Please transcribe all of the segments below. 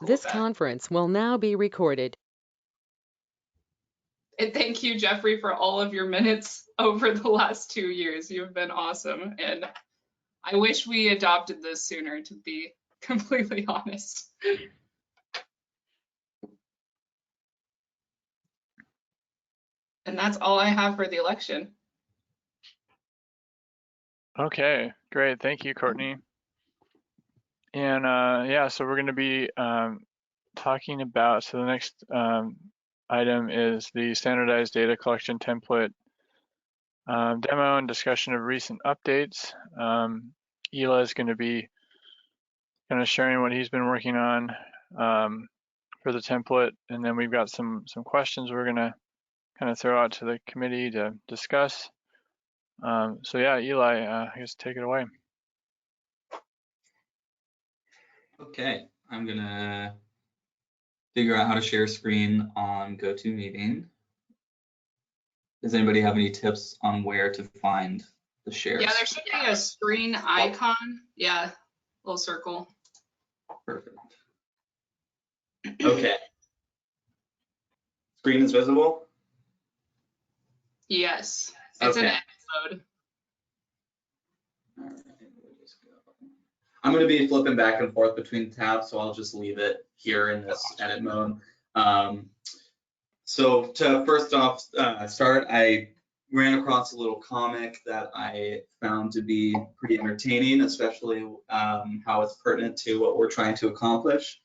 This conference will now be recorded. And thank you, Jeffrey, for all of your minutes over the last 2 years. You've been awesome. And I wish we adopted this sooner, to be completely honest. And that's all I have for the election. Okay, great. Thank you, Courtney. And yeah, so we're going to be talking about, so the next item is the standardized data collection template demo and discussion of recent updates. Eli is going to be kind of sharing what he's been working on for the template, and then we've got some questions we're going to kind of throw out to the committee to discuss. So yeah, Eli, I guess take it away. Okay, I'm gonna figure out how to share screen on GoToMeeting. Does anybody have any tips on where to find the share? Yeah, there should be a screen icon. Yeah, little circle. Perfect. Okay. Screen is visible? Yes, it's okay. in edit mode. All right, we'll just go. I'm going to be flipping back and forth between tabs, so I'll just leave it here in this edit mode. So to first off start, I ran across a little comic that I found to be pretty entertaining, especially how it's pertinent to what we're trying to accomplish.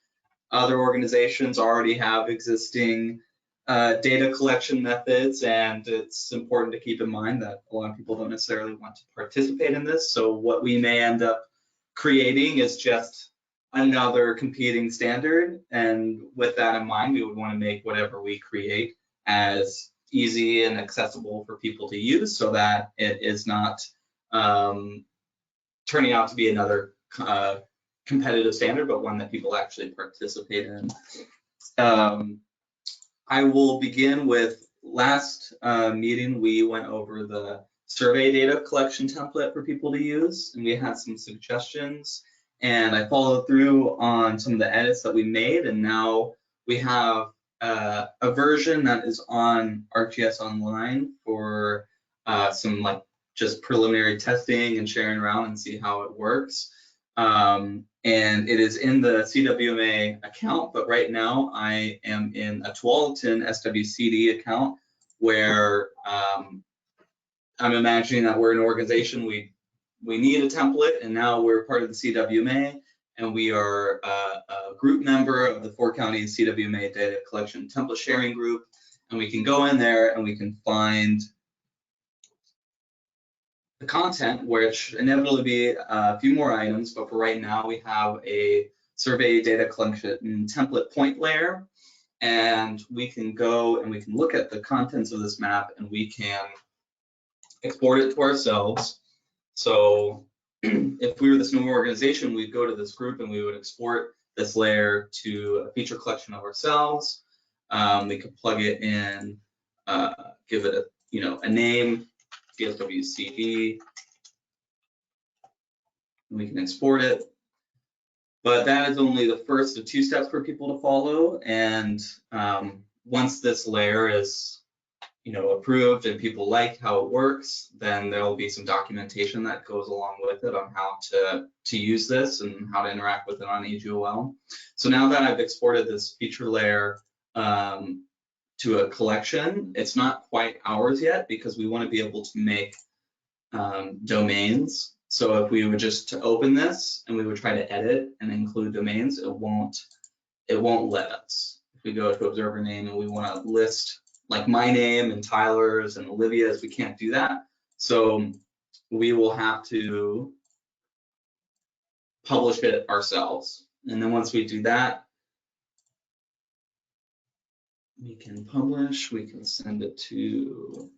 Other organizations already have existing data collection methods, and it's important to keep in mind that a lot of people don't necessarily want to participate in this. So what we may end up creating is just another competing standard, and with that in mind, we would want to make whatever we create as easy and accessible for people to use, so that it is not turning out to be another competitive standard, but one that people actually participate in. I will begin with last meeting, we went over the survey data collection template for people to use, and we had some suggestions, and I followed through on some of the edits that we made, and now we have a version that is on ArcGIS Online for some like just preliminary testing and sharing around and see how it works. And it is in the CWMA account, but right now I am in a Tualatin SWCD account where I'm imagining that we're an organization, we need a template, and now we're part of the CWMA, and we are a group member of the 4 county CWMA data collection template sharing group, and we can go in there and we can find the content, which inevitably be a few more items, but for right now we have a survey data collection template point layer, and we can go and we can look at the contents of this map and we can export it to ourselves. So if we were this new organization, we'd go to this group and we would export this layer to a feature collection of ourselves. We could plug it in, give it a name, CSWCD, and we can export it. But that is only the first of 2 steps for people to follow. And once this layer is approved and people like how it works, then there will be some documentation that goes along with it on how to use this and how to interact with it on AGOL. So now that I've exported this feature layer to a collection, it's not quite ours yet because we want to be able to make domains. So if we were just to open this and we would try to edit and include domains, it won't let us. If we go to observer name and we want to list like my name and Tyler's and Olivia's, we can't do that. So we will have to publish it ourselves. And then once we do that, we can publish, we can send it to,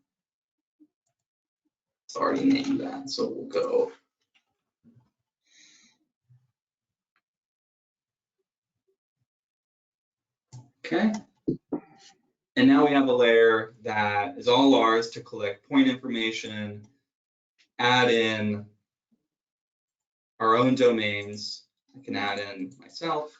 it's already named that, so we'll go. Okay. And now we have a layer that is all ours to collect point information, add in our own domains. I can add in myself.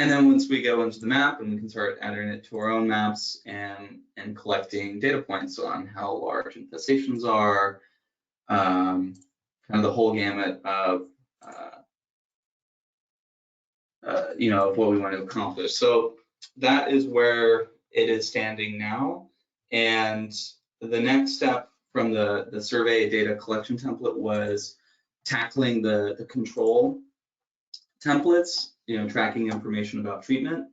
And then once we go into the map, and we can start adding it to our own maps and collecting data points on how large infestations are, kind of the whole gamut of of what we want to accomplish. So that is where it is standing now. And the next step from the survey data collection template was tackling the control templates, tracking information about treatment.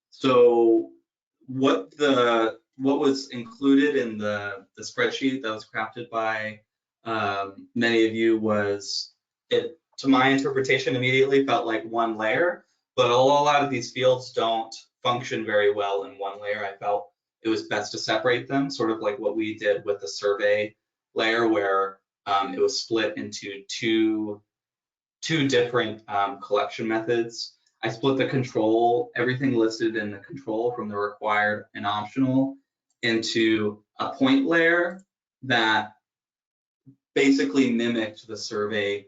So what was included in the spreadsheet that was crafted by many of you was, it, to my interpretation, immediately felt like one layer, but a lot of these fields don't function very well in one layer. I felt it was best to separate them, sort of like what we did with the survey layer, where it was split into two different collection methods. I split the control, everything listed in the control from the required and optional, into a point layer that basically mimicked the survey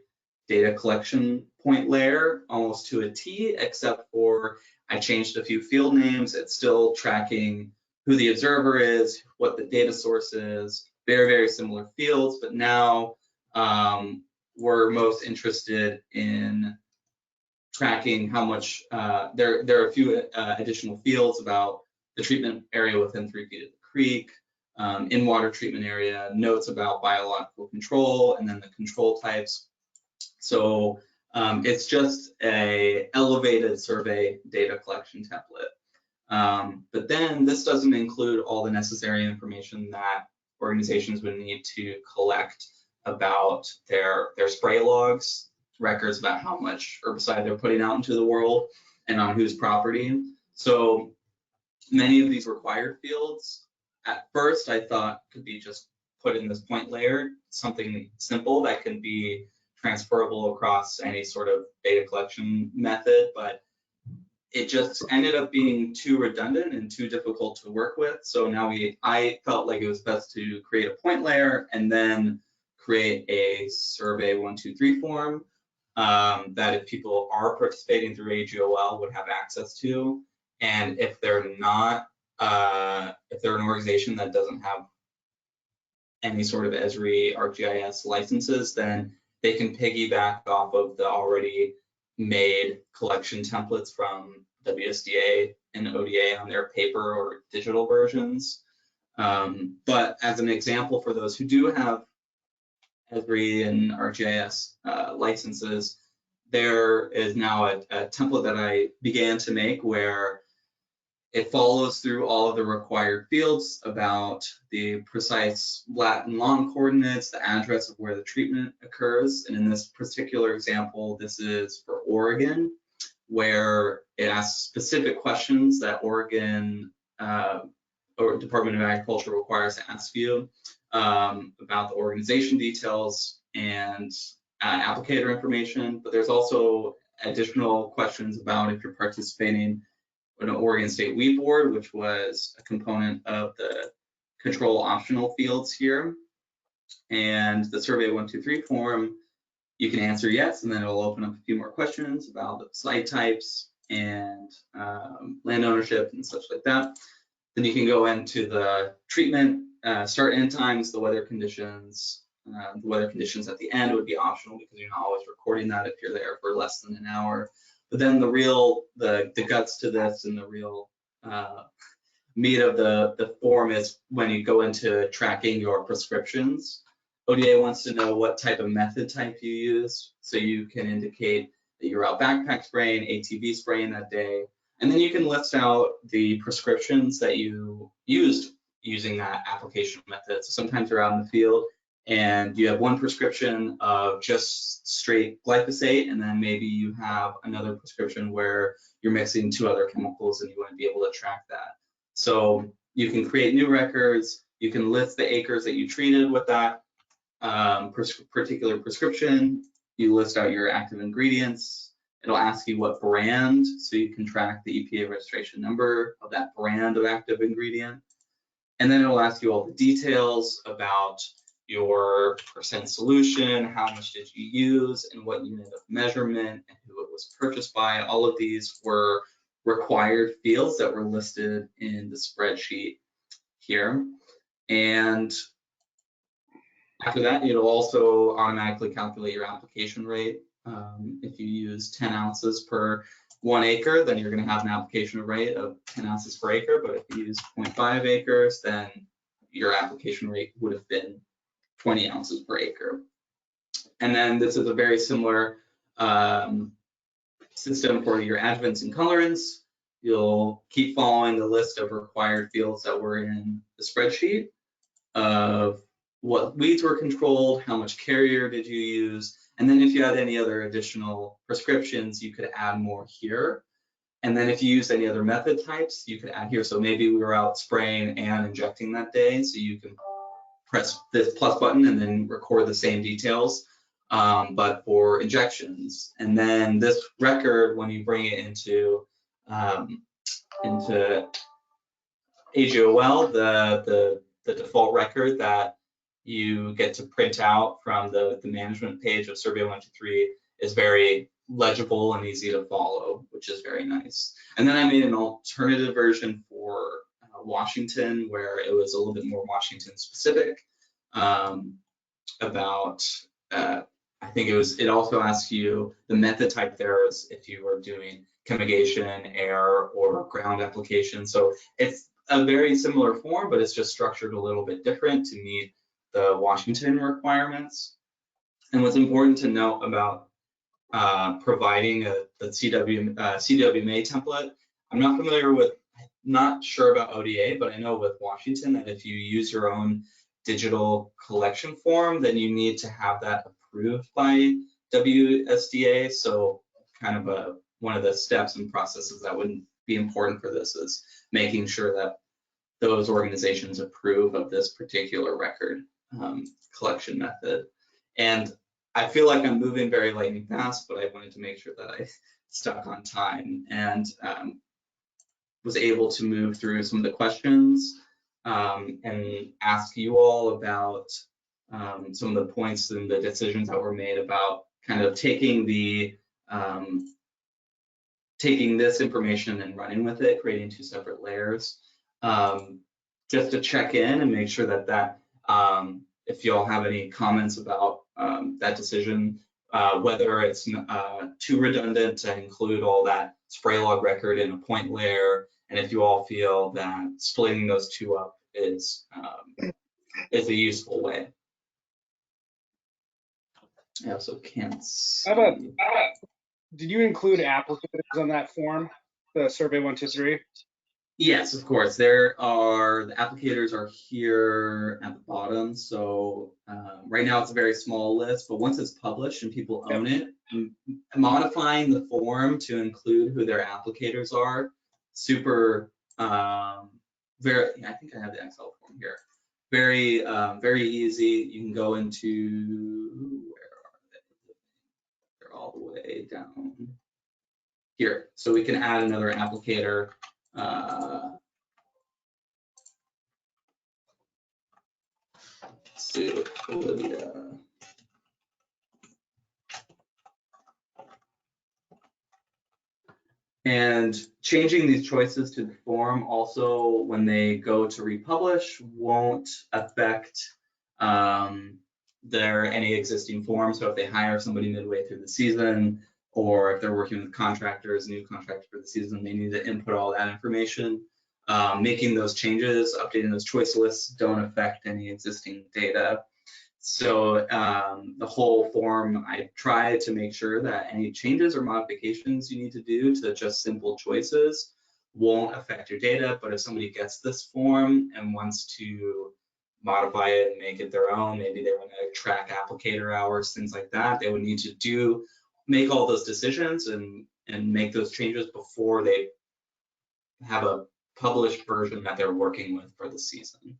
data collection point layer almost to a T, except for I changed a few field names. It's still tracking who the observer is, what the data source is, very similar fields, but now we're most interested in tracking how much, there are a few additional fields about the treatment area within 3 feet of the creek, in water treatment area, notes about biological control, and then the control types. So it's just a elevated survey data collection template. But then this doesn't include all the necessary information that organizations would need to collect about their spray logs, records about how much herbicide they're putting out into the world and on whose property. So many of these required fields, at first I thought could be just put in this point layer, something simple that can be transferable across any sort of data collection method, but it just ended up being too redundant and too difficult to work with. So now I felt like it was best to create a point layer and then create a survey 123 form that if people are participating through AGOL would have access to. And if they're not, if they're an organization that doesn't have any sort of Esri ArcGIS licenses, then they can piggyback off of the already made collection templates from WSDA and ODA on their paper or digital versions. But as an example, for those who do have Esri and ArcGIS licenses, there is now a template that I began to make where it follows through all of the required fields about the precise lat and long coordinates, the address of where the treatment occurs. And in this particular example, this is for Oregon, where it asks specific questions that Oregon or Department of Agriculture requires to ask you about the organization details and applicator information. But there's also additional questions about if you're participating an Oregon State Weed Board, which was a component of the control optional fields here. And the survey 123 form, you can answer yes, and then it'll open up a few more questions about the site types and land ownership and such like that. Then you can go into the treatment, start end times, the weather conditions. The weather conditions at the end would be optional because you're not always recording that if you're there for less than an hour. But then the guts to this and the real meat of the form is when you go into tracking your prescriptions. ODA wants to know what type of method type you use, so you can indicate that you're out backpack spraying, ATV spraying that day, and then you can list out the prescriptions that you used using that application method. So sometimes you're out in the field and you have one prescription of just straight glyphosate, and then maybe you have another prescription where you're mixing 2 other chemicals and you want to be able to track that. So you can create new records, you can list the acres that you treated with that particular prescription, you list out your active ingredients, it'll ask you what brand, so you can track the EPA registration number of that brand of active ingredient. And then it'll ask you all the details about your percent solution, how much did you use, and what unit of measurement, and who it was purchased by. All of these were required fields that were listed in the spreadsheet here. And after that, it'll also automatically calculate your application rate. If you use 10 ounces per 1 acre, then you're going to have an application rate of 10 ounces per acre. But if you use 0.5 acres, then your application rate would have been 20 ounces per acre. And then this is a very similar system for your adjuvants and colorants. You'll keep following the list of required fields that were in the spreadsheet of what weeds were controlled, how much carrier did you use, and then if you had any other additional prescriptions, you could add more here. And then if you used any other method types, you could add here. So maybe we were out spraying and injecting that day, so you can press this plus button and then record the same details, but for injections. And then this record, when you bring it into AGOL, the default record that you get to print out from the management page of Survey 123 is very legible and easy to follow, which is very nice. And then I made an alternative version for Washington, where it was a little bit more Washington specific about, I think it also asks you the method type there is if you were doing chemigation, air, or ground application. So it's a very similar form, but it's just structured a little bit different to meet the Washington requirements. And what's important to note about providing the CWMA template, I'm not familiar with, not sure about ODA, but I know with Washington that if you use your own digital collection form, then you need to have that approved by WSDA. So kind of one of the steps and processes that would be important for this is making sure that those organizations approve of this particular record collection method. And I feel like I'm moving very lightning fast, but I wanted to make sure that I stuck on time and was able to move through some of the questions and ask you all about some of the points and the decisions that were made about kind of taking this information and running with it, creating 2 separate layers, just to check in and make sure that if you all have any comments about that decision, whether it's too redundant to include all that spray log record in a point layer, and if you all feel that splitting those 2 up is a useful way. I also can't see. Did you include applicants on that form, the Survey 123? Yes, of course. The applicators are here at the bottom. So right now it's a very small list, but once it's published and people own it, modifying the form to include who their applicators are, super, I think I have the Excel form here. Very, very easy. You can go into, where are they? They're all the way down here. So we can add another applicator. Olivia. And changing these choices to the form also, when they go to republish, won't affect any existing form. So if they hire somebody midway through the season, or if they're working with contractors, new contractor for the season, they need to input all that information. Making those changes, updating those choice lists don't affect any existing data. So the whole form, I try to make sure that any changes or modifications you need to do to just simple choices won't affect your data. But if somebody gets this form and wants to modify it and make it their own, maybe they want to track applicator hours, things like that, they would need to make all those decisions and make those changes before they have a published version that they're working with for the season.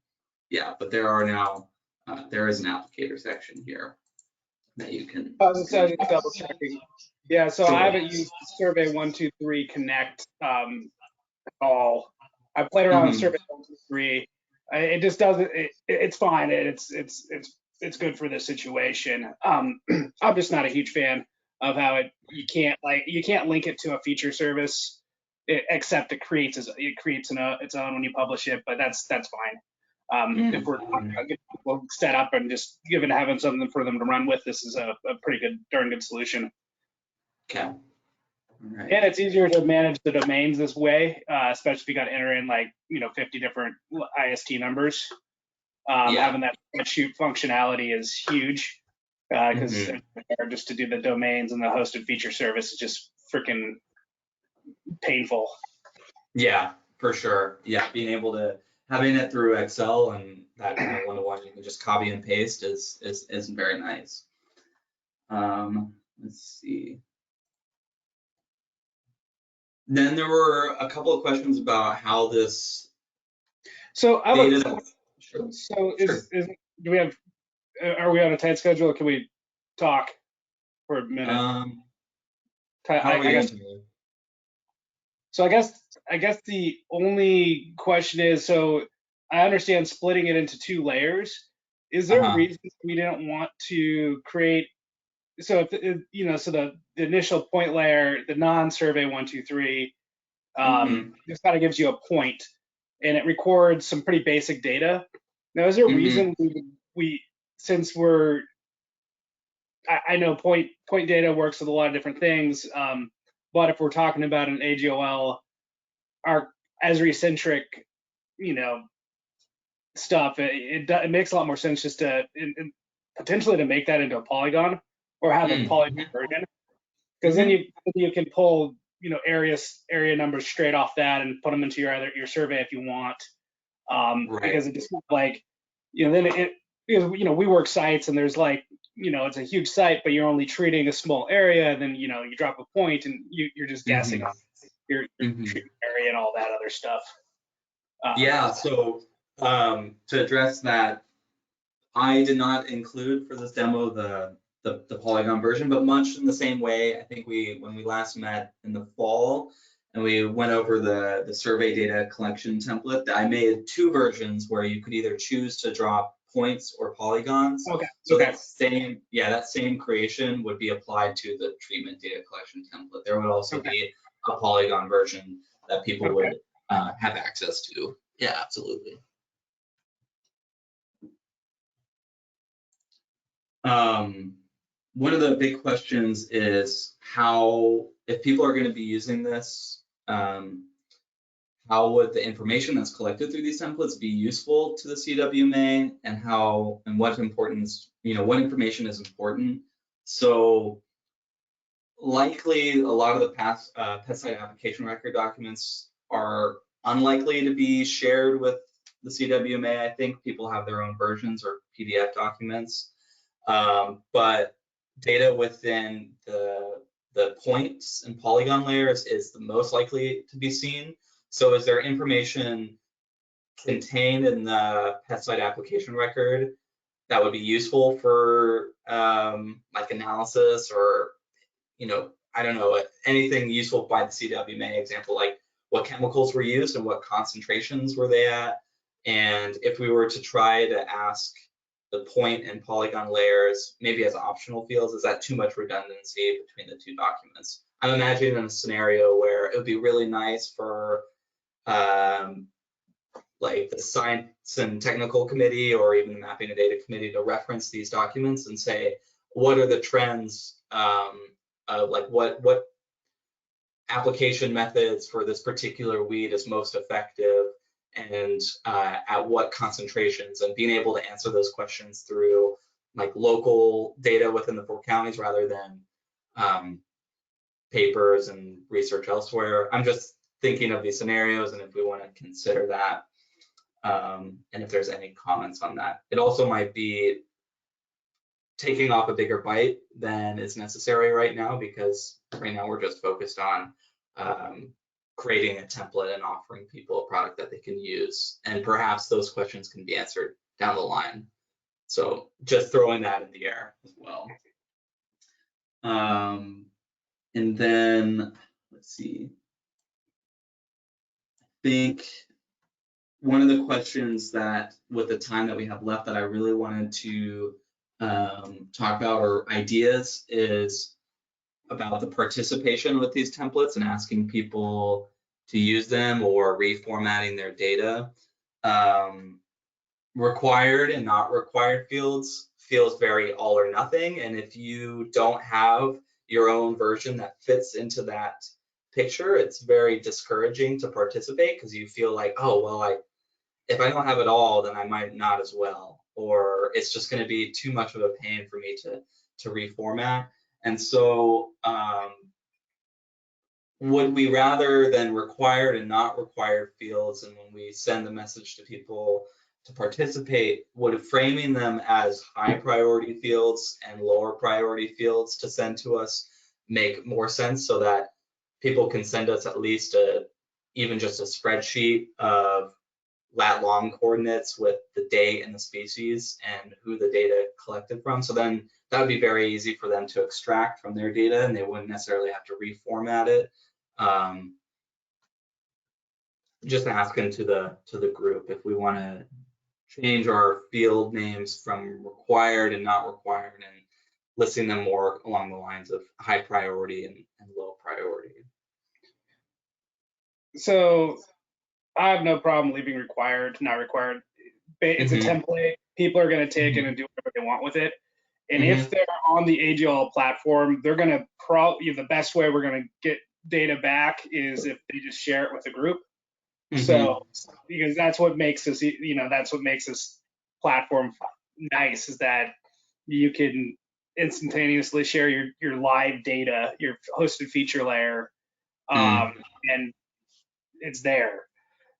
Yeah, but there are now, there is an applicator section here that you can. So double checking. Yeah, so I haven't used Survey 123 Connect at all. I played around with Survey 123. It just doesn't. It's fine. It's good for this situation. I'm just not a huge fan of how you can't link it to a feature service. except it creates its own when you publish it, but that's fine. If we're talking about getting people set up and just having something for them to run with, this is a pretty good, darn good solution. Okay. All right. And it's easier to manage the domains this way, especially if you got to enter in like 50 different IST numbers. Having that shoot functionality is huge because just to do the domains and the hosted feature service is just freaking painful. Yeah, for sure. Yeah, being able to having it through Excel and that one-to-one you can just copy and paste is very nice. Let's see. Then there were a couple of questions about how this. So I data. So do we have? Are we on a tight schedule? Or can we talk for a minute? So I guess the only question is, so I understand splitting it into 2 layers. Is there a reason we didn't want to create? So if so the initial point layer, the non-survey 1, 2, 3, this kind of gives you a point, and it records some pretty basic data. Now, is there a reason we since we're I know point data works with a lot of different things, but if we're talking about an AGOL, our Esri-centric, stuff, it makes a lot more sense just to potentially to make that into a polygon or have a polygon version, because then you can pull area numbers straight off that and put them into your survey if you want, because it just like then it we work sites and there's like it's a huge site but you're only treating a small area, and then you drop a point and you're just guessing on your treatment area and all that other stuff. Yeah, so to address that, I did not include for this demo the polygon version, but much in the same way, I think when we last met in the fall and we went over the survey data collection template, I made 2 versions where you could either choose to drop points or polygons. So that same creation would be applied to the treatment data collection template. There would also be a polygon version that people would have access to. Yeah, absolutely. One of the big questions is how, if people are going to be using this, how would the information that's collected through these templates be useful to the CWMA, and what importance, what information is important. So likely a lot of the past pesticide application record documents are unlikely to be shared with the CWMA. I think people have their own versions or PDF documents, but data within the points and polygon layers is the most likely to be seen. So is there information contained in the pesticide application record that would be useful for like analysis, or I don't know, anything useful by the CWMA, example like what chemicals were used and what concentrations were they at? And if we were to try to ask the point and polygon layers maybe as optional fields, is that too much redundancy between the 2 documents? I'm imagining a scenario where it would be really nice for like the science and technical committee or even the mapping and data committee to reference these documents and say, what are the trends of like what application methods for this particular weed is most effective, and at what concentrations, and being able to answer those questions through like local data within the 4 counties rather than papers and research elsewhere. I'm just thinking of these scenarios and if we want to consider that, and if there's any comments on that. It also might be taking off a bigger bite than is necessary right now, because right now we're just focused on creating a template and offering people a product that they can use, and perhaps those questions can be answered down the line. So just throwing that in the air as well. And then let's see, I think one of the questions that with the time that we have left that I really wanted to talk about, or ideas, is about the participation with these templates and asking people use them or reformatting their data. Required and not required fields feels very all or nothing. And if you don't have your own version that fits into that picture, it's very discouraging to participate because you feel like, oh, well, if I don't have it all, then I might not as well, or it's just going to be too much of a pain for me to reformat. And so would we rather than required and not required fields, and when we send the message to people to participate, would framing them as high priority fields and lower priority fields to send to us make more sense, so that people can send us at least even just a spreadsheet of lat long coordinates with the date and the species and who the data collected from? So then that would be very easy for them to extract from their data, and they wouldn't necessarily have to reformat it. Just asking to the group if we want to change our field names from required and not required, and listing them more along the lines of high priority and low priority. So I have no problem leaving required, not required. It's a template. People are going to take it and do whatever they want with it. And if they're on the AGL platform, they're going to probably, the best way we're going to get data back is if they just share it with the group. So, because that's what makes us, that's what makes this platform nice, is that you can instantaneously share your live data, your hosted feature layer, and it's there.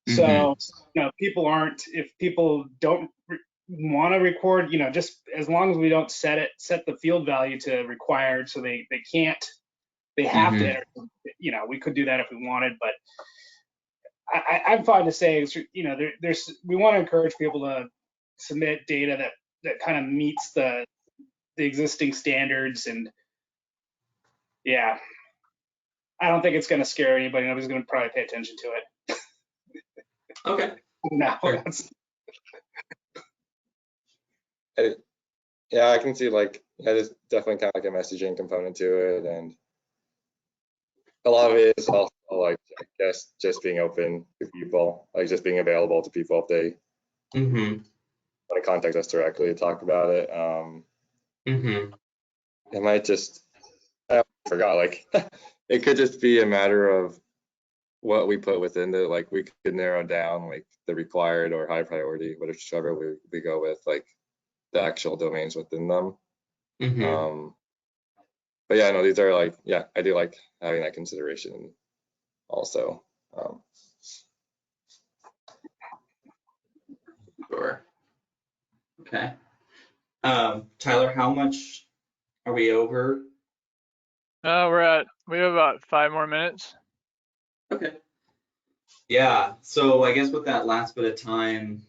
So, if people don't want to record, just as long as we don't set the field value to required, so they have to enter, we could do that if we wanted, but I'm fine to say, we want to encourage people to submit data that kind of meets the existing standards, and yeah, I don't think it's going to scare anybody. Nobody's going to probably pay attention to it. Okay. No. Sure. Yeah, I can see there's definitely kind of like a messaging component to it, and a lot of it is also I guess just being open to people, just being available to people if they want to contact us directly to talk about it. It might just, I forgot, it could just be a matter of what we put within it. We could narrow down the required or high priority, whichever we go with, the actual domains within them. But yeah, no, these are I do like having that consideration also. Sure. Okay. Tyler, how much are we over? We have about 5 more minutes. Okay. Yeah, so I guess with that last bit of time,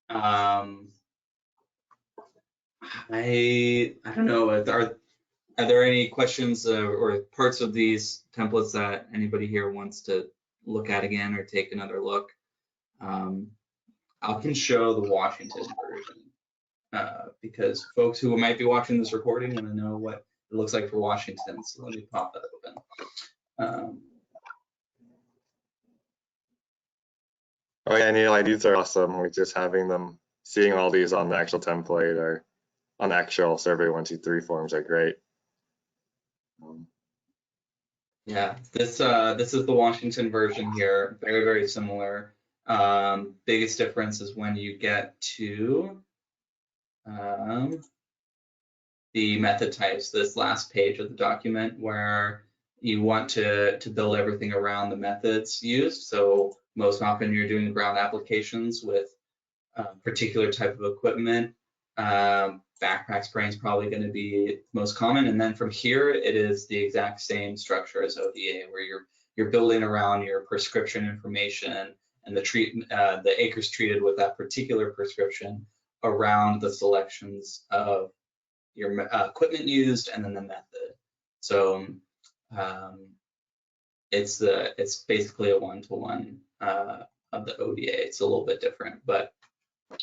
I don't know, are there any questions or parts of these templates that anybody here wants to look at again or take another look? I can show the Washington version because folks who might be watching this recording want to know what it looks like for Washington. So let me pop that open. Oh yeah, and these are awesome. Just having them, seeing all these on the actual template or on the actual Survey 123 forms are great. Yeah, this is the Washington version here. Very, very similar. Biggest difference is when you get to the method types, this last page of the document, where you want to build everything around the methods used. So most often you're doing ground applications with a particular type of equipment. Backpack spraying is probably going to be most common, and then from here it is the exact same structure as ODA, where you're building around your prescription information and the acres treated with that particular prescription around the selections of your equipment used and then the method. So it's basically a one-to-one of the ODA. It's a little bit different, but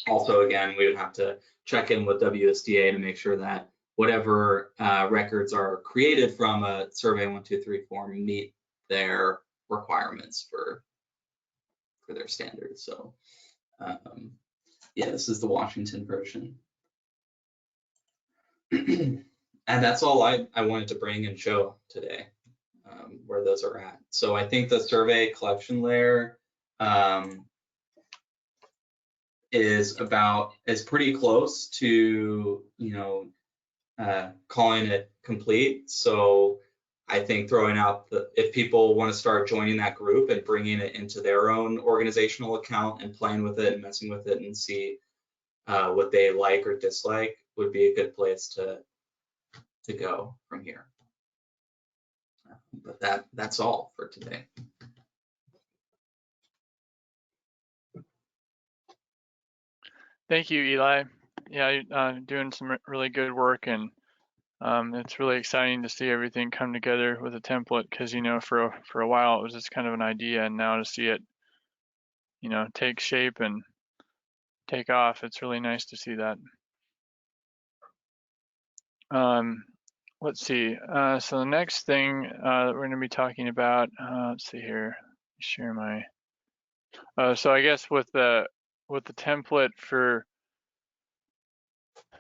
also, again, we would have to check in with WSDA to make sure that whatever records are created from a Survey 123 form meet their requirements for their standards. So yeah, this is the Washington version. And that's all I wanted to bring and show today, where those are at. So I think the survey collection layer is pretty close to, calling it complete. So I think throwing out if people want to start joining that group and bringing it into their own organizational account and playing with it and messing with it and see what they like or dislike would be a good place to go from here. But that's all for today. Thank you, Eli. Yeah, you're doing some really good work, and it's really exciting to see everything come together with a template, because for a while it was just kind of an idea, and now to see it take shape and take off, it's really nice to see that. Let's see. So the next thing that we're going to be talking about, let's see here. Share my. So I guess with the template for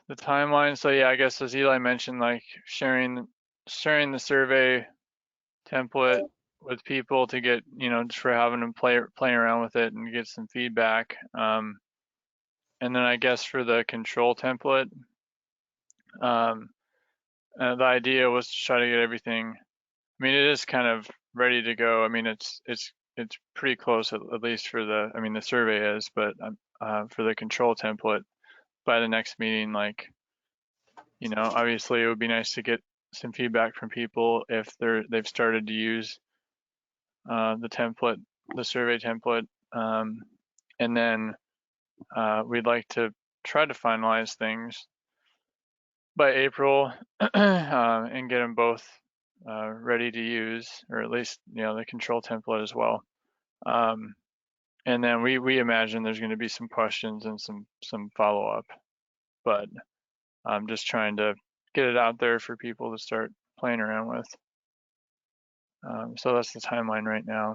the timeline. So yeah, I guess as Eli mentioned, like sharing the survey template with people to get just for having them playing around with it and get some feedback. And then I guess for the control template. The idea was to try to get everything. I mean, it is kind of ready to go. I mean, it's pretty close, at least for the. I mean, the survey is, but for the control template, by the next meeting, like, obviously it would be nice to get some feedback from people if they've started to use the template, the survey template, and then we'd like to try to finalize things by April and get them both ready to use, or at least the control template as well. And then we imagine there's going to be some questions and some follow-up, but I'm just trying to get it out there for people to start playing around with. So that's the timeline right now.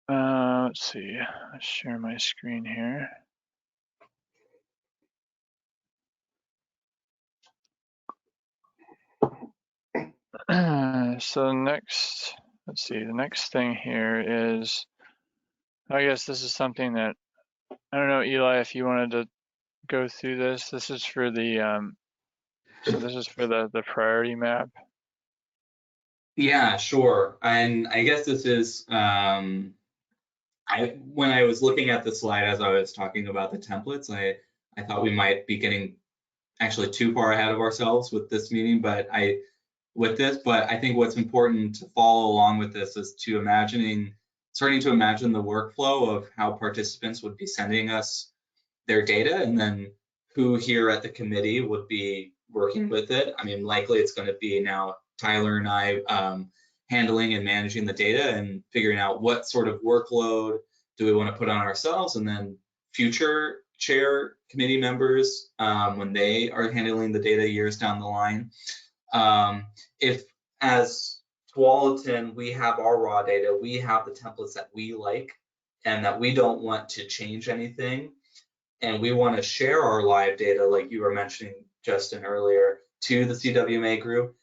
Let's see, let's share my screen here. So next, let's see, the next thing here is, I guess this is something that, I don't know, Eli, if you wanted to go through this. This is for the, so this is for the priority map. Yeah, sure. And I guess this is, when I was looking at the slide as I was talking about the templates, I thought we might be getting actually too far ahead of ourselves with this meeting, but I think what's important to follow along with this is starting to imagine the workflow of how participants would be sending us their data, and then who here at the committee would be working with it. I mean, likely it's going to be now Tyler and I handling and managing the data and figuring out what sort of workload do we want to put on ourselves, and then future chair committee members when they are handling the data years down the line. If as Tualatin, we have our raw data, we have the templates that we like and that we don't want to change anything, and we want to share our live data, like you were mentioning, Justin, earlier, to the CWMA group,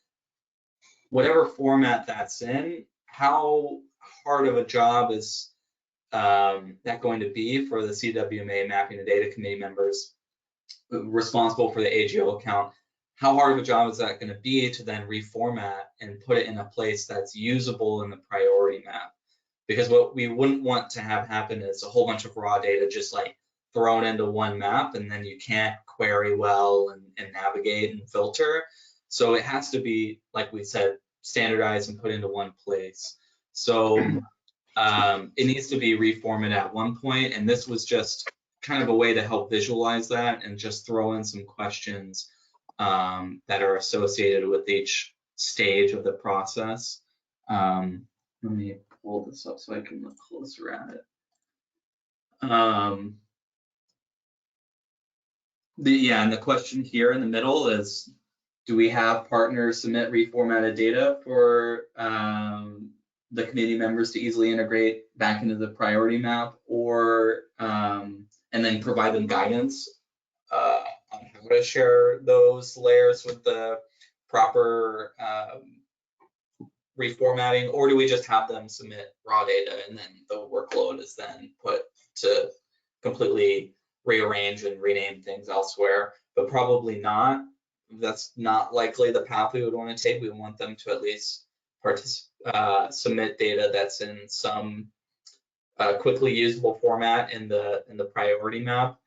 whatever format that's in, how hard of a job is that going to be for the CWMA mapping and data committee members responsible for the AGO account? How hard of a job is that going to be to then reformat and put it in a place that's usable in the priority map? Because what we wouldn't want to have happen is a whole bunch of raw data just like thrown into one map, and then you can't query well and navigate and filter. So it has to be, like we said, standardized and put into one place. So it needs to be reformatted at one point, and this was just kind of a way to help visualize that and just throw in some questions that are associated with each stage of the process. Let me pull this up so I can look closer at it. And the question here in the middle is, do we have partners submit reformatted data for the committee members to easily integrate back into the priority map, or and then provide them guidance on how to share those layers with the proper reformatting, or do we just have them submit raw data and then the workload is then put to completely rearrange and rename things elsewhere? But probably not. That's not likely the path we would want to take. We want them to at least submit data that's in some quickly usable format in the priority map.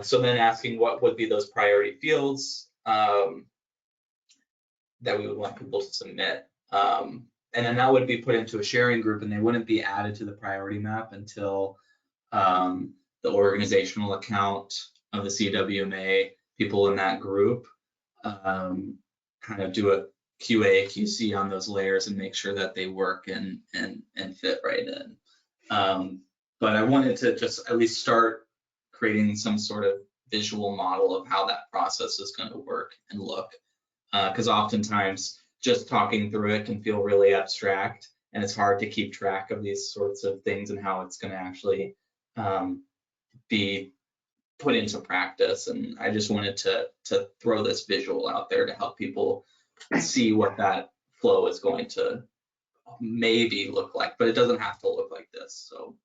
So then asking what would be those priority fields that we would want people to submit. And then that would be put into a sharing group, and they wouldn't be added to the priority map until the organizational account of the CWMA people in that group kind of do a QA, QC on those layers and make sure that they work and fit right in. But I wanted to just at least start creating some sort of visual model of how that process is going to work and look. Because oftentimes just talking through it can feel really abstract, and it's hard to keep track of these sorts of things and how it's going to actually be put into practice. And I just wanted to throw this visual out there to help people see what that flow is going to maybe look like, but it doesn't have to look like this. So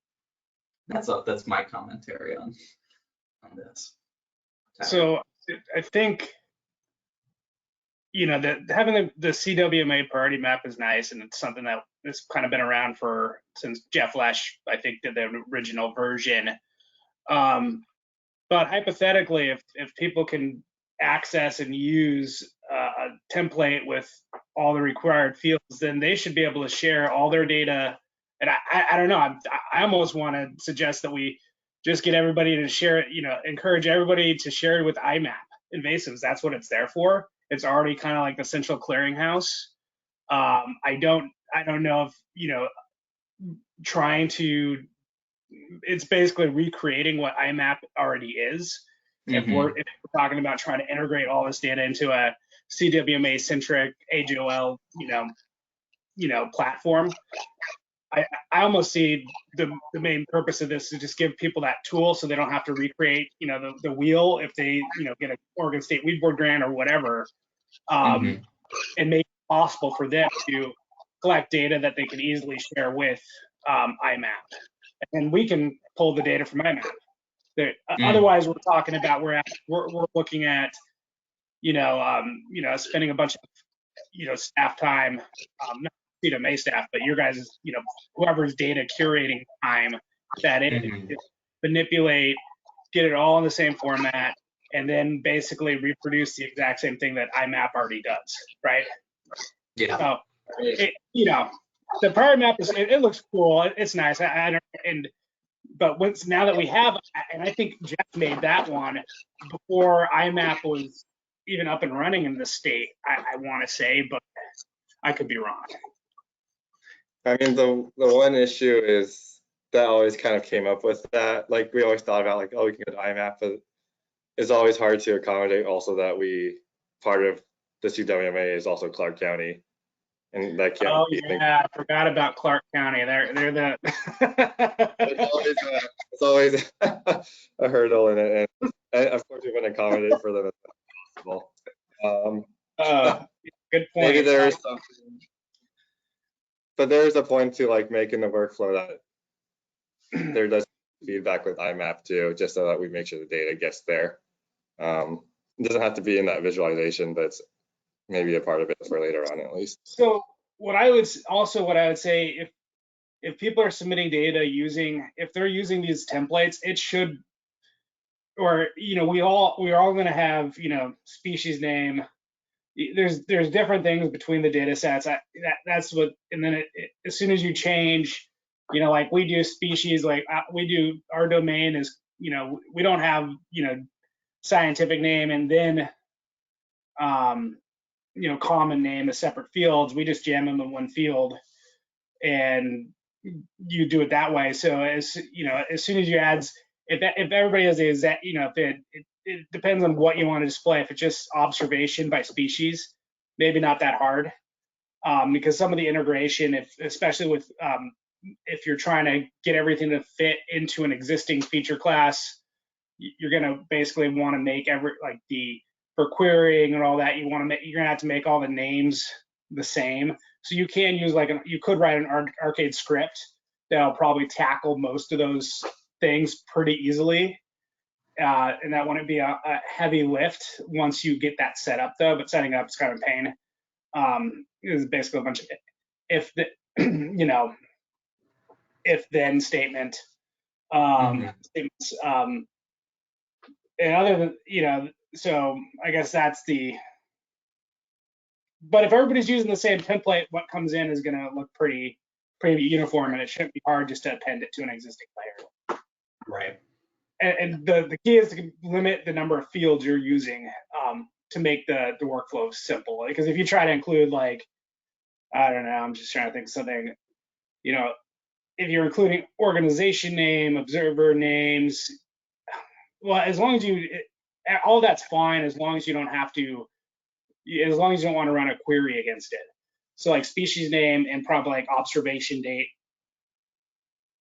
that's my commentary on this. So I think, you know, that having the CWMA priority map is nice, and it's something that has kind of been around since Jeff Lesh, I think, did the original version. But hypothetically, if people can access and use a template with all the required fields, then they should be able to share all their data. And I don't know, I almost want to suggest that we just get everybody to share it, you know, encourage everybody to share it with IMAP invasives. That's what it's there for. It's already kind of like the central clearinghouse. I don't know if, you know, it's basically recreating what IMAP already is. If we're talking about trying to integrate all this data into a CWMA centric AJOL, you know, platform, I almost see the main purpose of this is just give people that tool so they don't have to recreate, you know, the wheel if they, you know, get an Oregon State Weed Board grant or whatever, and make it possible for them to collect data that they can easily share with IMAP, and we can pull the data from IMAP. Otherwise, we're talking about we're looking at, you know, spending a bunch of, you know, staff time, not CWMA staff, but your guys, you know, whoever's data curating time that manipulate, get it all in the same format, and then basically reproduce the exact same thing that IMAP already does, right? Yeah. So, you know, the priority map it looks cool. It's nice. But now that we have, and I think Jeff made that one before IMAP was even up and running in the state, I want to say, but I could be wrong. I mean, the one issue is that always kind of came up with that. Like, we always thought about, like, oh, we can go to IMAP, but it's always hard to accommodate also that part of the CWMA is also Clark County. And that can't Oh, be yeah, I forgot about Clark County. They're the. it's always a hurdle in it. And of course, we want to accommodate for them as possible. Good point. Maybe there is something, but there's a point to, like, making the workflow that there does feedback with IMAP too, just so that we make sure the data gets there. It doesn't have to be in that visualization, but it's maybe a part of it for later on at least. So what I would say, if people are submitting data if they're using these templates, it should, or, you know, we're all going to have, you know, species name. There's different things between the data sets. That's what, and then as soon as you change, you know, like we do species, like we do, our domain is, you know, we don't have, you know, scientific name and then, you know, common name as separate fields. We just jam them in one field and you do it that way. So as, you know, as soon as you add, if everybody has the exact, you know, if it depends on what you want to display. If it's just observation by species, maybe not that hard. because some of the integration, especially with if you're trying to get everything to fit into an existing feature class, you're going to basically want to make for querying and all that, you're going to have to make all the names the same. So you can use you could write an arcade script that'll probably tackle most of those things pretty easily. And that wouldn't be a heavy lift once you get that set up though, but setting up is kind of a pain. Is basically a bunch of if then statements. And other than, so I guess that's but if everybody's using the same template, what comes in is going to look pretty uniform, and it shouldn't be hard just to append it to an existing layer. Right. And the key is to limit the number of fields you're using to make the workflow simple. Because if you try to include I don't know, I'm just trying to think of something, if you're including organization name, observer names, well, as long as all that's fine, as long as you don't want to run a query against it. So species name and probably observation date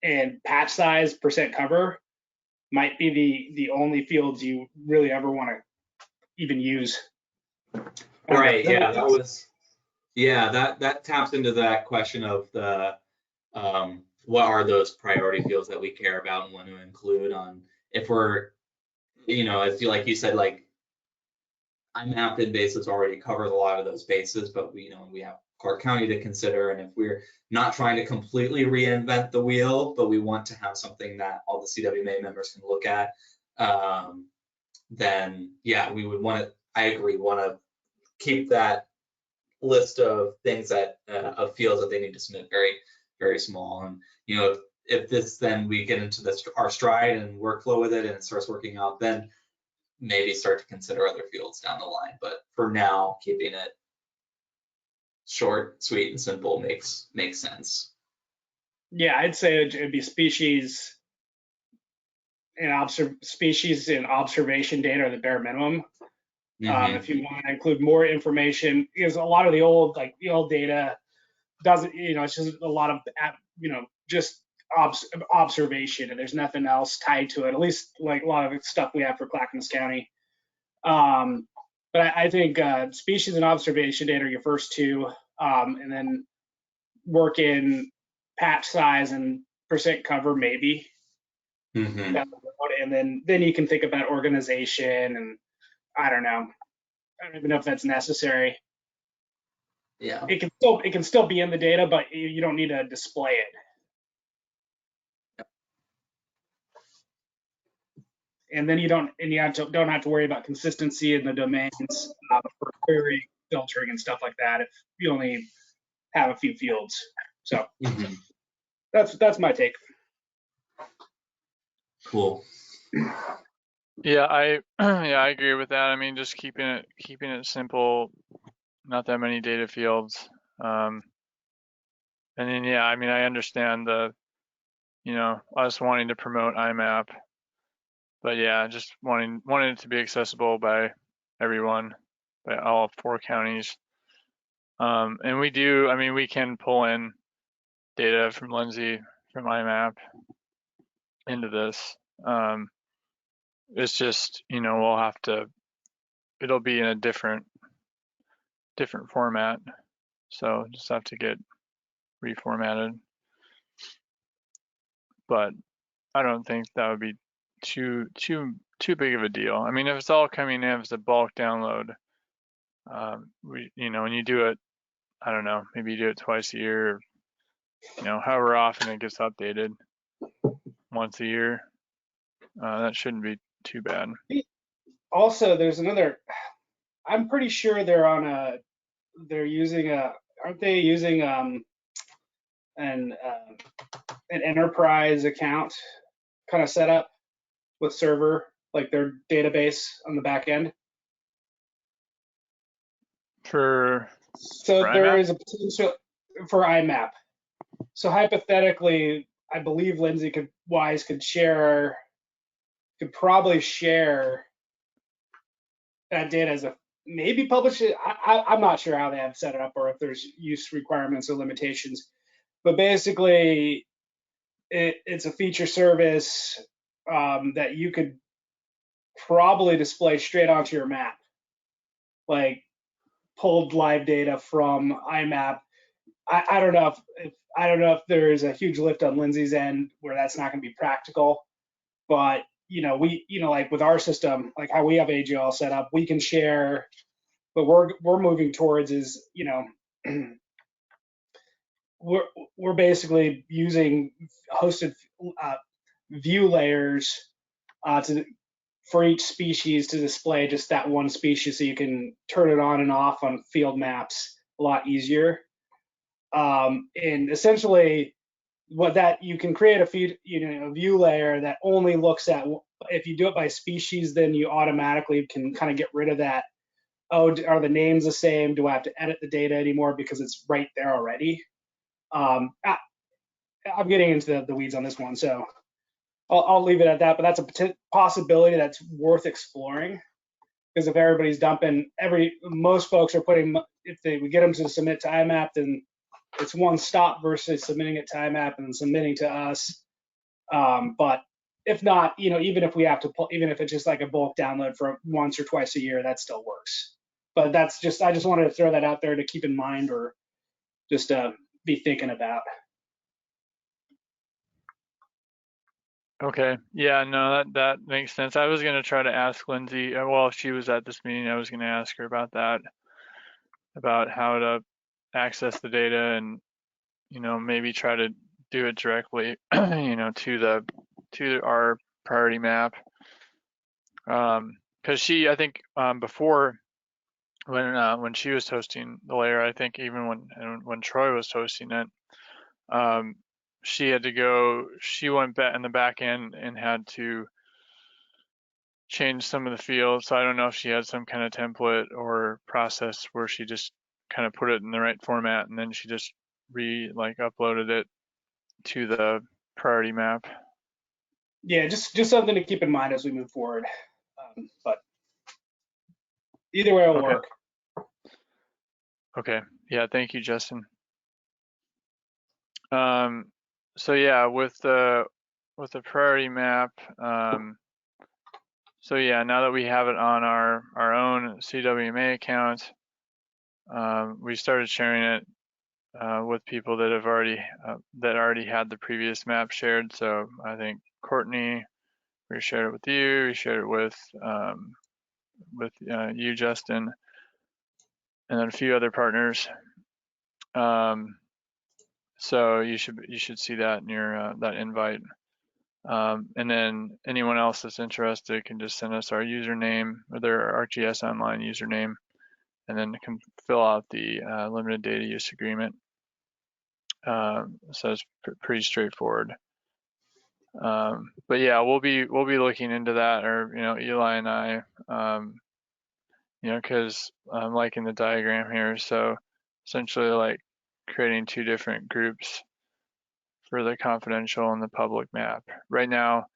and patch size, % cover might be the only fields you really ever want to even use. Right. Yeah, that taps into that question of the what are those priority fields that we care about and want to include on if we're, as you said, IMAP and basis already covers a lot of those bases, but we have Clark County to consider, and if we're not trying to completely reinvent the wheel, but we want to have something that all the CWMA members can look at, then yeah, we would want to keep that list of things of fields that they need to submit very, very small. And if this then we get into our stride and workflow with it and it starts working out, then maybe start to consider other fields down the line. But for now, keeping it short, sweet, and simple makes sense. Yeah, I'd say it'd be species and observation data are the bare minimum. If you want to include more information, because a lot of the old data doesn't, it's just a lot of just observation, and there's nothing else tied to it. At least a lot of the stuff we have for Clackamas County. But I think species and observation data are your first two, and then work in patch size and % cover maybe. And then you can think about organization, and I don't even know if that's necessary. Yeah. It can still be in the data, but you don't need to display it. And then you don't have to worry about consistency in the domains for query, filtering, and stuff like that if you only have a few fields. So that's my take. Cool. Yeah, I agree with that. I mean, just keeping it simple, not that many data fields. And then yeah, I mean, I understand us wanting to promote IMAP, but yeah, just wanting it to be accessible by everyone, by all 4 counties. And we can pull in data from Lindsay from IMAP into this. It's just, we'll have to, it'll be in a different format. So just have to get reformatted. But I don't think that would be too big of a deal. I mean, if it's all coming in, if it's a bulk download, when you do it, I don't know, maybe you do it twice a year, however often it gets updated, once a year, that shouldn't be too bad. Also, there's another, I'm pretty sure aren't they using an enterprise account kind of setup with server, like their database on the back end? For there IMAP? is a potential for IMAP. So hypothetically, I believe Lindsay could probably share that data as a maybe publish it. I'm not sure how they have set it up or if there's use requirements or limitations. But basically, it's a feature service that you could probably display straight onto your map, like pulled live data from IMAP. I don't know if I don't know if there's a huge lift on Lindsay's end where that's not going to be practical, but like with our system, like how we have AGL set up, we can share. But we're moving towards is we're basically using hosted view layers for each species to display just that one species, so you can turn it on and off on field maps a lot easier. And essentially, what that you can create a view layer that only looks at, if you do it by species, then you automatically can kind of get rid of that. Oh, are the names the same? Do I have to edit the data anymore because it's right there already? I'm getting into the weeds on this one, so I'll leave it at that. But that's a possibility that's worth exploring, because if everybody's dumping, most folks are putting, if we get them to submit to IMAP, then it's one stop versus submitting it to IMAP and submitting to us. But if not, even if we have to pull, even if it's just like a bulk download for once or twice a year, that still works. But I just wanted to throw that out there to keep in mind, or just be thinking about. Okay. Yeah, no, that makes sense. I was going to try to ask Lindsay, well, if she was at this meeting, I was going to ask her about that, about how to access the data and, maybe try to do it directly, to our priority map. Because I think, before, when she was hosting the layer, I think even when Troy was hosting it, she went back in the back end and had to change some of the fields. So I don't know if she had some kind of template or process where she just kind of put it in the right format and then she just uploaded it to the priority map. Yeah, just something to keep in mind as we move forward. But either way will Okay. work. Okay. Yeah. Thank you, Justin. So yeah, with the priority map, so yeah, now that we have it on our own CWMA account, we started sharing it with people that have already had the previous map shared. So I think Courtney, we shared it with you, we shared it with you, Justin, and then a few other partners. So you should see that in your that invite. And then anyone else that's interested can just send us our username or their ArcGIS Online username, and then can fill out the limited data use agreement. So it's pretty straightforward. But yeah, we'll be looking into that, or Eli and I, because I'm liking the diagram here. So essentially, like creating two different groups for the confidential and the public map. Right now,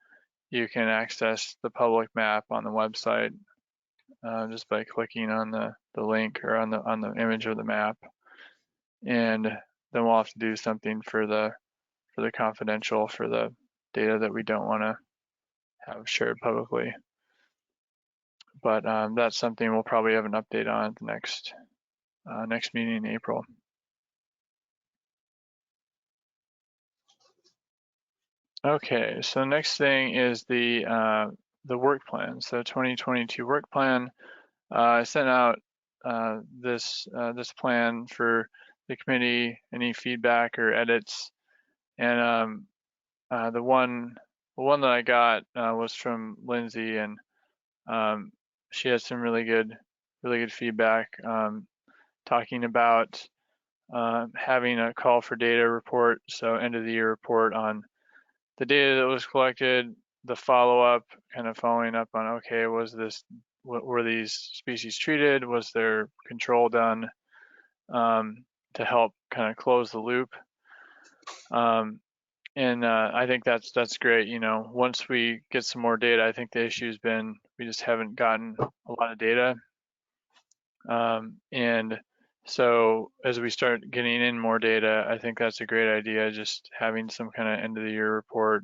you can access the public map on the website just by clicking on the link or on the image of the map, and then we'll have to do something for the confidential, for the data that we don't want to have shared publicly. But that's something we'll probably have an update on at the next meeting in April. Okay, so the next thing is the work plan. So 2022 work plan. I sent out this plan for the committee, any feedback or edits, and the one that I got was from Lindsay, and she had some really good feedback, talking about having a call for data report, so end of the year report on the data that was collected, the follow-up, kind of following up on, okay, were these species treated? Was there control done, to help kind of close the loop? And I think that's great. Once we get some more data, I think the issue's been we just haven't gotten a lot of data. And so as we start getting in more data, I think that's a great idea, just having some kind of end of the year report,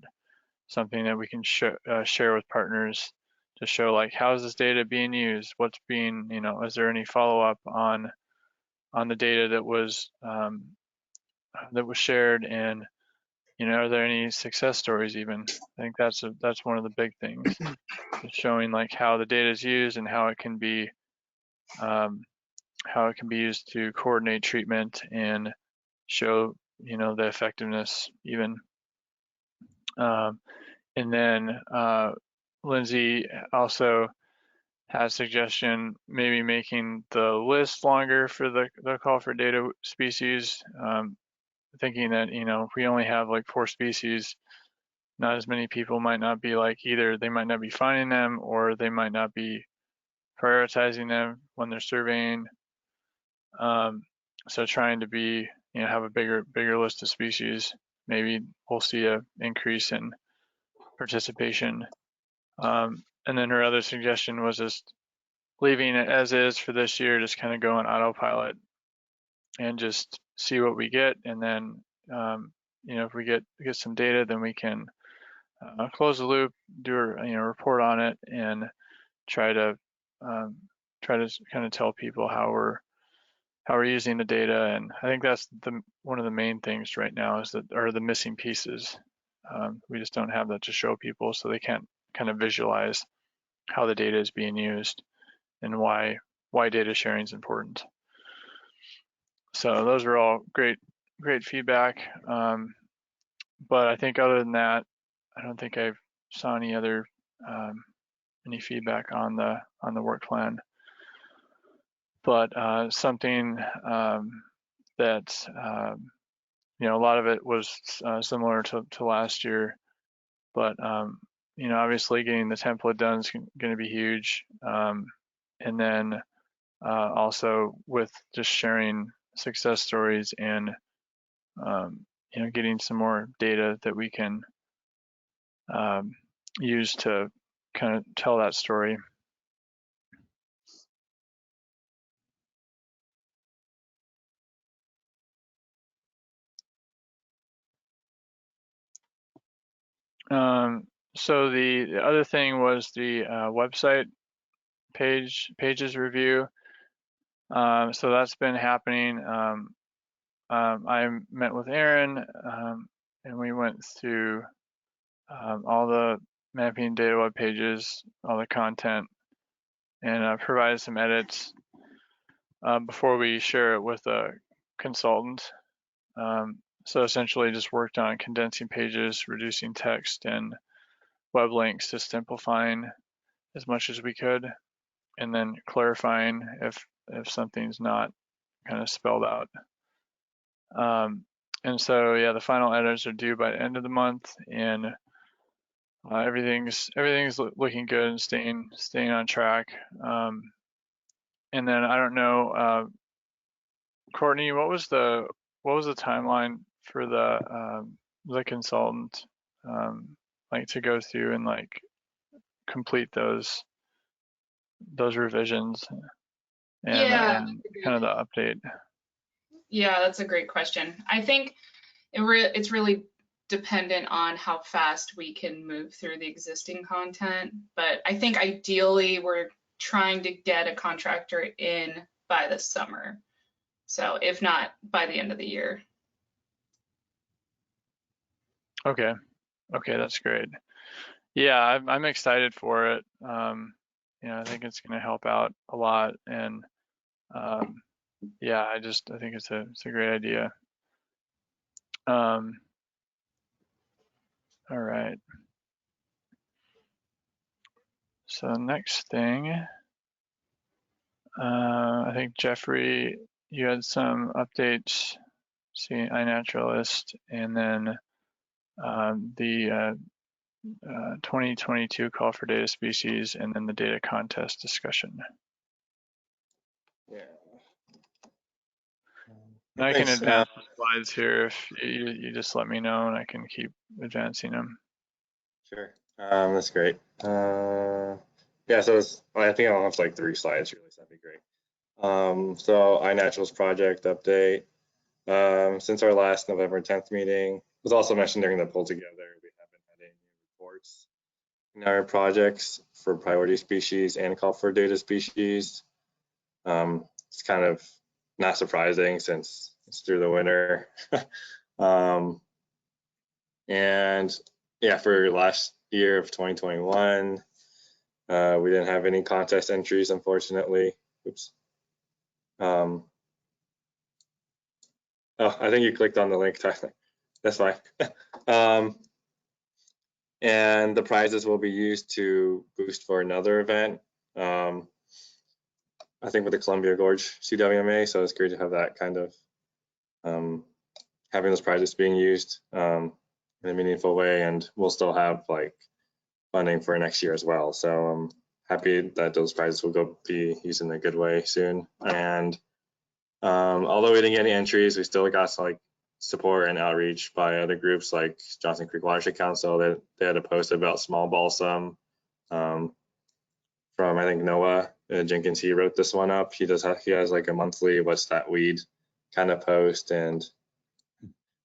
something that we can share with partners to show like, how is this data being used? What's being, is there any follow-up on the data that was shared, and are there any success stories even? I think that's one of the big things, is showing like how the data is used and how it can be used to coordinate treatment and show the effectiveness even. And then Lindsay also has suggestion maybe making the list longer for the call for data species, thinking that if we only have like 4 species, not as many people might not be like, either they might not be finding them or they might not be prioritizing them when they're surveying. So trying to be, have a bigger list of species, maybe we'll see an increase in participation. And then her other suggestion was just leaving it as is for this year, just kind of go on autopilot and just see what we get. And then, if we get some data, then we can close the loop, do a report on it, and try to kind of tell people how we're using the data. And I think that's one of the main things right now is that are the missing pieces. We just don't have that to show people, so they can't kind of visualize how the data is being used and why data sharing is important. So those are all great feedback. But I think other than that, I don't think I saw any other any feedback on the work plan. But something that a lot of it was similar to last year, but obviously getting the template done is going to be huge. And then also with just sharing success stories and getting some more data that we can use to kind of tell that story. So the other thing was the website pages review. So that's been happening. I met with Aaron and we went through all the mapping data web pages, all the content, and provided some edits before we share it with a consultant. So essentially just worked on condensing pages, reducing text and web links, to simplifying as much as we could, and then clarifying if something's not kind of spelled out. And so yeah, the final edits are due by the end of the month, and everything's looking good and staying on track. And then I don't know, Courtney, what was the timeline for the consultant, like to go through and like complete those revisions and kind of the update? Yeah, that's a great question. I think it's really dependent on how fast we can move through the existing content. But I think ideally we're trying to get a contractor in by the summer. So if not by the end of the year. Okay, that's great. Yeah, I'm excited for it. I think it's going to help out a lot, and yeah, I think it's a great idea. All right. So next thing, I think Jeffrey, you had some updates, seeing iNaturalist, and then the 2022 call for data species, and then the data contest discussion. Yeah. I can advance the slides here if you just let me know, and I can keep advancing them. Sure. That's great. Yeah, so I think I'll have like 3 slides really, so that'd be great. So iNatural's project update. Since our last November 10th meeting, was also mentioned during the pull together, we haven't had any new reports in our projects for priority species and call for data species. It's kind of not surprising since it's through the winter. And yeah, for last year of 2021, we didn't have any contest entries, unfortunately. Oops. Oh, I think you clicked on the link, Tyler. That's fine. And the prizes will be used to boost for another event. I think with the Columbia Gorge CWMA, so it's great to have that kind of having those prizes being used in a meaningful way, and we'll still have like funding for next year as well. So I'm happy that those prizes will be used in a good way soon. And although we didn't get any entries, we still got some like support and outreach by other groups like Johnson Creek Watershed Council. They had a post about small balsam from I think Noah Jenkins. He wrote this one up. He has like a monthly what's that weed kind of post, and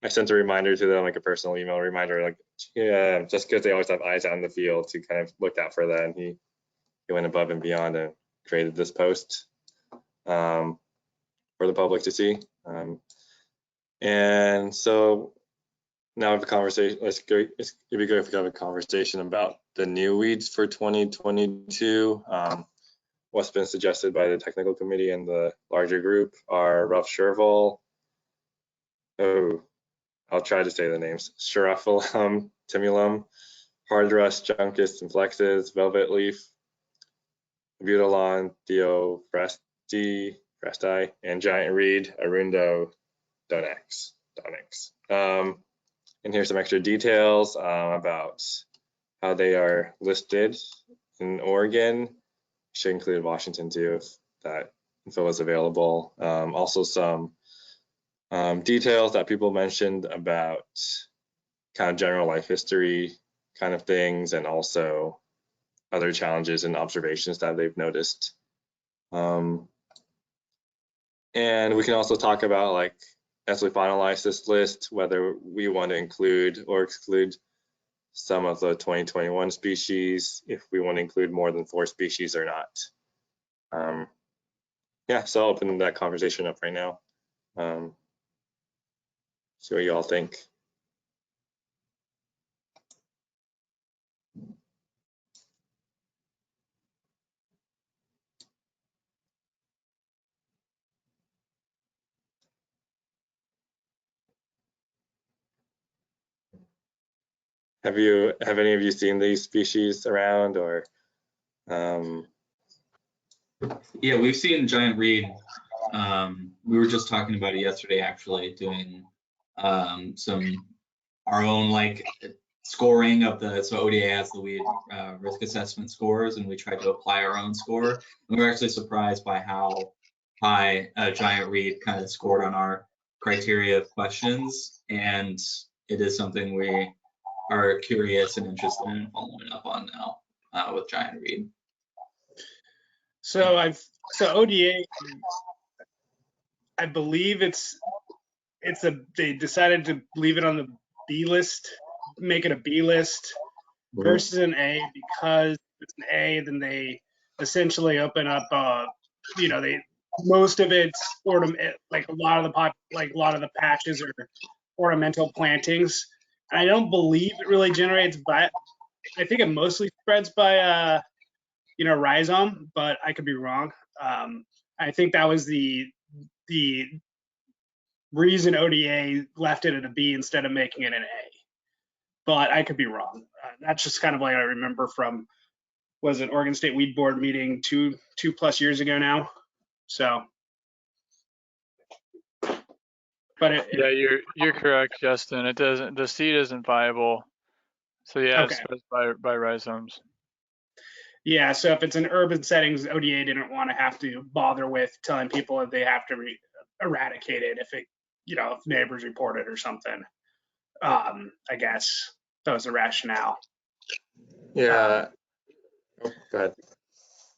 I sent a reminder to them, like a personal email reminder, like yeah, just because they always have eyes out in the field to kind of look out for that. And he went above and beyond and created this post for the public to see. And so now we have a conversation. It'd be good if we have a conversation about the new weeds for 2022. What's been suggested by the technical committee and the larger group are rough chervil. Oh, I'll try to say the names. Sciraphyllum, timulum, hard rust, juncus, and flexes, velvet leaf, Butylon, Theophrasti, and giant reed, Arundo, Donax. And here's some extra details about how they are listed in Oregon. Should include Washington too, if that info is available. Also some details that people mentioned about kind of general life history kind of things, and also other challenges and observations that they've noticed. And we can also talk about, like, as we finalize this list, whether we want to include or exclude some of the 2021 species, if we want to include more than 4 species or not. Yeah, so I'll open that conversation up right now. See what you all think. Have any of you seen these species around, or? Yeah, we've seen giant reed. We were just talking about it yesterday, actually, doing some our own like scoring of so ODA has the weed risk assessment scores, and we tried to apply our own score. And we were actually surprised by how high giant reed kind of scored on our criteria of questions, and it is something we are curious and interested in following up on now with giant reed. So ODA, I believe they decided to leave it on the B list, make it a B list versus an A, because if it's an A, then they essentially open up, most of it's like a lot of the patches are ornamental plantings. And I don't believe it really generates, but I think it mostly spreads by rhizome, but I could be wrong. I think that was the reason ODA left it at a B instead of making it an A. But I could be wrong. That's just kind of like I remember from, was it Oregon State Weed Board meeting two plus years ago now. So, but yeah, you're correct, Justin. It doesn't. The seed isn't viable. So yeah, okay. It's spread by rhizomes. Yeah, so if it's in urban settings, ODA didn't want to have to bother with telling people that they have to eradicate it if if neighbors report it or something. I guess that was the rationale. Yeah. Go ahead.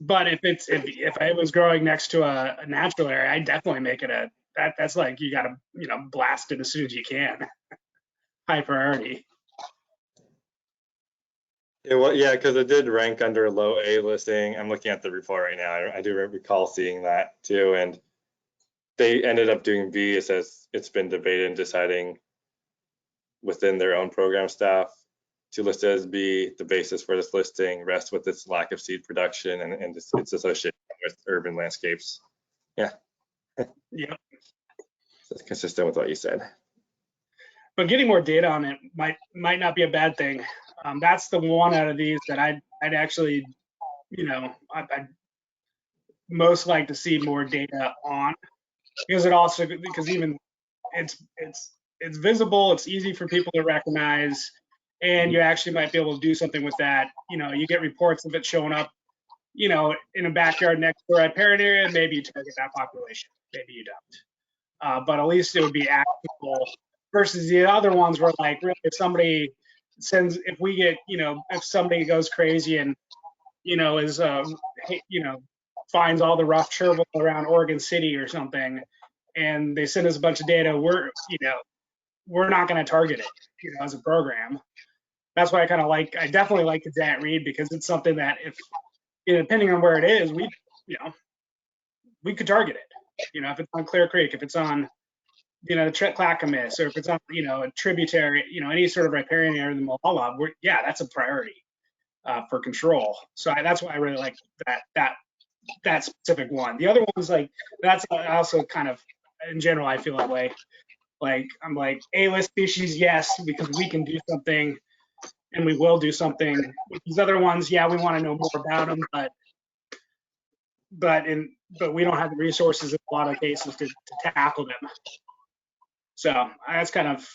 But if it was growing next to a natural area, I'd definitely make it that's like you gotta blast it as soon as you can. High priority. Yeah, because it did rank under low A listing. I'm looking at the report right now. I do recall seeing that too, and they ended up doing B. It says it's been debated and deciding within their own program staff to list it as B. The basis for this listing rests with its lack of seed production and its association with urban landscapes. Yeah. Yep. So it's consistent with what you said. But getting more data on it might not be a bad thing. That's the one out of these that I'd actually, I'd most like to see more data on, because even it's visible, it's easy for people to recognize, and you actually might be able to do something with that. You get reports of it showing up, in a backyard next to a riparian area. Maybe you target that population, maybe you don't. But at least it would be actionable versus the other ones where, like, really, if somebody if somebody goes crazy and is finds all the rough chervil around Oregon City or something, and they send us a bunch of data, we're not going to target it, as a program. That's why I definitely like the DAT read, because it's something that if, depending on where it is, we could target it. If it's on Clear Creek, if it's on, the Clackamas, or if it's on, a tributary, any sort of riparian area in the Molalla, that's a priority for control. So that's why I really like that specific one. The other ones, like, that's also kind of, in general, I feel that way. Like, I'm like, A-list species, yes, because we can do something, and we will do something. With these other ones, yeah, we want to know more about them, but we don't have the resources in a lot of cases to tackle them. So that's kind of,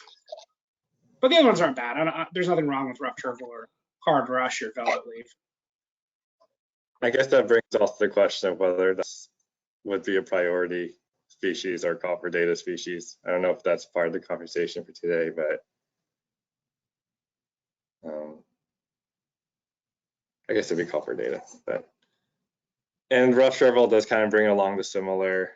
but the other ones aren't bad. There's nothing wrong with rough chervil or hard rush or velvet leaf. I guess that brings us to the question of whether that would be a priority species or call for data species. I don't know if that's part of the conversation for today, but I guess it'd be call for data. And rough chervil does kind of bring along the similar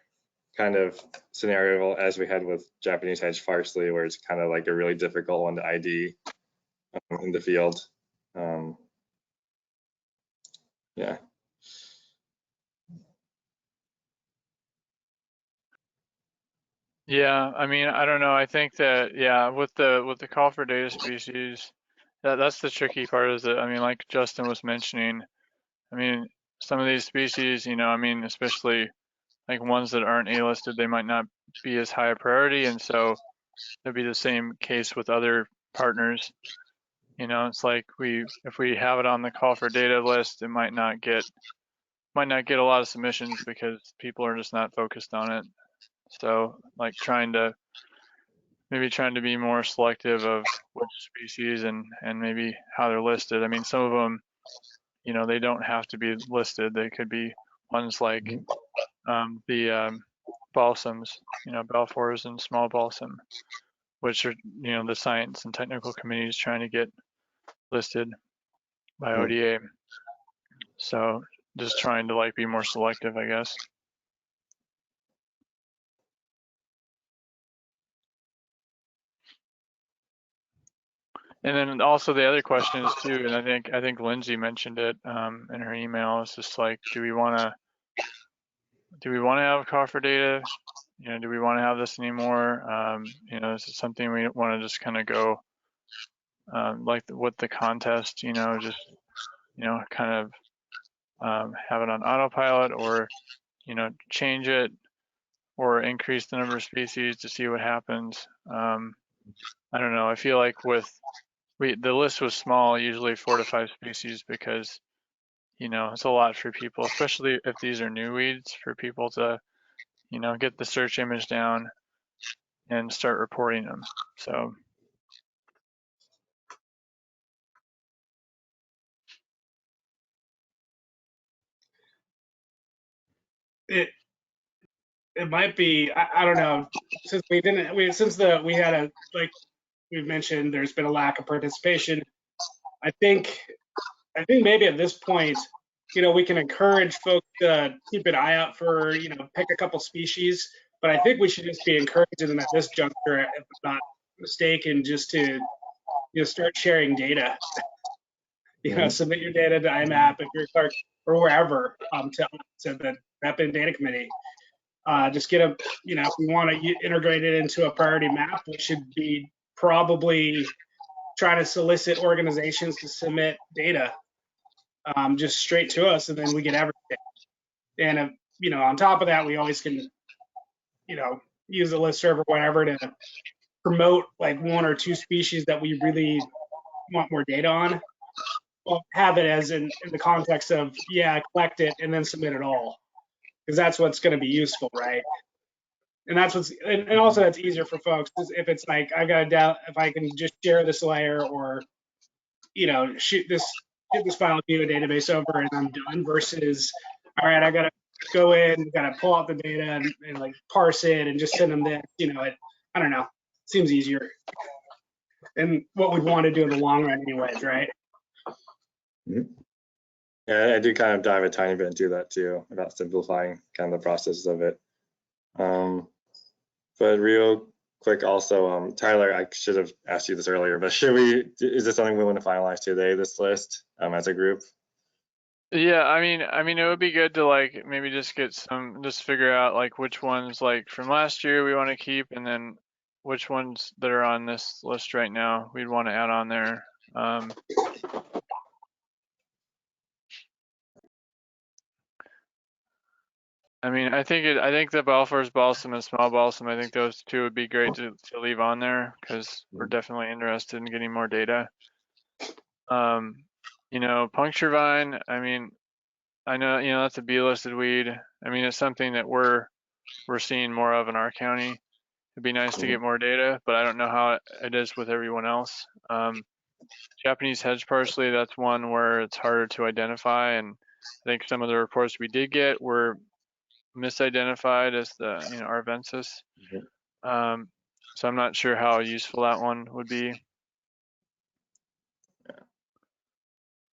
kind of scenario as we had with Japanese hedge parsley, where it's kind of like a really difficult one to ID in the field. Yeah. Yeah, I mean, I don't know. I think that, yeah, with the call for data species, that's the tricky part, is that, I mean, like Justin was mentioning, I mean, some of these species, I mean, especially like ones that aren't A-listed, they might not be as high a priority, and so it'd be the same case with other partners. It's like if we have it on the call for data list, it might not get a lot of submissions because people are just not focused on it. So, like, trying to be more selective of which species and maybe how they're listed. I mean, some of them, they don't have to be listed. They could be ones like the balsams, Balfours and small balsam, which are, the science and technical committees trying to get listed by ODA. So just trying to, like, be more selective, I guess. And then also the other question is too, and I think Lindsay mentioned it in her email. It's just like, do we want to have call for data? Do we want to have this anymore? Is it something we want to just kind of go like with the contest? Just kind of have it on autopilot, or change it, or increase the number of species to see what happens. I don't know. I feel like the list was small, usually 4 to 5 species, because it's a lot for people, especially if these are new weeds, for people to get the search image down and start reporting them. So It might be, I don't know, since we had a, like we've mentioned, there's been a lack of participation. I think maybe at this point, we can encourage folks to keep an eye out for, pick a couple species. But I think we should just be encouraging them at this juncture, if I'm not mistaken, just to start sharing data. Submit your data to IMAP if you're Clark or wherever to the Rapid Data Committee. Just get if we want to integrate it into a priority map, we should be probably trying to solicit organizations to submit data just straight to us, and then we get everything. And on top of that, we always can use a listserv or whatever to promote like one or two species that we really want more data on. Well, have it as in the context of collect it and then submit it all, because that's what's going to be useful, right? And that's and also that's easier for folks if it's like I got to doubt if I can just share this layer or shoot this file to a database over and I'm done, versus all right, I got to go in, got to pull out the data and like parse it and just send them this. I don't know, seems easier and what we'd want to do in the long run anyways, right? Yeah, I do kind of dive a tiny bit into that too, about simplifying kind of the process of it. But real quick also, Tyler, I should have asked you this earlier, but is this something we want to finalize today, this list, as a group? Yeah, I mean, it would be good to like maybe just figure out like which ones like from last year we want to keep, and then which ones that are on this list right now we'd want to add on there. I mean, I think the Balfour's balsam and small balsam, I think those two would be great to leave on there because we're definitely interested in getting more data. Puncture vine, I mean, I know, that's a B-listed weed. I mean, it's something that we're seeing more of in our county. It'd be nice to get more data, but I don't know how it is with everyone else. Japanese hedge parsley, that's one where it's harder to identify, and I think some of the reports we did get were misidentified as the arvensis. So I'm not sure how useful that one would be.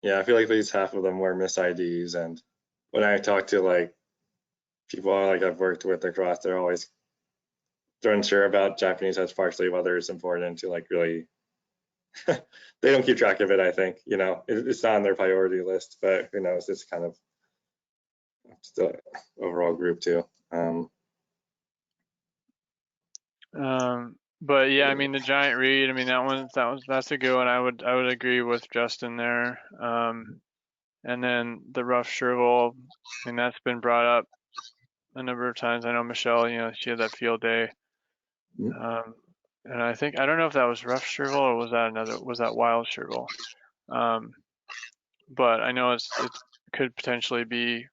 Yeah, I feel like at least half of them were mis-IDs, and when I talk to like people like I've worked with across, they're unsure about Japanese hedge parsley, whether it's important to like really they don't keep track of it. I think it's not on their priority list, but who knows? It's kind of the overall group too. But yeah, I mean the giant reed, I mean that's a good one. I would agree with Justin there. And then the rough shrivel, I mean that's been brought up a number of times. I know Michelle, she had that field day. And I don't know if that was rough shrivel or was that wild shrivel. But I know it could potentially be,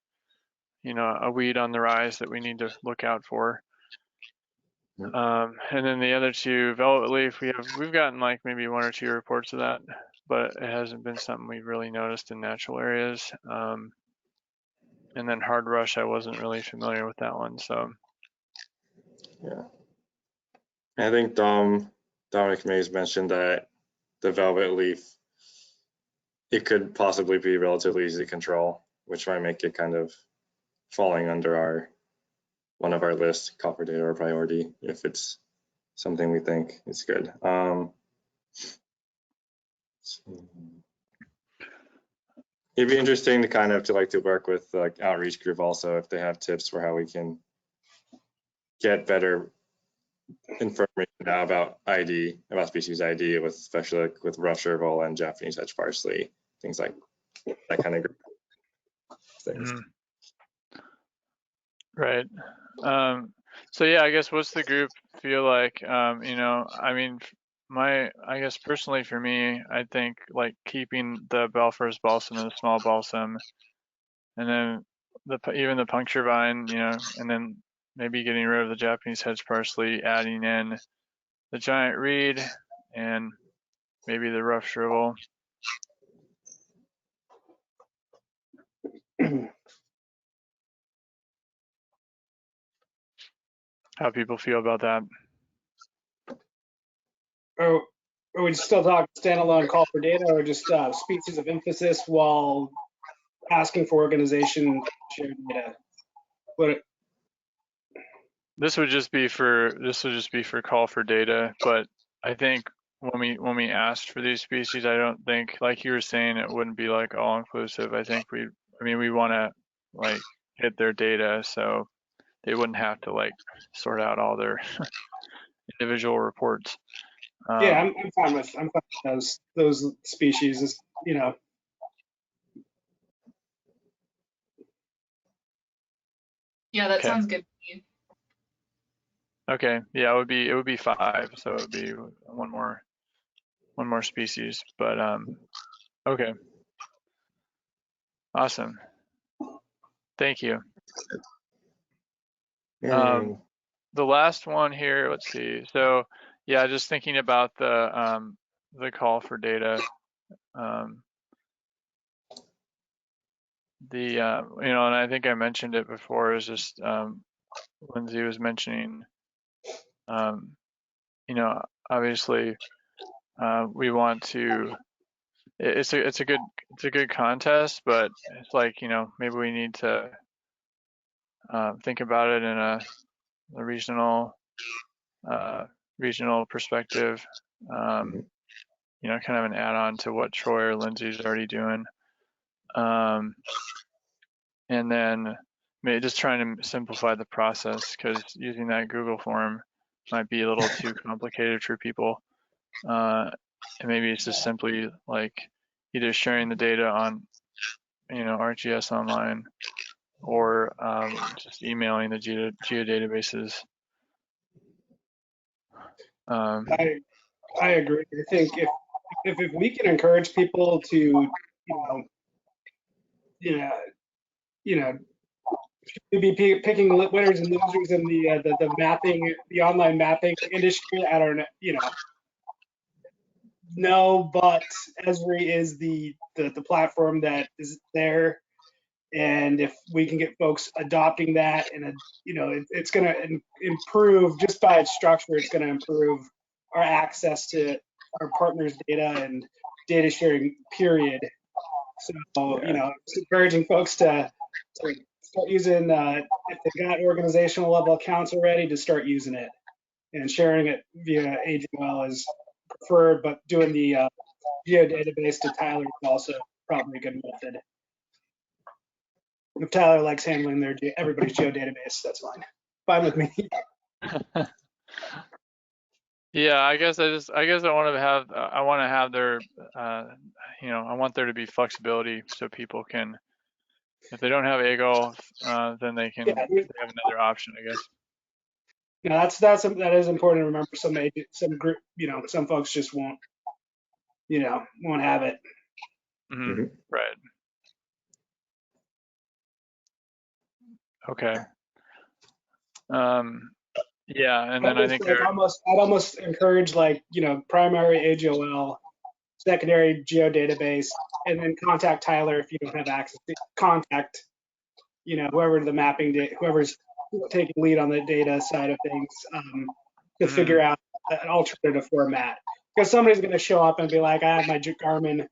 a weed on the rise that we need to look out for. And then the other two, velvet leaf, we've gotten like maybe one or two reports of that, but it hasn't been something we've really noticed in natural areas. And then hard rush, I wasn't really familiar with that one, so. Yeah, I think Dominic Mays mentioned that the velvet leaf, it could possibly be relatively easy to control, which might make it kind of falling under one of our lists, copper data or priority, if it's something we think is good. It'd be interesting to work with like outreach group also, if they have tips for how we can get better information now about species ID, especially like with rough shrivel and Japanese hedge parsley, things like that kind of group things. Right. So yeah, I guess what's the group feel like? I mean, I guess personally for me, I think like keeping the Balfour's balsam and the small balsam, and then even the puncture vine, and then maybe getting rid of the Japanese hedge parsley, adding in the giant reed and maybe the rough shrivel. How people feel about that? Are we still talking standalone call for data, or just species of emphasis while asking for organization shared data. What? This would just be for call for data, but I think when we asked for these species, I don't think, like you were saying, it wouldn't be like all inclusive. I think we want to like hit their data, so they wouldn't have to like sort out all their individual reports. Yeah, I'm fine with those species. You know. Yeah, that Okay. sounds good to me. Okay, yeah, it would be 5, so it would be one more species, but okay, awesome, thank you. The last one here, let's see. So yeah, just thinking about the call for data. You know, and I think I mentioned it before, is just Lindsay was mentioning, you know, obviously we want to, it's a good contest, but it's like, you know, maybe we need to think about it in a regional perspective. You know, kind of an add-on to what Troy or Lindsay's already doing. And then maybe just trying to simplify the process, because using that Google form might be a little too complicated for people. And maybe it's just simply like either sharing the data on, you know, ArcGIS Online, or just emailing the geodatabases. I agree. I think if we can encourage people to, you know, to be picking winners and losers in the mapping, the online mapping industry, I don't know, no, but Esri is the platform that is there, and if we can get folks adopting that, and it's going to improve just by its structure. It's going to improve our access to our partners' data and data sharing. Period. So just encouraging folks to start using, if they've got organizational level accounts already, to start using it, and sharing it via AGL is preferred, but doing the geodatabase to Tyler is also probably a good method. If Tyler likes handling everybody's geodatabase, that's fine with me. Yeah, I guess I want to have their, you know, I want there to be flexibility, so people can, if they don't have AGOL, then they have another option, I guess. That is important to remember. Some group, some folks just won't have it. Mm-hmm. Right. Okay. Yeah, and then I think I'd almost encourage, primary AGOL, secondary geodatabase, and then contact Tyler if you don't have access to contact, whoever's taking lead on the data side of things, to figure out an alternative format. Because somebody's going to show up and be like, I have my Garmin,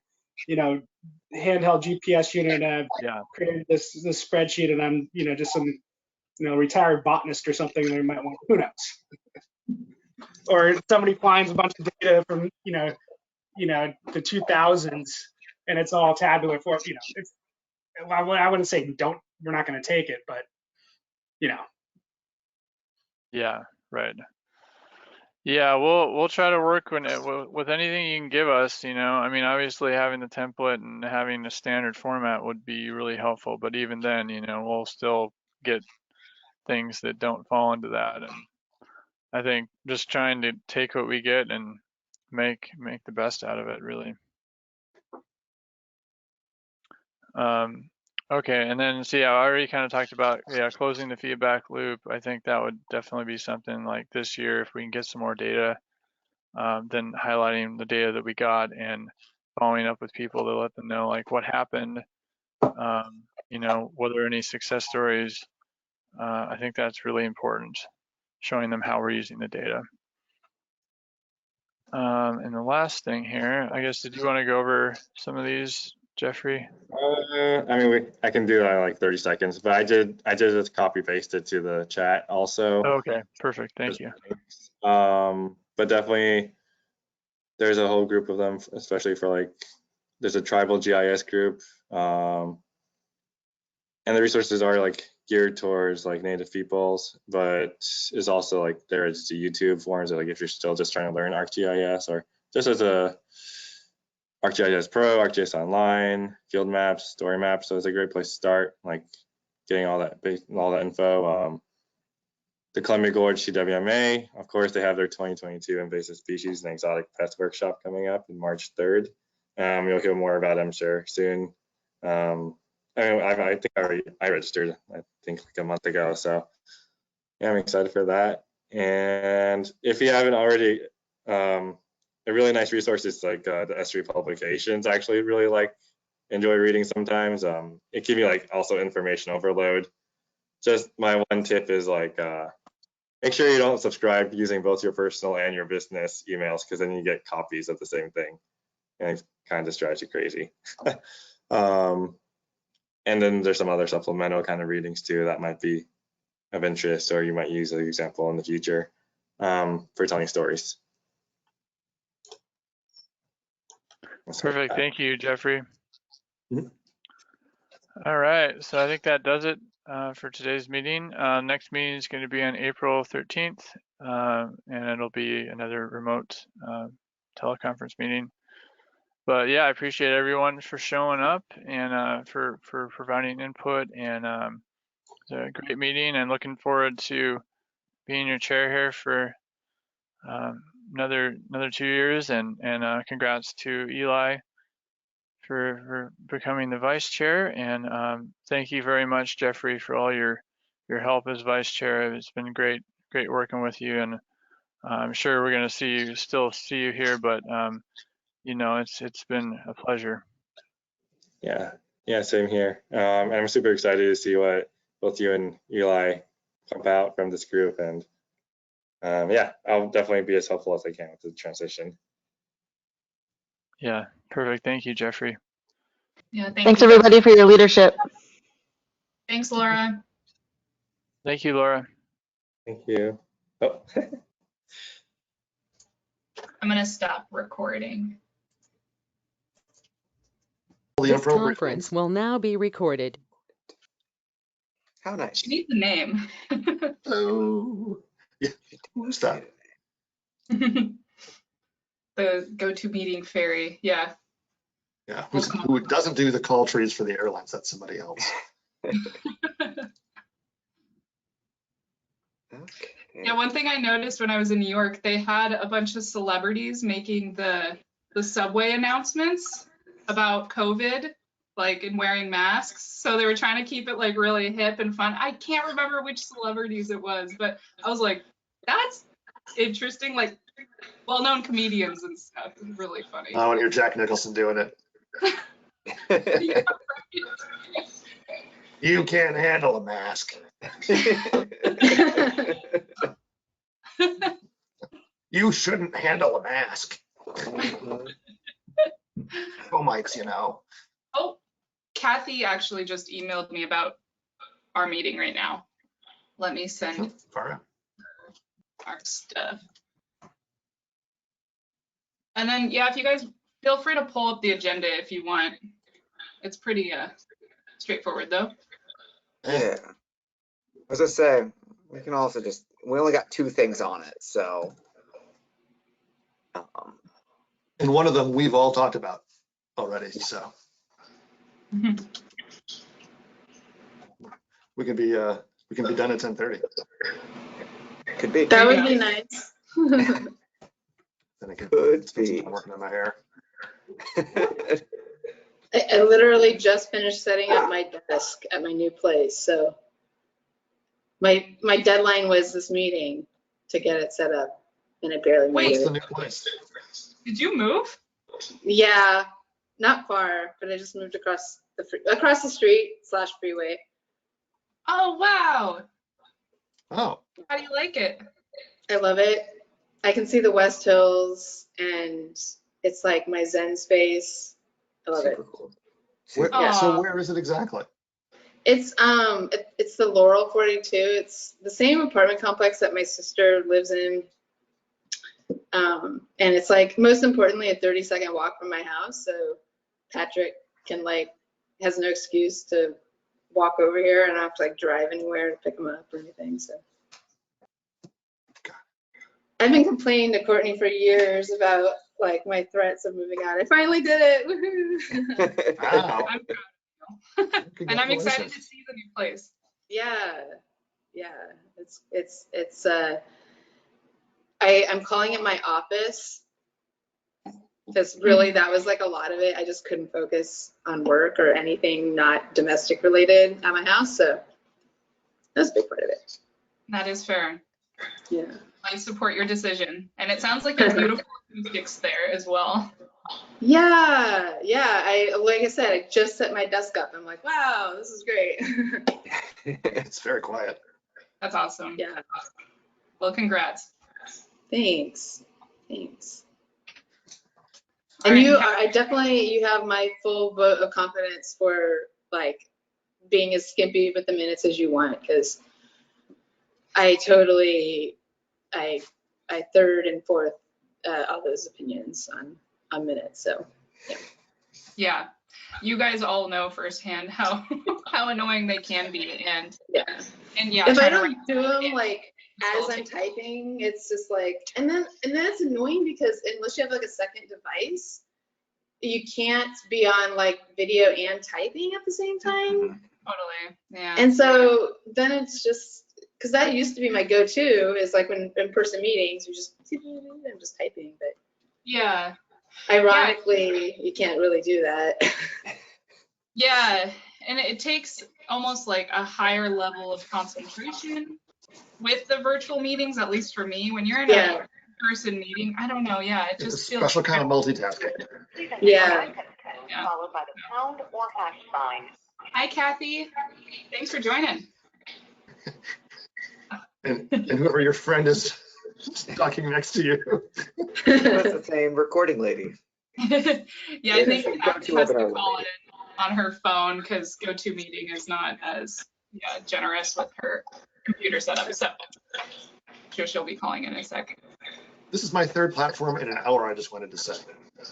handheld GPS unit, and I've created this spreadsheet, and I'm, just some, retired botanist or something, and they might want, who knows? Or somebody finds a bunch of data from, the 2000s, and it's all tabular for, I wouldn't say we're not going to take it, but, Yeah, right. Yeah, we'll try to work with anything you can give us, I mean, obviously having the template and having a standard format would be really helpful, but even then, we'll still get things that don't fall into that. And I think just trying to take what we get and make the best out of it, really. Okay, and then I already kind of talked about, closing the feedback loop. I think that would definitely be something like this year, if we can get some more data, then highlighting the data that we got and following up with people to let them know like what happened, were there any success stories. I think that's really important, showing them how we're using the data. And the last thing here, I guess, did you want to go over some of these, Jeffrey? I mean, I can do that in like 30 seconds, but I did just copy paste it to the chat also. Okay, perfect. Thank you. But definitely there's a whole group of them, especially for like, there's a tribal GIS group. And the resources are like geared towards like native peoples, but is also like there's the YouTube forums, like if you're still just trying to learn ArcGIS, or just as a ArcGIS Pro, ArcGIS Online, field maps, story maps. So it's a great place to start, like getting all that info. The Columbia Gorge CWMA, of course, they have their 2022 invasive species and exotic pest workshop coming up in March 3rd. You'll hear more about it, I'm sure, soon. I think I registered, I think like a month ago. So yeah, I'm excited for that. And if you haven't already, a really nice resource is like the S3 publications. I actually really enjoy reading sometimes. It can be like also information overload. Just my one tip is like, make sure you don't subscribe using both your personal and your business emails, because then you get copies of the same thing and it kind of just drives you crazy. And then there's some other supplemental kind of readings too that might be of interest, or you might use as an example in the future for telling stories. Perfect. Thank you, Jeffrey. Mhm. All right. So I think that does it for today's meeting. Next meeting is going to be on April 13th, and it'll be another remote teleconference meeting. But yeah, I appreciate everyone for showing up and for providing input, and it's a great meeting, and looking forward to being your chair here for another 2 years, and congrats to Eli for becoming the vice chair, and thank you very much, Jeffrey, for all your help as vice chair. It's been great working with you, and I'm sure we're going to still see you here, but you know, it's been a pleasure. Yeah, same here. And I'm super excited to see what both you and Eli pump out from this group, and yeah, I'll definitely be as helpful as I can with the transition. Yeah, perfect. Thank you, Jeffrey. Yeah, Thanks you, everybody for your leadership. Thanks, Laura. Thank you, Laura. Thank you. Oh. I'm gonna stop recording. This conference will now be recorded. How nice. She needs a name. Oh, yeah. Who's that? The GoToMeeting fairy. Yeah. Yeah. Who doesn't do the call trees for the airlines? That's somebody else. Okay. Yeah, one thing I noticed when I was in New York, they had a bunch of celebrities making the subway announcements about COVID, like, and wearing masks. So they were trying to keep it like really hip and fun. I can't remember which celebrities it was, but I was like, that's interesting. Like, well-known comedians and stuff. It was really funny. I want to hear Jack Nicholson doing it. Yeah, right. You can't handle a mask. You shouldn't handle a mask. Oh, Mike's, you know. Oh, Kathy actually just emailed me about our meeting right now. Let me send our stuff. And then, yeah, if you guys feel free to pull up the agenda if you want. It's pretty straightforward, though. Yeah. I was gonna say, we can also we only got 2 things on it, so. And one of them we've all talked about already, so. We can be done at 10:30. Could be. That would be nice. Then I Could be. I'm working on my hair. I literally just finished setting up my desk at my new place, so my deadline was this meeting to get it set up, and I barely made What's the it. new place? Did you move? Yeah, not far, but I just moved across the street / freeway. Oh, wow. Oh. How do you like it? I love it. I can see the West Hills, and it's like my Zen space. I love it. Super cool. So where is it exactly? It's it's the Laurel 42. It's the same apartment complex that my sister lives in. And it's like, most importantly, a 30-second walk from my house. So Patrick can has no excuse to walk over here, and I don't have to like drive anywhere to pick him up or anything. So I've been complaining to Courtney for years about like my threats of moving out. I finally did it. Woohoo! Wow. I'm proud of you. And I'm excited to see the new place. Yeah. It's I'm calling it my office, because really that was like a lot of it. I just couldn't focus on work or anything not domestic related at my house. So that's a big part of it. That is fair. Yeah. I support your decision. And it sounds like there's beautiful acoustics there as well. Yeah. Like I said, I just set my desk up. I'm like, wow, this is great. It's very quiet. That's awesome. Yeah. Well, congrats. Thanks. And All you right. you have my full vote of confidence for like being as skimpy with the minutes as you want, because I third and fourth all those opinions on minutes. So Yeah. You guys all know firsthand how annoying they can be, and yeah, if I don't do them like as I'm typing, it's just like, and then it's annoying because unless you have like a second device, you can't be on like video and typing at the same time. Totally. Yeah. And so then it's just, because that used to be my go-to, is like when in-person meetings, I'm just typing, but yeah. Ironically, you can't really do that. Yeah, and it takes almost like a higher level of concentration with the virtual meetings, at least for me. When you're in a person meeting, I don't know, yeah, it just feels special kind of multitasking. Yeah. Followed by the pound or hash sign. Hi, Kathy. Thanks for joining. And whoever your friend is talking next to you. That's the same recording lady. Yeah, I think Kathy has to call it on her phone because GoToMeeting is not as generous with her computer setup. So she'll be calling in a second. This is my third platform in an hour, I just wanted to say.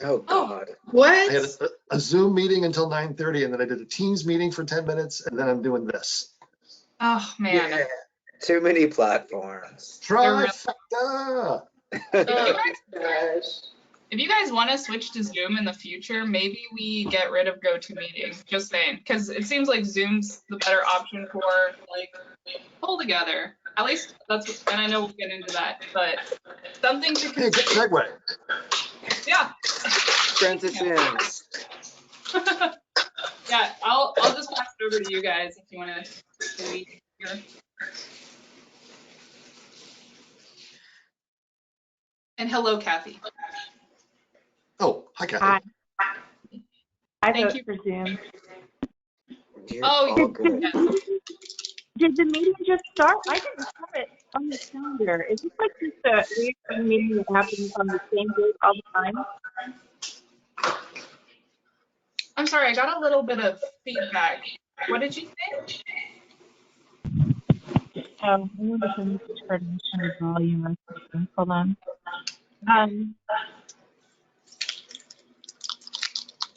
Oh, God. What? I had a Zoom meeting until 9:30, and then I did a Teams meeting for 10 minutes, and then I'm doing this. Oh, man. Yeah. Too many platforms. Trifecta! If you guys want to switch to Zoom in the future, maybe we get rid of GoToMeeting. Just saying, because it seems like Zoom's the better option for like pull together. At least that's, and I know we'll get into that, but something to consider. Hey, good segue. Yeah. Transitions. Yeah, I'll just pass it over to you guys if you want to lead here. And hello, Kathy. Oh, hi, Kathy. I Thank vote you for Zoom. Oh, yes. Did the meeting just start? I didn't have it on the calendar. Is this like just a weird meeting that happens on the same day all the time? I'm sorry, I got a little bit of feedback. What did you say? Oh, I wonder if I'm just turning the volume or something. Hold on.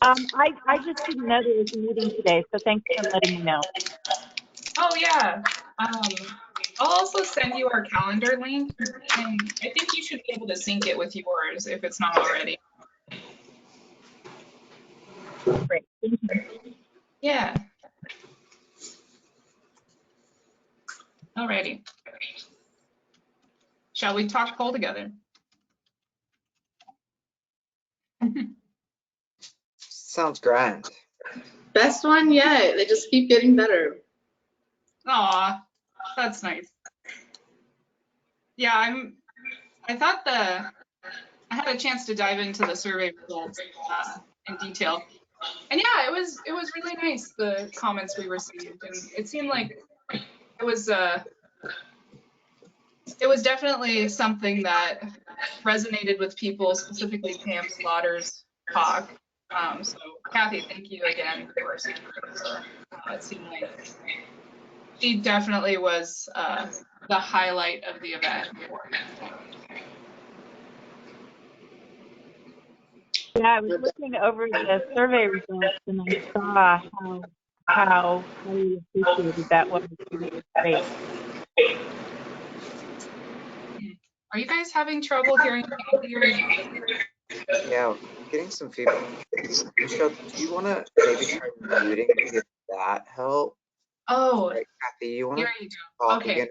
I just didn't know there was a meeting today, so thanks for letting me know. Oh yeah. I'll also send you our calendar link, and I think you should be able to sync it with yours if it's not already. Great. Thank you. Yeah. Alrighty. Shall we talk poll together? Sounds grand. Best one yet. They just keep getting better. Aw, that's nice. Yeah, I thought I had a chance to dive into the survey results in detail. And yeah, it was really nice, the comments we received, and it seemed like it was definitely something that resonated with people, specifically Pam Slaughter's talk. So Kathy, thank you again for saying it seemed like she definitely was the highlight of the event. Yeah, I was looking over the survey results and I saw how highly appreciated that was. It was great. Are you guys having trouble hearing Kathy? Yeah, getting some feedback. Michelle, do you want to maybe try muting and see if that help? Oh, Right, Kathy, you want here to you go. talk Okay. again?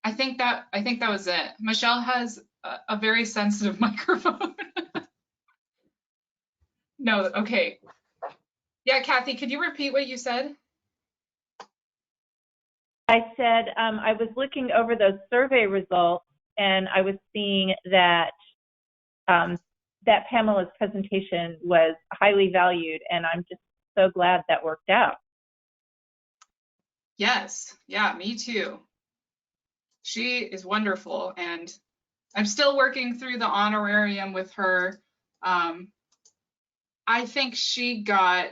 I think that was it. Michelle has a very sensitive microphone. No, okay. Yeah, Kathy, could you repeat what you said? I said I was looking over those survey results and I was seeing that that Pamela's presentation was highly valued, and I'm just so glad that worked out. Yes, yeah, me too. She is wonderful, and I'm still working through the honorarium with her. I think she got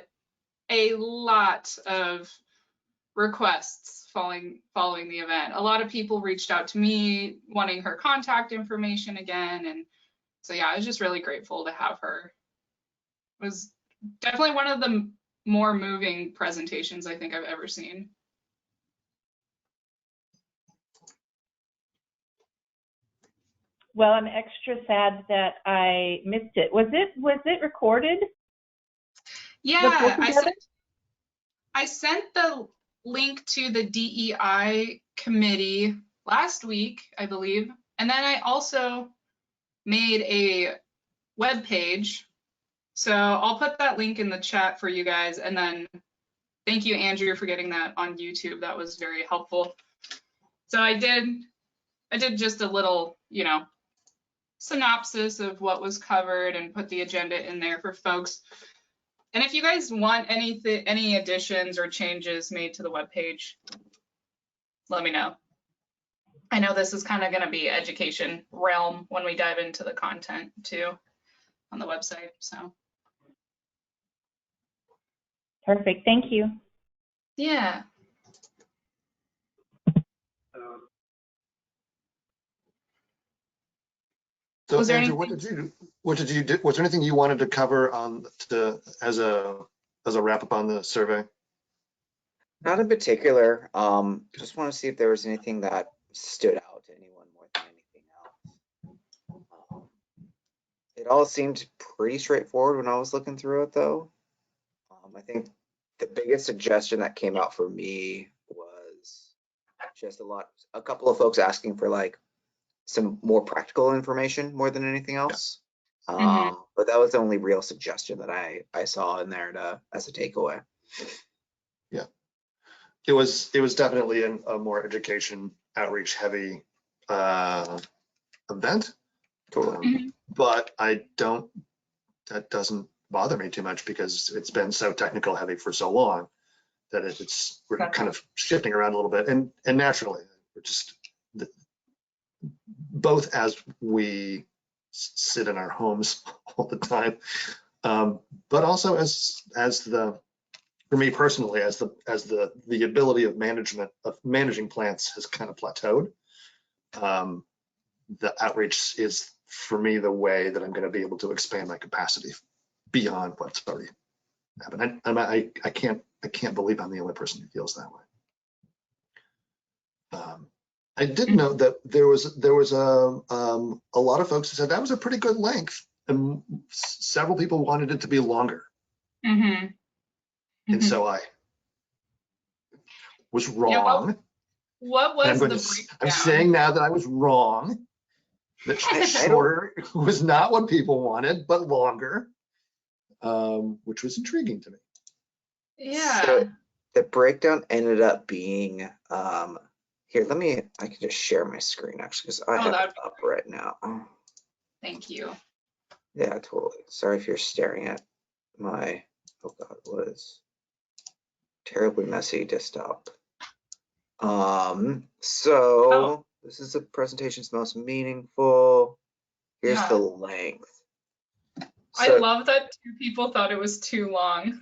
a lot of requests following the event. A lot of people reached out to me wanting her contact information again, and so yeah, I was just really grateful to have her. It was definitely one of the more moving presentations I think I've ever seen. Well, I'm extra sad that I missed it. Was it recorded? Yeah, I sent the link to the DEI committee last week, I believe, and then I also made a web page. So I'll put that link in the chat for you guys, and then thank you, Andrew, for getting that on YouTube. That was very helpful. So I did just a little, synopsis of what was covered and put the agenda in there for folks. And if you guys want any additions or changes made to the webpage, let me know. I know this is kind of going to be education realm when we dive into the content too on the website. So. Perfect. Thank you. Yeah. So Andrew, what did you do? Was there anything you wanted to cover on as a wrap up on the survey? Not in particular. Just want to see if there was anything that stood out to anyone more than anything else. It all seemed pretty straightforward when I was looking through it, though. I think the biggest suggestion that came out for me was just a couple of folks asking for like some more practical information more than anything else. But that was the only real suggestion that I saw in there as a takeaway. Yeah, it was definitely a more education outreach heavy event. Totally. But that doesn't bother me too much because it's been so technical heavy for so long that we're kind of shifting around a little bit, and naturally we're just both as we sit in our homes all the time, but also for me personally, as the ability of managing plants has kind of plateaued. The outreach is for me the way that I'm going to be able to expand my capacity beyond what's already happened. I can't believe I'm the only person who feels that way. I did note that there was a lot of folks who said that was a pretty good length, and several people wanted it to be longer. And so I was wrong. Yeah, what was the breakdown? I'm saying now that I was wrong. That shorter was not what people wanted, but longer, which was intriguing to me. Yeah. So the breakdown ended up being here. I can just share my screen actually because I have it up right now. Thank you. Yeah, totally. Sorry if you're staring at my was terribly messy desktop. So this is the presentation's most meaningful. Here's the length. I love that 2 people thought it was too long.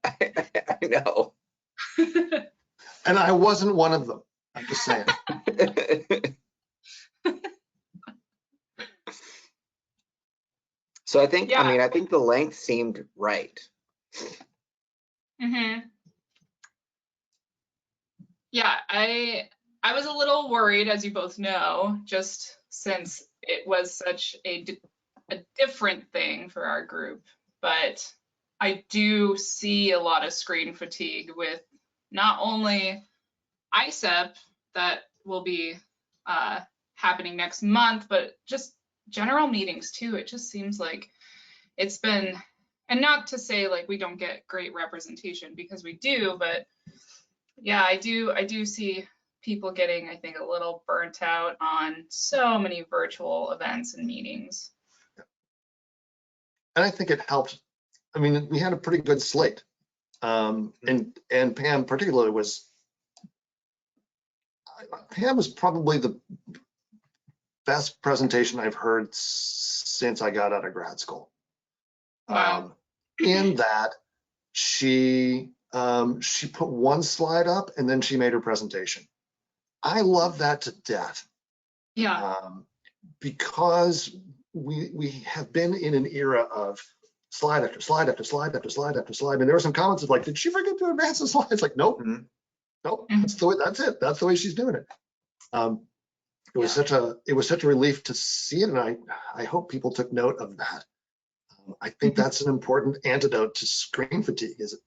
I know. And I wasn't one of them. I'm just saying. So I think, Yeah. I mean, I think the length seemed right. Yeah, I was a little worried, as you both know, just since it was such a different thing for our group. But I do see a lot of screen fatigue with not only ICEP that will be happening next month, but just general meetings too. It just seems like it's been, and not to say like we don't get great representation, because we do, but yeah, I do see people getting, I think, a little burnt out on so many virtual events and meetings. And I think it helped. I mean, we had a pretty good slate. And Pam particularly Pam was probably the best presentation I've heard since I got out of grad school. Wow. In that she put one slide up and then she made her presentation. I love that to death. Yeah. Because we have been in an era of slide after slide after slide after slide after slide. And there were some comments of like, did she forget to advance the slides? Like, nope, nope, that's the way, that's it. That's the way she's doing it. It was such a relief to see it. And I hope people took note of that. I think that's an important antidote to screen fatigue, is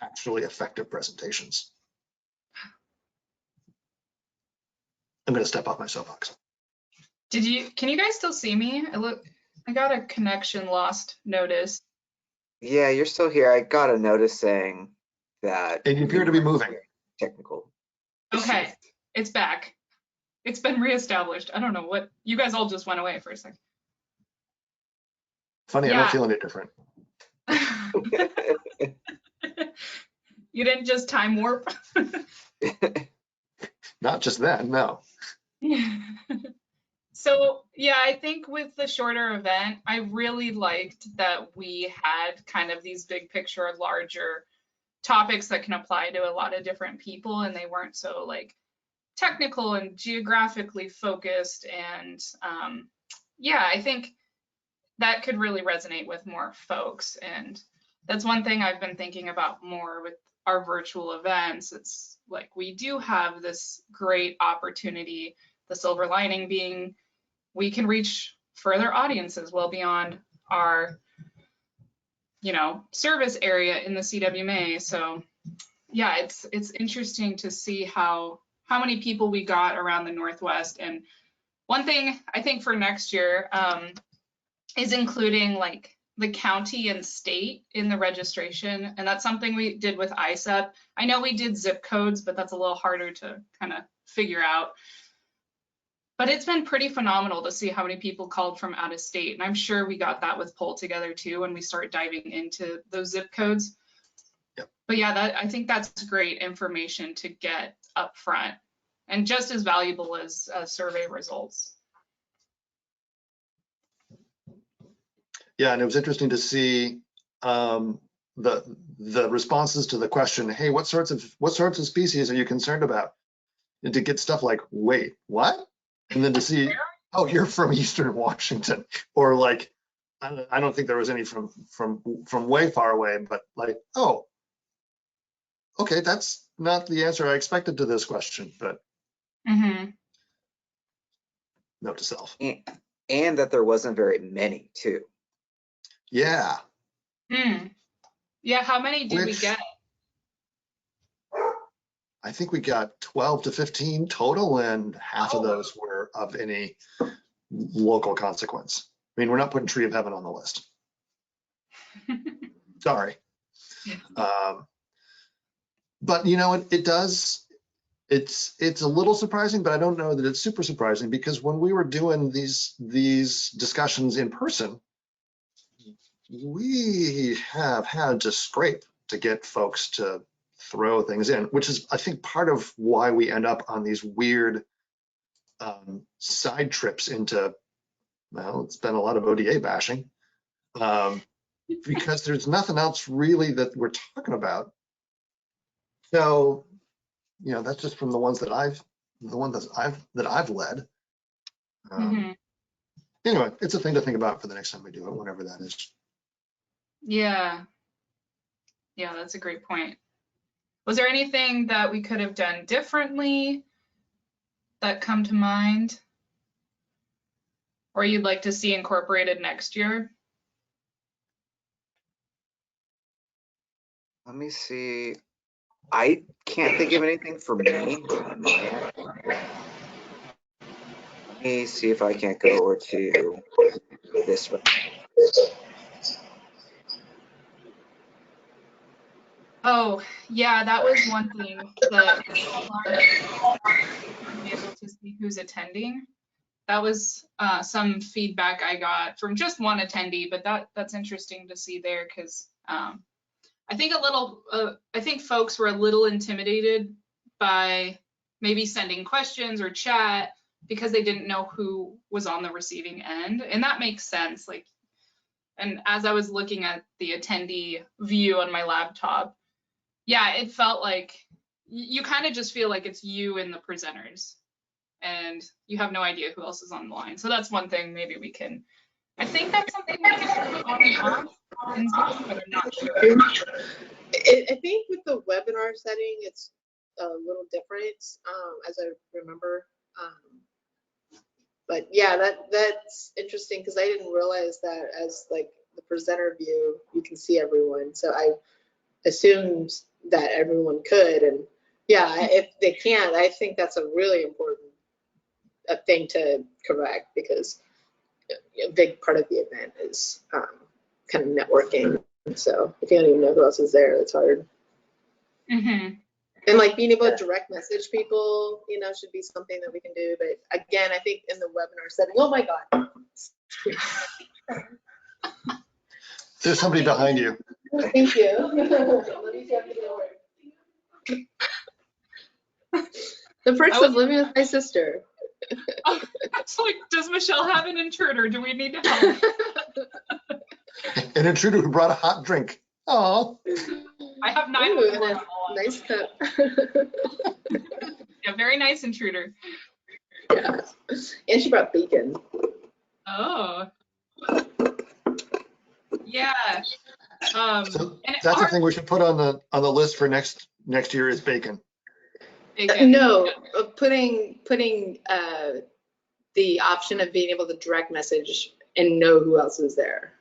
actually effective presentations. I'm going to step off my soapbox. Can you guys still see me? I got a connection lost notice. Yeah, you're still here. I got a notice saying that. And you appear to be moving. Technical. Okay, issues. it's back. It's been reestablished. I don't know what, you guys all just went away for a second. Funny, Yeah. I don't feel any different. You didn't just time warp? Not just that, no. So yeah, I think with the shorter event, I really liked that we had kind of these big picture, larger topics that can apply to a lot of different people, and they weren't so like technical and geographically focused. And yeah, I think that could really resonate with more folks. And that's one thing I've been thinking about more with our virtual events. It's like we do have this great opportunity, the silver lining being we can reach further audiences well beyond our, service area in the CWMA. So yeah, it's interesting to see how many people we got around the Northwest. And one thing I think for next year is including like the county and state in the registration. And that's something we did with ICEP. I know we did zip codes, but that's a little harder to kind of figure out. But it's been pretty phenomenal to see how many people called from out of state. And I'm sure we got that with Poll Together too when we start diving into those zip codes. Yep. But yeah, I think that's great information to get up front and just as valuable as survey results. Yeah, and it was interesting to see the responses to the question, hey, what sorts of species are you concerned about? And to get stuff like, wait, what? And then to see, oh, you're from Eastern Washington, or like, I don't think there was any from way far away, but like, oh, okay, that's not the answer I expected to this question, but note to self. And that there wasn't very many too. Yeah. Yeah, how many did we get? I think we got 12 to 15 total, and half of those were of any local consequence. I mean, we're not putting Tree of Heaven on the list. Sorry. But it does, it's a little surprising, but I don't know that it's super surprising, because when we were doing these discussions in person, we have had to scrape to get folks to throw things in, which is, I think, part of why we end up on these weird side trips into, well, it's been a lot of ODA bashing. because there's nothing else really that we're talking about. So, you know, that's just from the ones that I've led. Anyway, it's a thing to think about for the next time we do it, whenever that is. Yeah. Yeah, that's a great point. Was there anything that we could have done differently that come to mind? Or you'd like to see incorporated next year? Let me see. I can't think of anything for me. Let me see if I can't go over to this one. Oh, yeah, that was one thing that be able to see who's attending. That was some feedback I got from just one attendee, but that's interesting to see there because I think I think folks were a little intimidated by maybe sending questions or chat because they didn't know who was on the receiving end, and that makes sense. Like, and as I was looking at the attendee view on my laptop, yeah, it felt like you kind of just feel like it's you and the presenters, and you have no idea who else is on the line. So that's one thing maybe we can. I think that's something we can do on and off in Zoom, but I'm not sure. I think with the webinar setting, it's a little different, as I remember. But yeah, that's interesting because I didn't realize that as like the presenter view, you can see everyone. So I assumed that everyone could, and yeah, if they can't, I think that's a really important thing to correct because a big part of the event is kind of networking. So if you don't even know who else is there, it's hard. And like being able to direct message people, you know, should be something that we can do. But again, I think in the webinar setting, oh my God. There's somebody behind you. Thank you. Let me see if I can get over. The perks of living with my sister. It's like, does Michelle have an intruder? Do we need to help? An intruder who brought a hot drink. Oh. I have 9. Ooh, nice cup. Yeah, very nice intruder. Yeah, and she brought bacon. Oh. Yeah. So that's the thing we should put on the list for next year is bacon. No, putting the option of being able to direct message and know who else is there.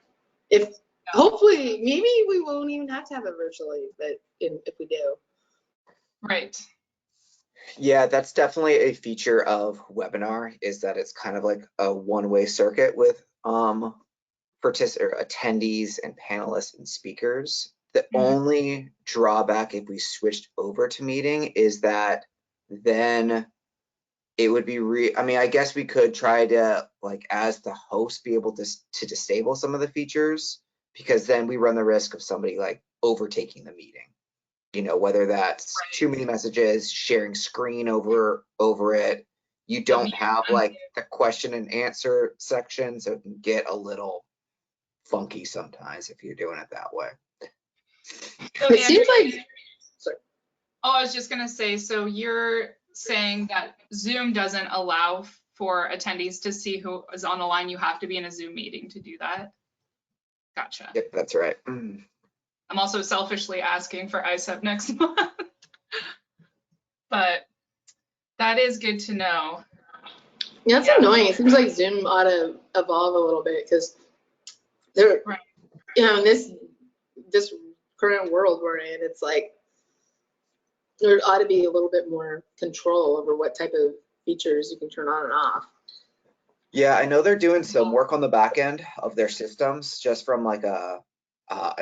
If hopefully, maybe we won't even have to have it virtually, but if we do. Right. Yeah, that's definitely a feature of webinar, is that it's kind of like a one-way circuit with attendees and panelists and speakers. The only drawback if we switched over to meeting is that then it would be I mean, I guess we could try to, like, as the host, be able to disable some of the features, because then we run the risk of somebody like overtaking the meeting. You know, whether that's too many messages, sharing screen over it. You don't have like the question and answer section, so it can get a little funky sometimes if you're doing it that way. So it seems like. Sorry. Oh, I was just gonna say, so you're saying that Zoom doesn't allow for attendees to see who is on the line. You have to be in a Zoom meeting to do that. Gotcha. Yep, that's right. I'm also selfishly asking for ISEP next month. But that is good to know. Yeah, that's annoying. It seems like Zoom ought to evolve a little bit because they're, you know, in this current world we're in, it's like there ought to be a little bit more control over what type of features you can turn on and off. Yeah, I know they're doing some work on the back end of their systems, just from like an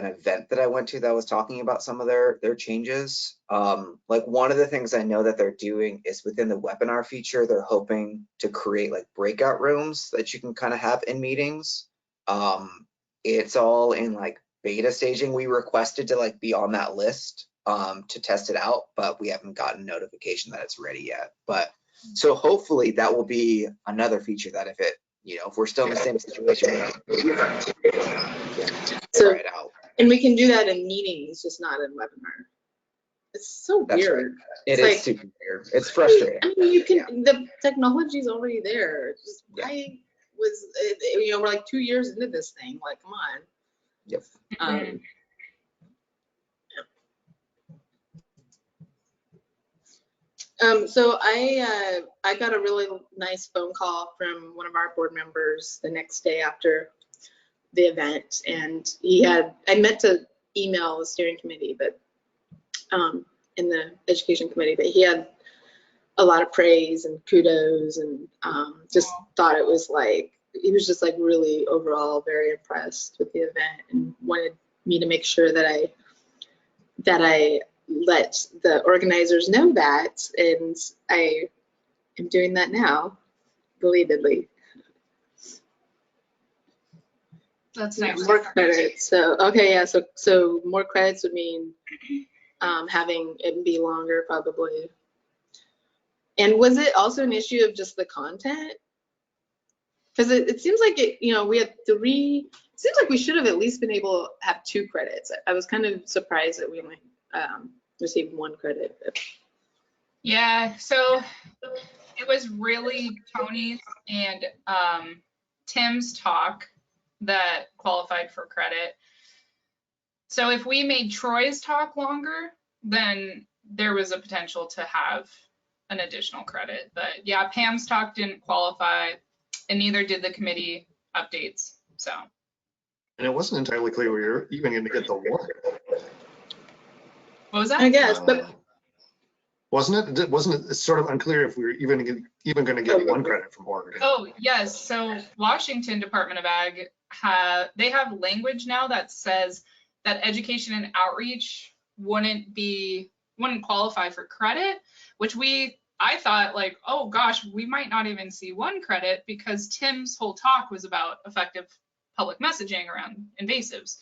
event that I went to that was talking about some of their changes. Like one of the things I know that they're doing is within the webinar feature, they're hoping to create like breakout rooms that you can kind of have in meetings. It's all in like beta staging. We requested to like be on that list to test it out, but we haven't gotten notification that it's ready yet. But so hopefully that will be another feature that if it, you know, if we're still in the same situation, So, try it out. and we can do that in meetings, just not in webinar. It's so That's weird. right. It It's is super weird. It's frustrating. I mean, you can, the technology's already there. Just why was, you know, we're like 2 years into this thing, like, come on. Yep. So I got a really nice phone call from one of our board members the next day after the event, and I meant to email the steering committee, but in the education committee, but he had a lot of praise and kudos, and just thought it was like, he was just like really overall very impressed with the event and wanted me to make sure that I let the organizers know that, and I am doing that now, belatedly. That's nice. More credits. So okay, yeah. So more credits would mean having it be longer, probably. And was it also an issue of just the content? Because it seems like it, you know, we had 3. It seems like we should have at least been able to have 2 credits. I was kind of surprised that we only received 1 credit. Yeah, so it was really Tony's and Tim's talk that qualified for credit. So if we made Troy's talk longer, then there was a potential to have an additional credit. But yeah, Pam's talk didn't qualify, and neither did the committee updates. So. And it wasn't entirely clear we were even going to get the 1. What was that? I guess, but wasn't it? Wasn't it? It's sort of unclear if we were even going to get 1 credit from Oregon. Oh yes. So Washington Department of Ag they have language now that says that education and outreach wouldn't qualify for credit, which I thought like, oh gosh, we might not even see 1 credit because Tim's whole talk was about effective public messaging around invasives.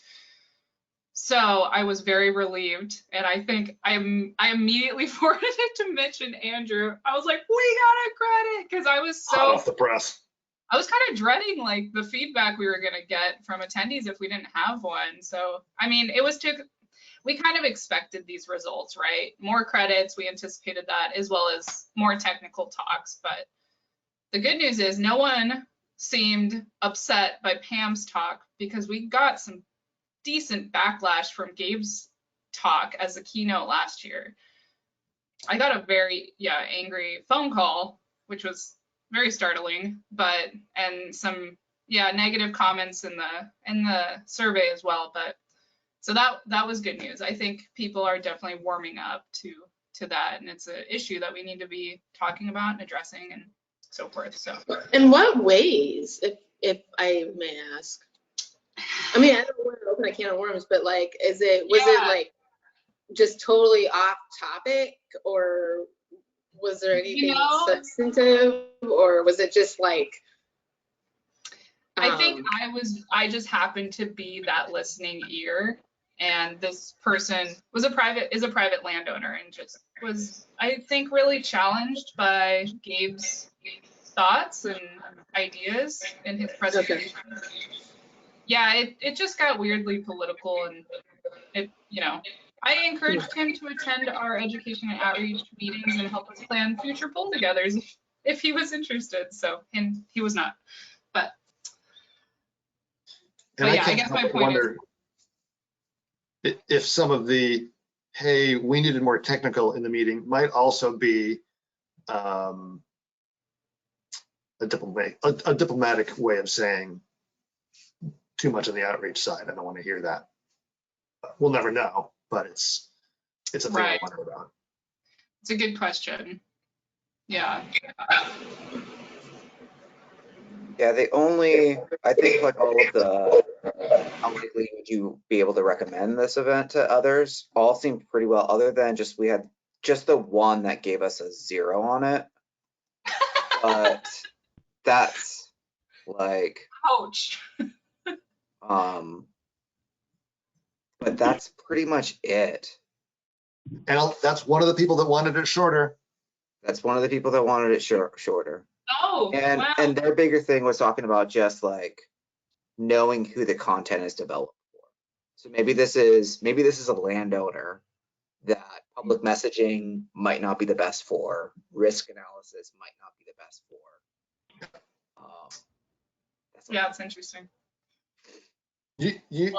So I was very relieved, and I think I immediately forwarded it to Mitch and Andrew. I was like, we got a credit, because I was so hot off the press. I was kind of dreading like the feedback we were going to get from attendees if we didn't have one. So I mean, we kind of expected these results, right? More credits, we anticipated that, as well as more technical talks. But the good news is no one seemed upset by Pam's talk, because we got some decent backlash from Gabe's talk as a keynote last year. I got a very angry phone call, which was very startling, and some negative comments in the survey as well. But so that was good news. I think people are definitely warming up to that, and it's an issue that we need to be talking about and addressing and so forth. So in what ways, if I may ask? I mean, I don't want to open a can of worms, but like, was it like just totally off topic, or was there anything substantive, or was it just like? I think I just happened to be that listening ear, and this person is a private landowner, and just was, I think, really challenged by Gabe's thoughts and ideas in his presentation. Okay. Yeah, it just got weirdly political, and I encouraged him to attend our education and outreach meetings and help us plan future pull-togethers if he was interested. So, and he was not, but yeah, I guess my point is, if some of the, hey, we needed more technical in the meeting might also be a diplomatic way of saying too much on the outreach side. I don't want to hear that. We'll never know, but it's a thing I wonder about. It's a good question. Yeah. Yeah, I think like all of the, how likely would you be able to recommend this event to others, all seemed pretty well, other than we had just the one that gave us a 0 on it. But that's like, ouch. But that's pretty much it. And that's one of the people that wanted it shorter. That's one of the people that wanted it shorter. Oh, And wow. and their bigger thing was talking about just like knowing who the content is developed for. So maybe this is a landowner that public messaging might not be the best for, risk analysis might not be the best for. Yeah, it's interesting. You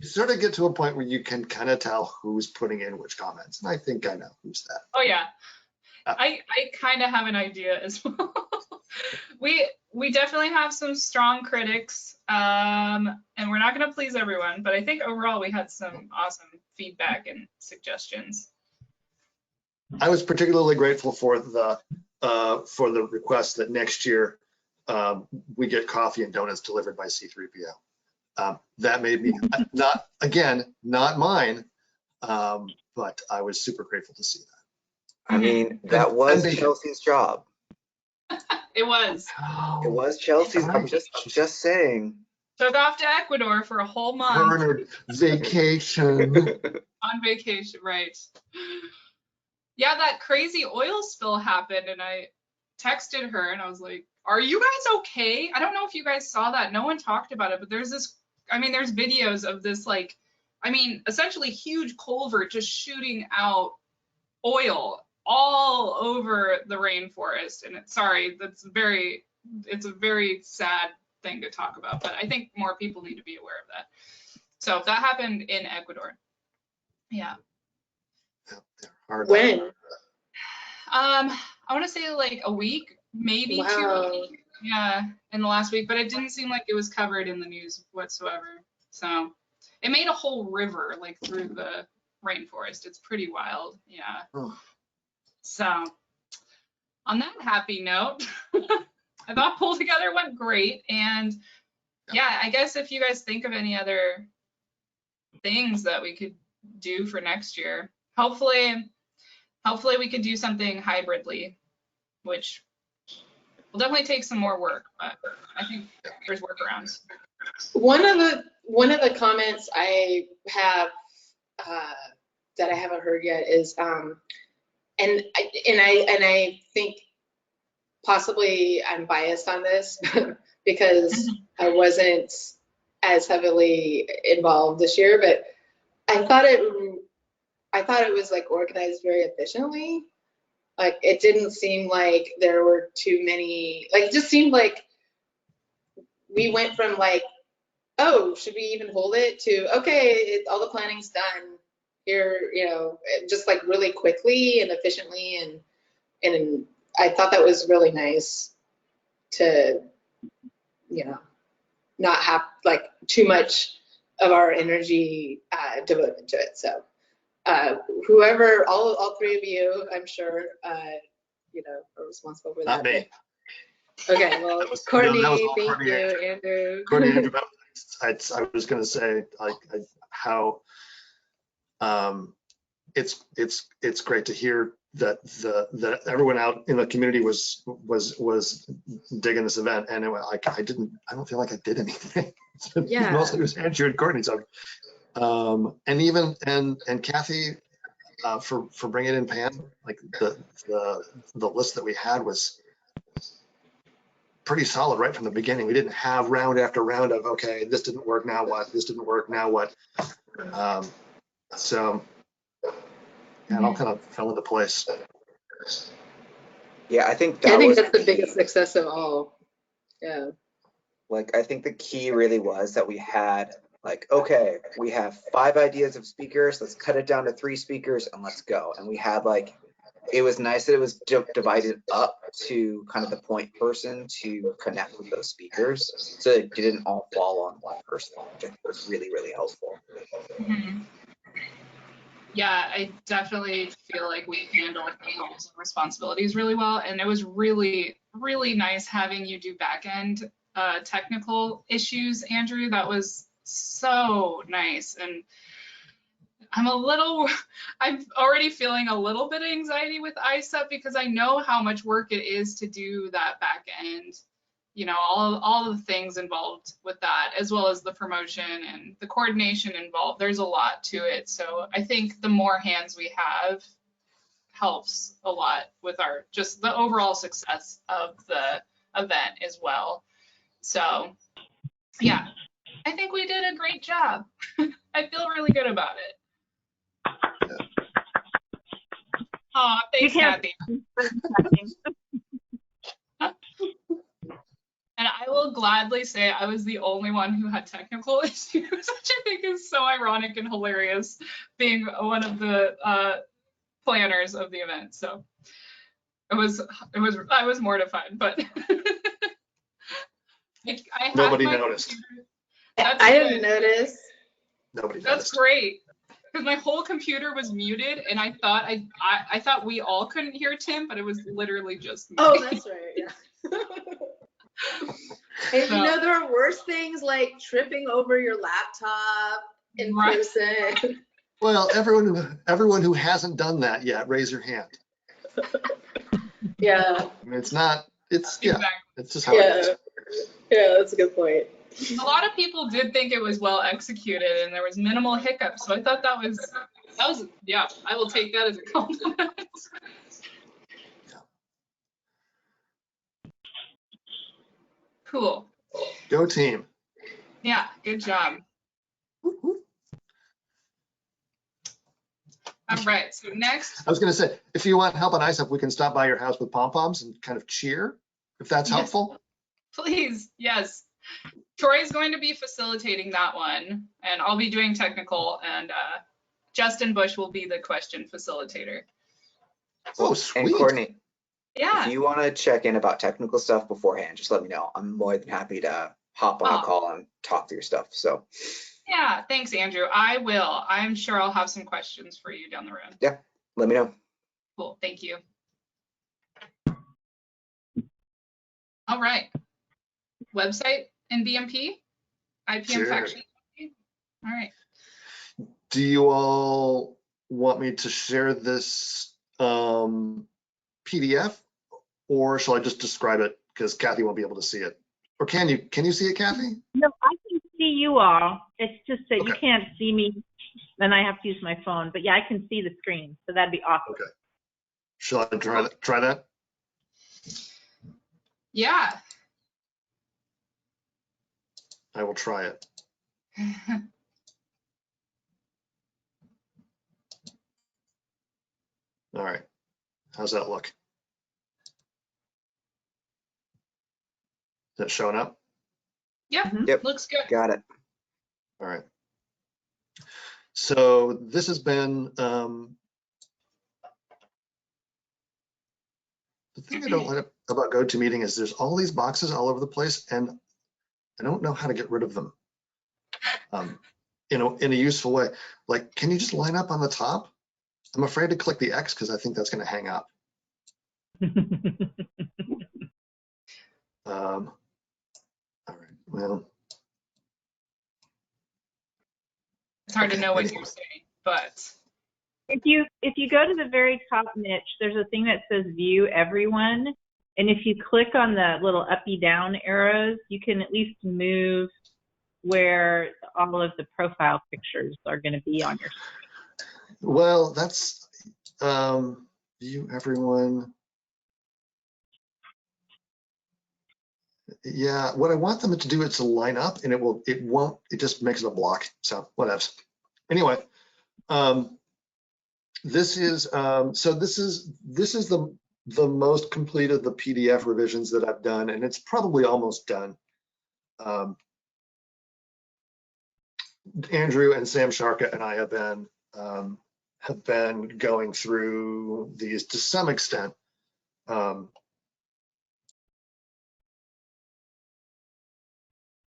sort of get to a point where you can kind of tell who's putting in which comments, and I think I know who's that. Oh yeah, I kind of have an idea as well. we definitely have some strong critics, and we're not going to please everyone, but I think overall we had some awesome feedback and suggestions. I was particularly grateful for the request that next year we get coffee and donuts delivered by C3PO. That made me not mine, but I was super grateful to see that. I mean, that was and Chelsea's job. It was. It was Chelsea's. I'm just saying. Took off to Ecuador for a whole month. Bernard, vacation. On vacation, right. Yeah, that crazy oil spill happened, and I texted her and I was like, are you guys okay? I don't know if you guys saw that. No one talked about it, but there's videos of this, like, essentially huge culvert just shooting out oil all over the rainforest. And it's a very sad thing to talk about, but I think more people need to be aware of that. So that happened in Ecuador. Yeah. When? I want to say like a week, maybe Wow. 2 weeks. Yeah, in the last week, but it didn't seem like it was covered in the news whatsoever. So it made a whole river like through the rainforest. It's pretty wild. Yeah. Oh. So on that happy note, I thought Pull Together went great. And yeah, I guess if you guys think of any other things that we could do for next year, hopefully we could do something hybridly, which will definitely take some more work, but I think there's workarounds. One of the comments I have that I haven't heard yet is, and I think possibly I'm biased on this because I wasn't as heavily involved this year, but I thought it was like organized very efficiently. Like it didn't seem like there were too many, like it just seemed like we went from like, oh, should we even hold it, to okay, all the planning's done here, just like really quickly and efficiently, and I thought that was really nice to, not have like too much of our energy devoted to it. So whoever, all three of you, I'm sure, are responsible for that. Not me. Okay, well, Courtney, thank you, Andrew. Courtney, Andrew, I was going to say how it's great to hear that everyone out in the community was digging this event, and I don't feel like I did anything. Yeah. Mostly it was Andrew and Courtney. So, and Kathy for bringing in Pam. Like the list that we had was pretty solid right from the beginning. We didn't have round after round of, okay, this didn't work, now what? This didn't work, now what? So yeah, it all kind of fell into place. Yeah, I think that's the biggest success of all. Yeah. Like, I think the key really was that we had like, okay, we have 5 ideas of speakers, let's cut it down to 3 speakers and let's go. And we had like, it was nice that it was divided up to kind of the point person to connect with those speakers, so it didn't all fall on one person, which I think was really, really helpful. Mm-hmm. Yeah, I definitely feel like we handled the roles and responsibilities really well, and it was really, really nice having you do back-end technical issues, Andrew. That was so nice, and I'm already feeling a little bit of anxiety with ISEP because I know how much work it is to do that back end, all of the things involved with that, as well as the promotion and the coordination involved. There's a lot to it. So I think the more hands we have helps a lot with just the overall success of the event as well. So yeah, I think we did a great job. I feel really good about it. Oh, thanks, Kathy. And I will gladly say I was the only one who had technical issues, which I think is so ironic and hilarious, being one of the planners of the event. So I was mortified, but I Nobody noticed. I didn't notice. Nobody noticed. That's great. Because my whole computer was muted, and I thought I thought we all couldn't hear Tim, but it was literally just me. Oh, that's right. Yeah. And you know, there are worse things like tripping over your laptop in person. Well, everyone who hasn't done that yet, raise your hand. Yeah. I mean, it's not. It's Exactly. It's just how it is. Yeah, that's a good point. A lot of people did think it was well executed, and there was minimal hiccups. So I thought that was yeah. I will take that as a compliment. Cool. Go team. Yeah, good job. All right, so next. I was going to say, if you want help on ISAP, we can stop by your house with pom-poms and kind of cheer, if that's helpful. Please, yes. Troy's going to be facilitating that one, and I'll be doing technical, and Justin Bush will be the question facilitator. Oh, sweet. And Courtney, Yeah. if you want to check in about technical stuff beforehand, just let me know. I'm more than happy to hop on a call and talk through stuff. So yeah, thanks, Andrew. I will. I'm sure I'll have some questions for you down the road. yeah, let me know. Cool, thank you. All right. Website and BMP? IPM Sure. fact sheet? All right. Do you all want me to share this PDF, or shall I just describe it because Kathy won't be able to see it? Or can you see it, Kathy? No, I can see you all. It's just that you Okay. can't see me, and I have to use my phone. But yeah, I can see the screen, so that'd be awesome. Okay. Shall I try that? Yeah. I will try it. All right. How's that look? Is that showing up? Yep, Yep. looks good. Got it. All right. So this has been, the thing I don't like about GoToMeeting is there's all these boxes all over the place, and I don't know how to get rid of them in a useful way. Like, can you just line up on the top? I'm afraid to click the X because I think that's going to hang up. All right. Well, It's hard to know what anyway. you're saying, but If you go to the very top niche, there's a thing that says View Everyone, and if you click on the little uppy down arrows, you can at least move where all of the profile pictures are going to be on your screen. Well, that's View Everyone. Yeah, what I want them to do is to line up, and it just makes it a block. So whatever. Anyway, this is the most complete of the PDF revisions that I've done, and it's probably almost done. Andrew and Sam Sharka and I have been going through these to some extent.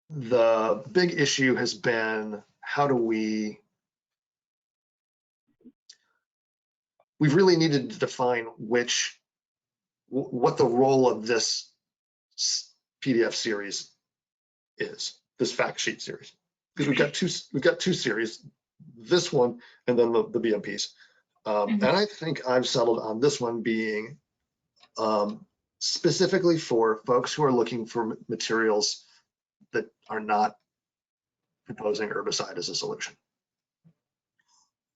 The big issue has been how do we've really needed to define what the role of this PDF series is, this fact sheet series, because we've got two series, this one and then the BMPs. And I think I've settled on this one being specifically for folks who are looking for materials that are not proposing herbicide as a solution.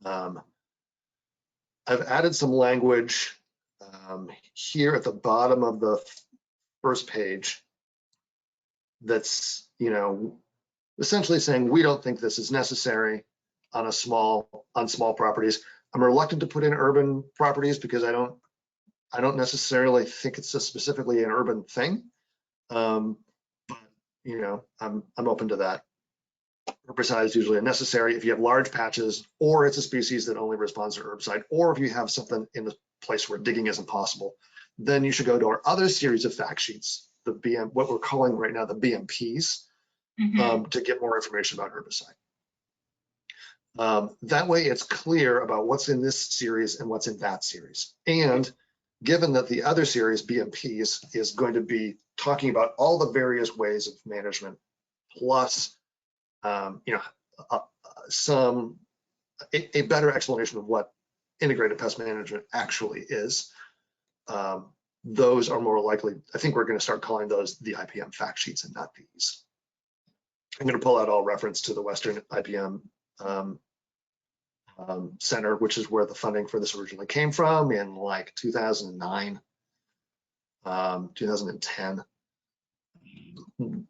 I've added some language here at the bottom of the first page that's, essentially saying we don't think this is necessary on small properties. I'm reluctant to put in urban properties because I don't necessarily think it's specifically an urban thing. But I'm open to that. Herbicide is usually unnecessary if you have large patches, or it's a species that only responds to herbicide, or if you have something in the place where digging isn't possible. Then you should go to our other series of fact sheets, what we're calling right now the BMPs, to get more information about herbicide. That way it's clear about what's in this series and what's in that series. And given that the other series, BMPs, is going to be talking about all the various ways of management, plus a better explanation of what integrated pest management actually is, those are more likely, I think we're going to start calling those the IPM fact sheets and not these. I'm going to pull out all reference to the Western IPM Center, which is where the funding for this originally came from in like 2009, 2010.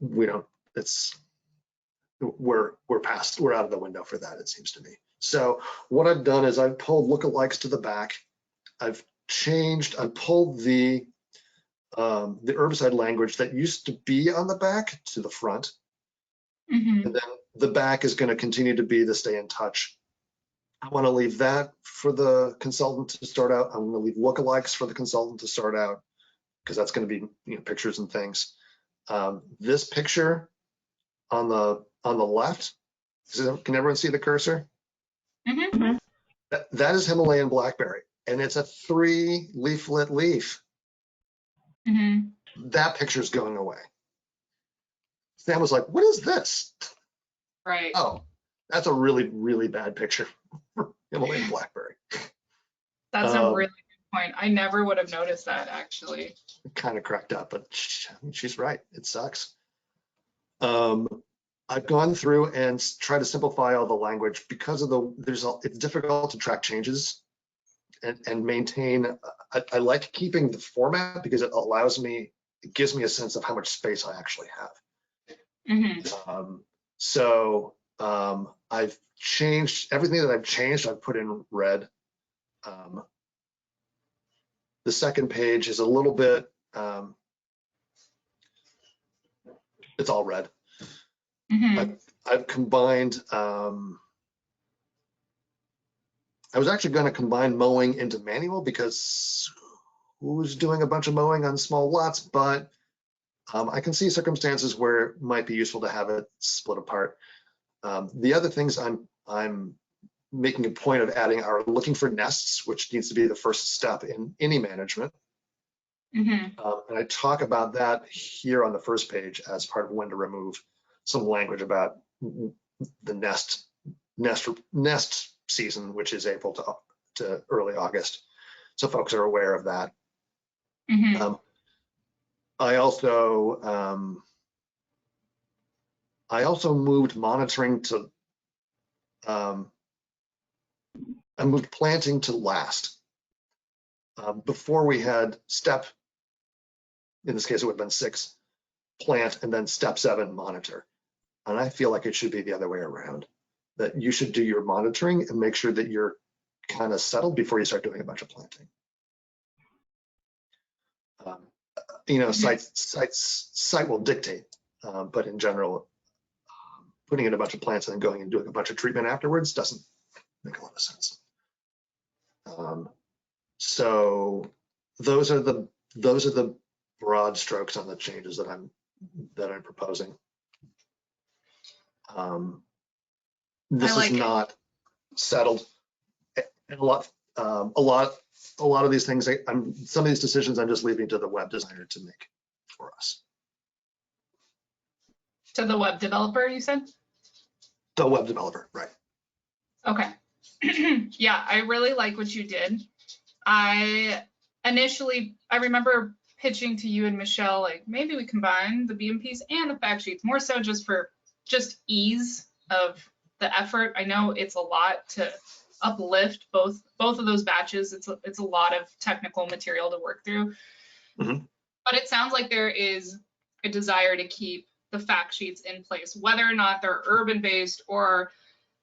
We're out of the window for that, it seems to me. So what I've done is I've pulled lookalikes to the back. I pulled the herbicide language that used to be on the back to the front. And then the back is going to continue to be the stay in touch. I want to leave that for the consultant to start out. I'm going to leave lookalikes for the consultant to start out, because that's going to be pictures and things. This picture on the left, can everyone see the cursor? That is Himalayan blackberry, and it's a 3-leaflet leaf. That picture's going away. Sam was like, what is this? Right. Oh, that's a really, really bad picture for Himalayan blackberry. That's a really good point. I never would have noticed that, actually. Kind of cracked up, but she's right. It sucks. I've gone through and tried to simplify all the language because of it's difficult to track changes and maintain. I like keeping the format because it gives me a sense of how much space I actually have. I've changed everything that I've changed. I've put in red. The second page is a little bit, it's all red. I've combined, I was actually going to combine mowing into manual because who's doing a bunch of mowing on small lots, but I can see circumstances where it might be useful to have it split apart. The other things I'm making a point of adding are looking for nests, which needs to be the first step in any management. And I talk about that here on the first page as part of when to remove some language about the nest season, which is April to early August. So folks are aware of that. I also moved monitoring to, I moved planting to last. Before we had step, in this case it would have been 6, plant, and then step 7, monitor. And I feel like it should be the other way around, that you should do your monitoring and make sure that you're kind of settled before you start doing a bunch of planting. Site will dictate, but in general, putting in a bunch of plants and then going and doing a bunch of treatment afterwards doesn't make a lot of sense. So those are the broad strokes on the changes that I'm proposing. This is not settled, and a lot of these things, some of these decisions I'm just leaving to the web designer to make for us. To the web developer, you said? The web developer, right. Okay. Yeah, I really like what you did. I remember pitching to you and Michelle, like, maybe we combine the BMPs and the fact sheets, more so just for ease of the effort. I know it's a lot to uplift both of those batches. It's a lot of technical material to work through. But But it sounds like there is a desire to keep the fact sheets in place, whether or not they're urban-based or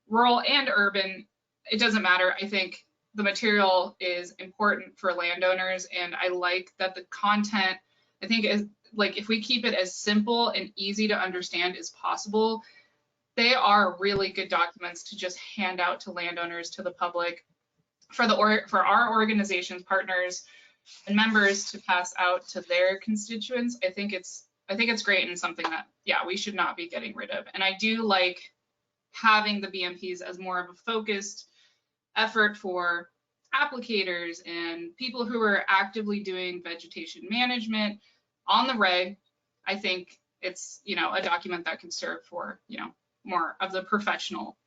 rural and urban, it doesn't matter. I think the material is important for landowners, and I like that the content, I think, is like, if we keep it as simple and easy to understand as possible, they are really good documents to just hand out to landowners, to the public, for our organization's partners and members to pass out to their constituents. I think it's great, and something that, yeah, we should not be getting rid of. And I do like having the BMPs as more of a focused effort for applicators and people who are actively doing vegetation management on the reg. I think it's, you know, a document that can serve for, you know, more of the professional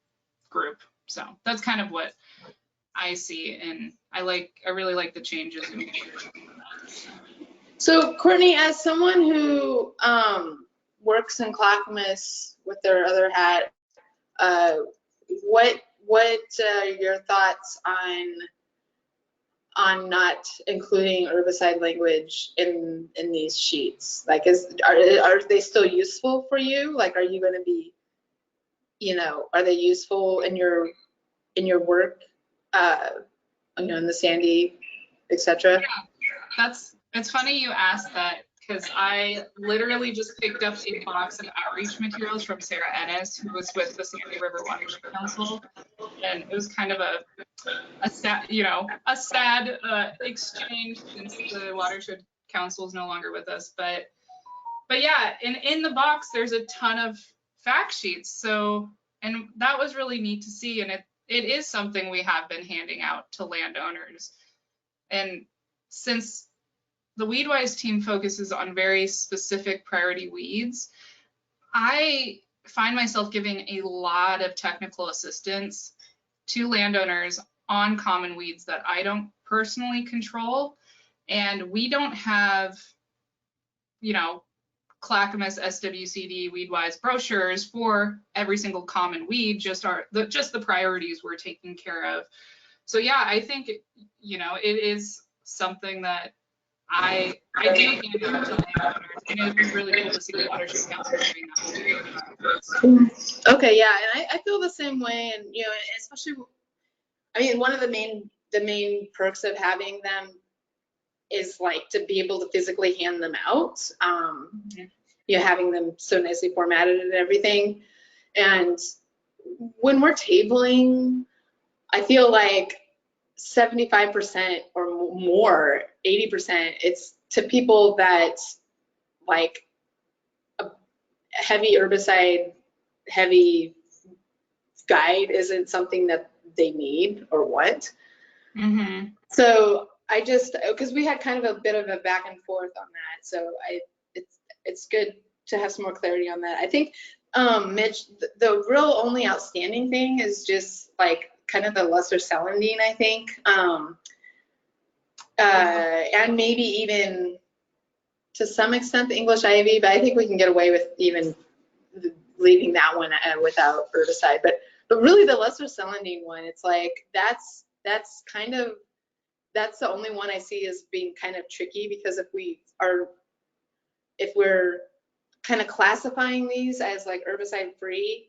group. So that's kind of what I see, and I really like the changes. So Courtney, as someone who works in Clackamas with their other hat, what are your thoughts on not including herbicide language in these sheets? Like, are they still useful for you? Like, are you going to be, you know, are they useful in your work, you know, in the Sandy, etc.? Yeah, it's funny you asked that, because I literally just picked up a box of outreach materials from Sarah Ennis, who was with the Sandy River Watershed Council, and it was kind of a sad exchange, since the Watershed Council is no longer with us. But yeah, in the box there's a ton of fact sheets. So, and that was really neat to see, and it is something we have been handing out to landowners. And since the WeedWise team focuses on very specific priority weeds, I find myself giving a lot of technical assistance to landowners on common weeds that I don't personally control. And we don't have, you know, Clackamas SWCD WeedWise brochures for every single common weed, just the priorities we're taking care of. So yeah, I think, you know, it is something that I do hand out to landowners, and it was really cool to see the Watershed Council doing that. Okay, yeah, and I feel the same way, and you know, especially, I mean, one of the main perks of having them is like to be able to physically hand them out. You know, having them so nicely formatted and everything. And when we're tabling, I feel like 75% or more, 80%, it's to people that like a heavy herbicide, heavy guide isn't something that they need or want. Mm-hmm. So I just, because we had kind of a bit of a back and forth on that. So it's good to have some more clarity on that. I think, Mitch, the real only outstanding thing is just like kind of the lesser celandine, I think. And maybe even to some extent the English ivy, but I think we can get away with even leaving that one without herbicide. But really the lesser celandine one, it's like that's the only one I see as being kind of tricky, because if we're kind of classifying these as like herbicide free,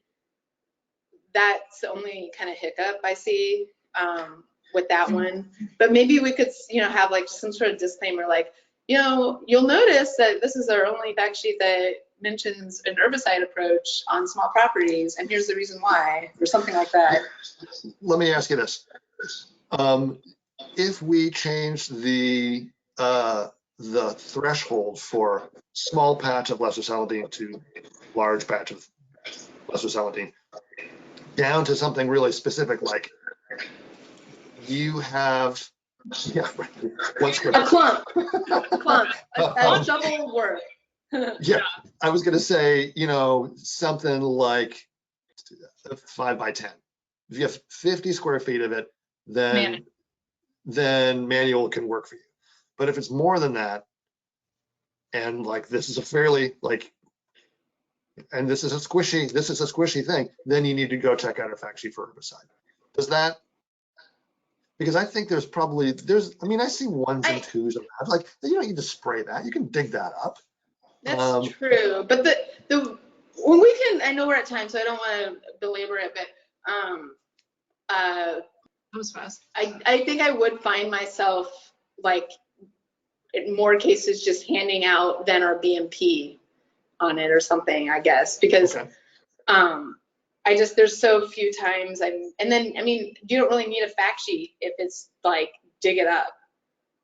that's the only kind of hiccup I see with that one. But maybe we could, you know, have like some sort of disclaimer, like, you know, you'll notice that this is our only fact sheet that mentions an herbicide approach on small properties, and here's the reason why, or something like that. Let me ask you this. If we change the threshold for small patch of lesser celandine to large patch of lesser celandine down to something really specific, like you have, yeah, what's good? A clump, a double word. Yeah, I was going to say, you know, something like 5 by 10. If you have 50 square feet of it, then manual can work for you. But if it's more than that, and like this is a fairly like, and this is a squishy thing, then you need to go check out a fact sheet for herbicide. Does that, Because I think there's, I mean, I see ones and twos around. Like, you don't need to spray that. You can dig that up. That's true. But when we can, I know we're at time, so I don't want to belabor it, but That was fast. I think I would find myself like in more cases just handing out then our BMP on it or something, I guess, because there's so few times and then I mean, you don't really need a fact sheet if it's like dig it up.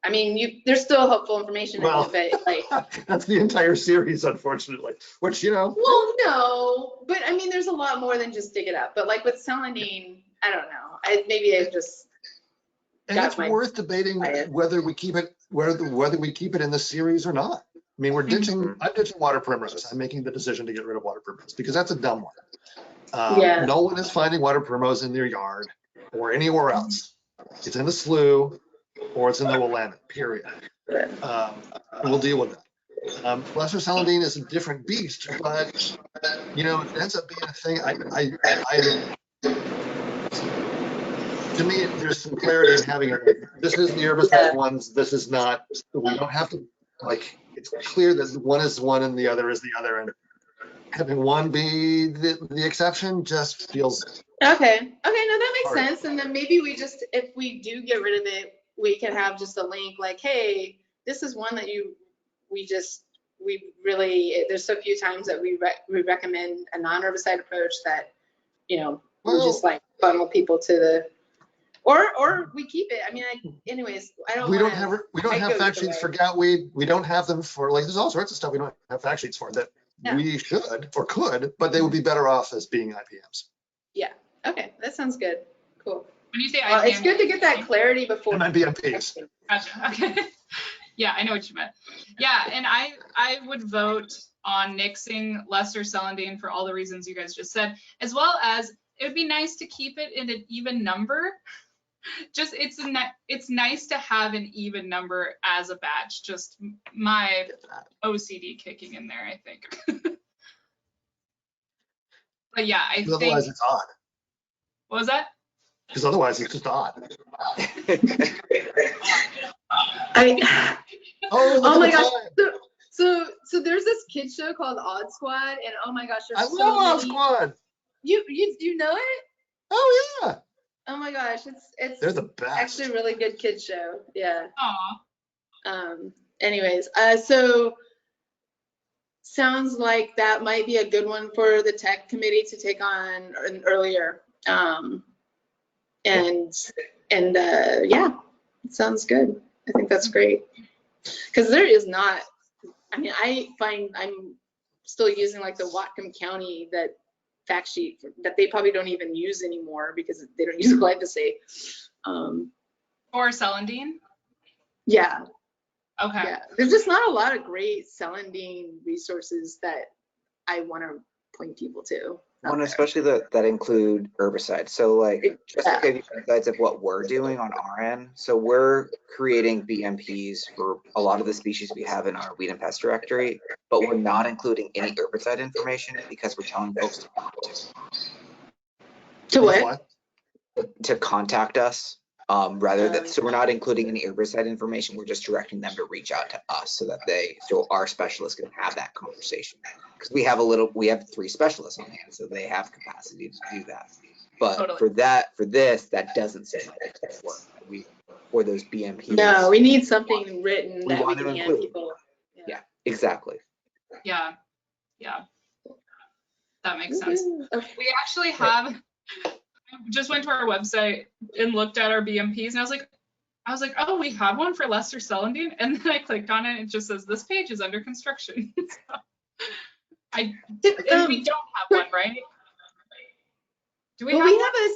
I mean, there's still helpful information in it, but like that's the entire series, unfortunately. Which, you know. Well, no, but I mean, there's a lot more than just dig it up. But like with celandine, I don't know. Maybe I just. And it's worth debating whether we keep it whether we keep it in the series or not. I mean, I'm ditching water primrose. I'm making the decision to get rid of water primrose because that's a dumb one. No one is finding water primrose in their yard or anywhere else. It's in the slough or it's in the Willamette, period. We'll deal with that. Lesser celandine is a different beast, but you know, it ends up being a thing. To me, there's some clarity in having it. This is the herbicide ones. This is not. We don't have to, like, it's clear that one is one and the other is the other. And having one be the exception just feels. Okay, no, that makes sense. And then maybe we just, if we do get rid of it, we can have just a link like, hey, this is one that we really, there's so few times that we recommend a non-herbicide approach that, you know, we just like funnel people to the. Or we keep it. I mean, anyways, I don't. We don't have fact sheets for goutweed. We don't have them for, like, there's all sorts of stuff we don't have fact sheets for that we should or could, but they would be better off as being IPMs. Yeah. Okay, that sounds good. Cool. When you say IPM, it's good to get that clarity before. And then BMPs. Gotcha. Okay. Yeah, I know what you meant. Yeah, and I would vote on nixing lesser celandine for all the reasons you guys just said, as well as it would be nice to keep it in an even number. Just it's nice to have an even number as a batch. Just my OCD kicking in there, I think. But yeah, I think otherwise it's odd. What was that? Because otherwise it's just odd. Oh my gosh. So there's this kid show called Odd Squad, and oh my gosh, there's I love Odd Squad. You know it? Oh yeah. Oh my gosh, they're the best. Actually a really good kid show. Yeah. Aw. Anyways, so sounds like that might be a good one for the tech committee to take on earlier. Yeah, it sounds good. I think that's great. Because there is not, I mean, I find I'm still using like the Whatcom County fact sheet that they probably don't even use anymore because they don't use glyphosate. Or celandine? Yeah. Okay. Yeah. There's just not a lot of great celandine resources that I want to point people to. One, especially that include herbicides. So like, just to give you insights of what we're doing on our end. So we're creating BMPs for a lot of the species we have in our weed and pest directory, but we're not including any herbicide information because we're telling folks to not to what? To contact us. Rather than, so we're not including any herbicide information. We're just directing them to reach out to us so our specialists can have that conversation. Because we have 3 specialists on hand, so they have capacity to do that. But totally. for this, that doesn't seem like it's gonna work. For those BMPs. No, we need something written that we can hand people. Yeah, exactly. Yeah, that makes sense. Okay. We actually have. I just went to our website and looked at our BMPs, and I was like, oh, we have one for lesser celandine, and then I clicked on it, and it just says this page is under construction. So we don't have one, right? Do we? Well, we have a.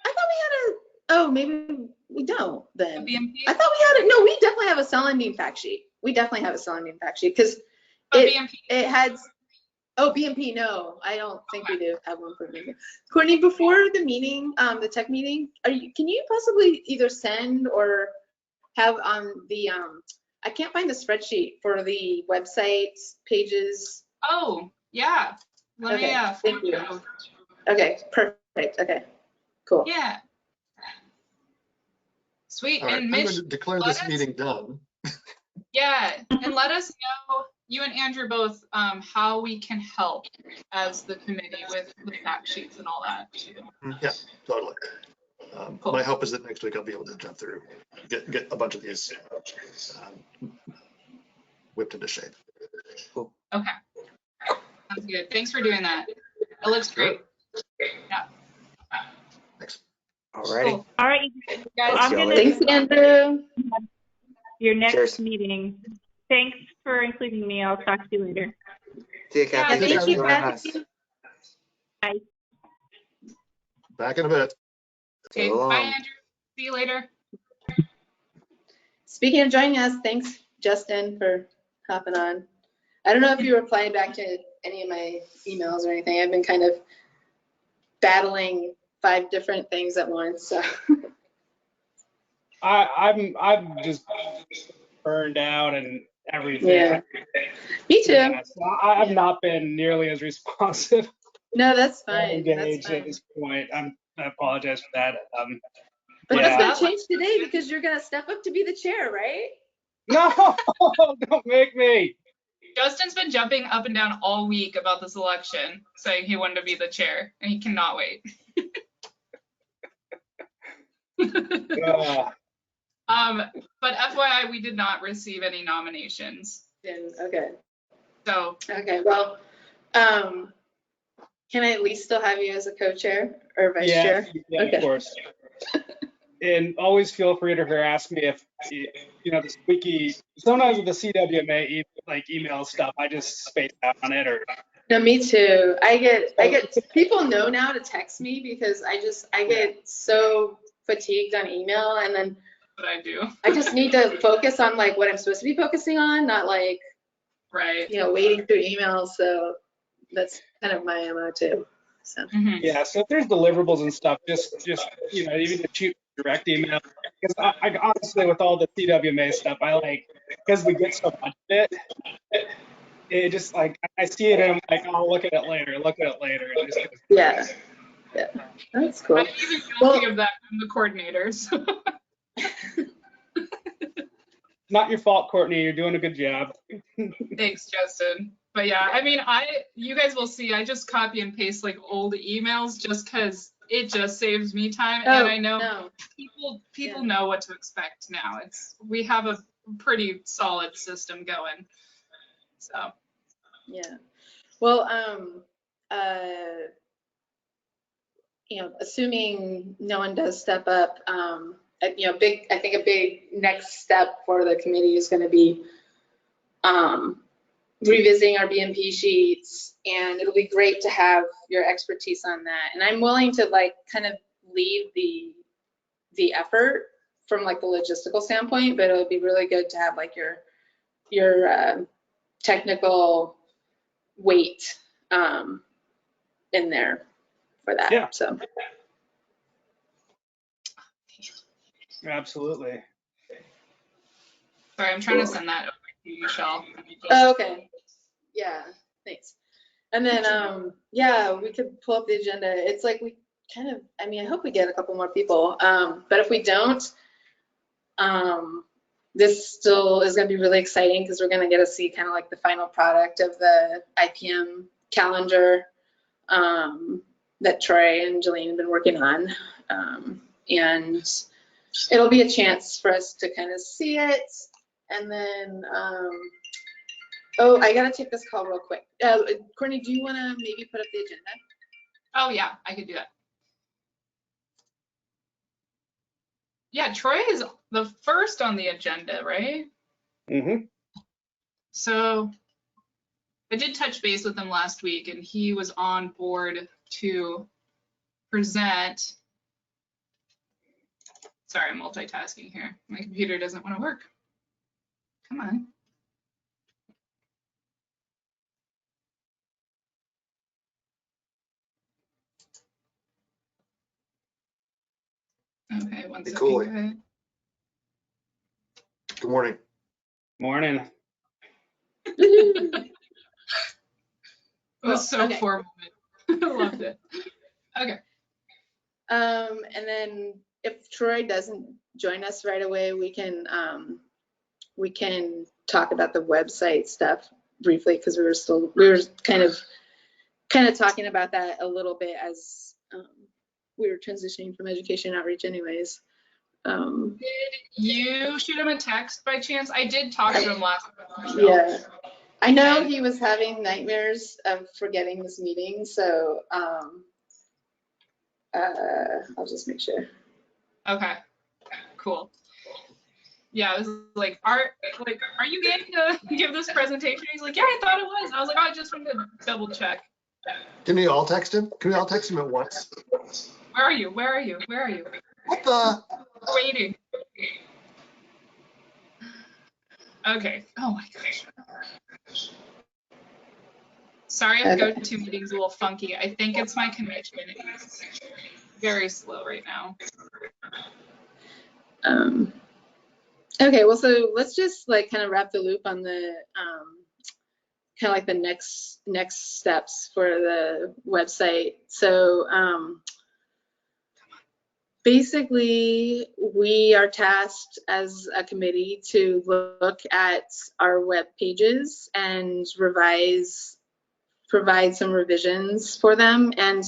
I thought we had a. Oh, maybe we don't then. A BMP? I thought we had it. No, we definitely have a celandine fact sheet. We definitely have a celandine fact sheet because it has. Oh, BMP, no, I don't think we do have one for BMP. Courtney, before the meeting, the tech meeting, can you possibly either send or have on the, I can't find the spreadsheet for the website pages. Oh, yeah. Let me, thank you. Okay, perfect, okay, cool. Yeah. Sweet. All right, And I'm Mitch, going to declare let this us, meeting done. yeah, and let us know, you and Andrew both, how we can help as the committee with the fact sheets and all that too. Yeah, totally. Cool. My hope is that next week I'll be able to jump through, get a bunch of these whipped into shape. Okay. Sounds good. Thanks for doing that. It looks great. Yeah. Thanks. Alrighty. Cool. All right, Guys, I'm See y'all gonna later. Thanks, Andrew. your next Cheers. meeting. Thanks for including me. I'll talk to you later. See you, Yeah, Kathy. Thank Thanks for you, joining us. Kathy. Bye. Back in a bit. okay, So bye, long. Andrew. See you later. Speaking of joining us, thanks, Justin, for hopping on. I don't know if you replied back to any of my emails or anything. I've been kind of battling 5 different things at once, so. I'm just burned out and everything. Yeah. Me too. Yeah, so I've not been nearly as responsive No, that's or fine. That's engaged at fine. this point. I apologize for that. But Yeah. that's gonna change today because you're gonna step up to be the chair, right? No, don't make me. Justin's been jumping up and down all week about this election, saying he wanted to be the chair, and he cannot wait. But FYI, we did not receive any nominations. Okay. So Okay. Well, can I at least still have you as a co-chair or vice chair? Yeah, Okay. of course. And always feel free to harass me if the squeaky. Sometimes with the CWMA email stuff, I just space out on it or. No, me too. I get people know now to text me because I get so fatigued on email, and then what I do. I just need to focus on like what I'm supposed to be focusing on, not like Right. wading through emails. So that's kind of my MO too. So. Mhm. Yeah, so if there's deliverables and stuff, just even to shoot direct email. Because I honestly, with all the CWMA stuff, because we get so much of it just like I see it and I'm like, I'll look at it later. And just Yeah, that's cool. I'm even guilty of that from the coordinators. not your fault, Courtney. You're doing a good job. Thanks, Justin. But yeah, I mean, you guys will see, I just copy and paste like old emails just because it just saves me time. And I know people know what to expect now. We have a pretty solid system going. So. Yeah. Well, assuming no one does step up, I think a big next step for the committee is going to be revisiting our BMP sheets, and it'll be great to have your expertise on that. And I'm willing to kind of leave the effort from the logistical standpoint, but it would be really good to have your technical weight in there for that. Yeah. So. Absolutely. Sorry, I'm trying to send that over to you, Michelle. Oh, okay. Yeah, thanks. And then, we could pull up the agenda. It's we kind of, I hope we get a couple more people. But if we don't, this still is going to be really exciting because we're going to get to see kind of the final product of the IPM calendar that Troy and Jillian have been working on. And it'll be a chance for us to kind of see it. And then, I gotta take this call real quick. Courtney, do you want to maybe put up the agenda? Oh yeah, I could do that. Yeah, Troy is the first on the agenda, right? Mm-hmm. So I did touch base with him last week, and he was on board to present. Sorry, I'm multitasking here. My computer doesn't want to work. Come on. Okay, one second. Cool. Go ahead. Good morning. Morning. It was so okay. formal. I loved it. Okay. And then if Troy doesn't join us right away, we can talk about the website stuff briefly, because we were kind of talking about that a little bit as we were transitioning from education outreach anyways. Did you shoot him a text by chance? I did talk to him last week. Yeah, I know he was having nightmares of forgetting this meeting, so I'll just make sure. Okay, cool. Yeah, I was like, are you game to give this presentation? He's like, yeah, I thought it was. I was like, oh, I just wanted to double check. Can we all text him? Can we all text him at once? Where are you? Where are you? Where are you? What the? Waiting. Okay. Oh my gosh. Sorry if go-to meeting's a little funky. I think it's my connection. It's very slow right now. Okay, well, so let's just like kind of wrap the loop on the kind of like the next steps for the website. So basically, we are tasked as a committee to look at our web pages and provide some revisions for them. And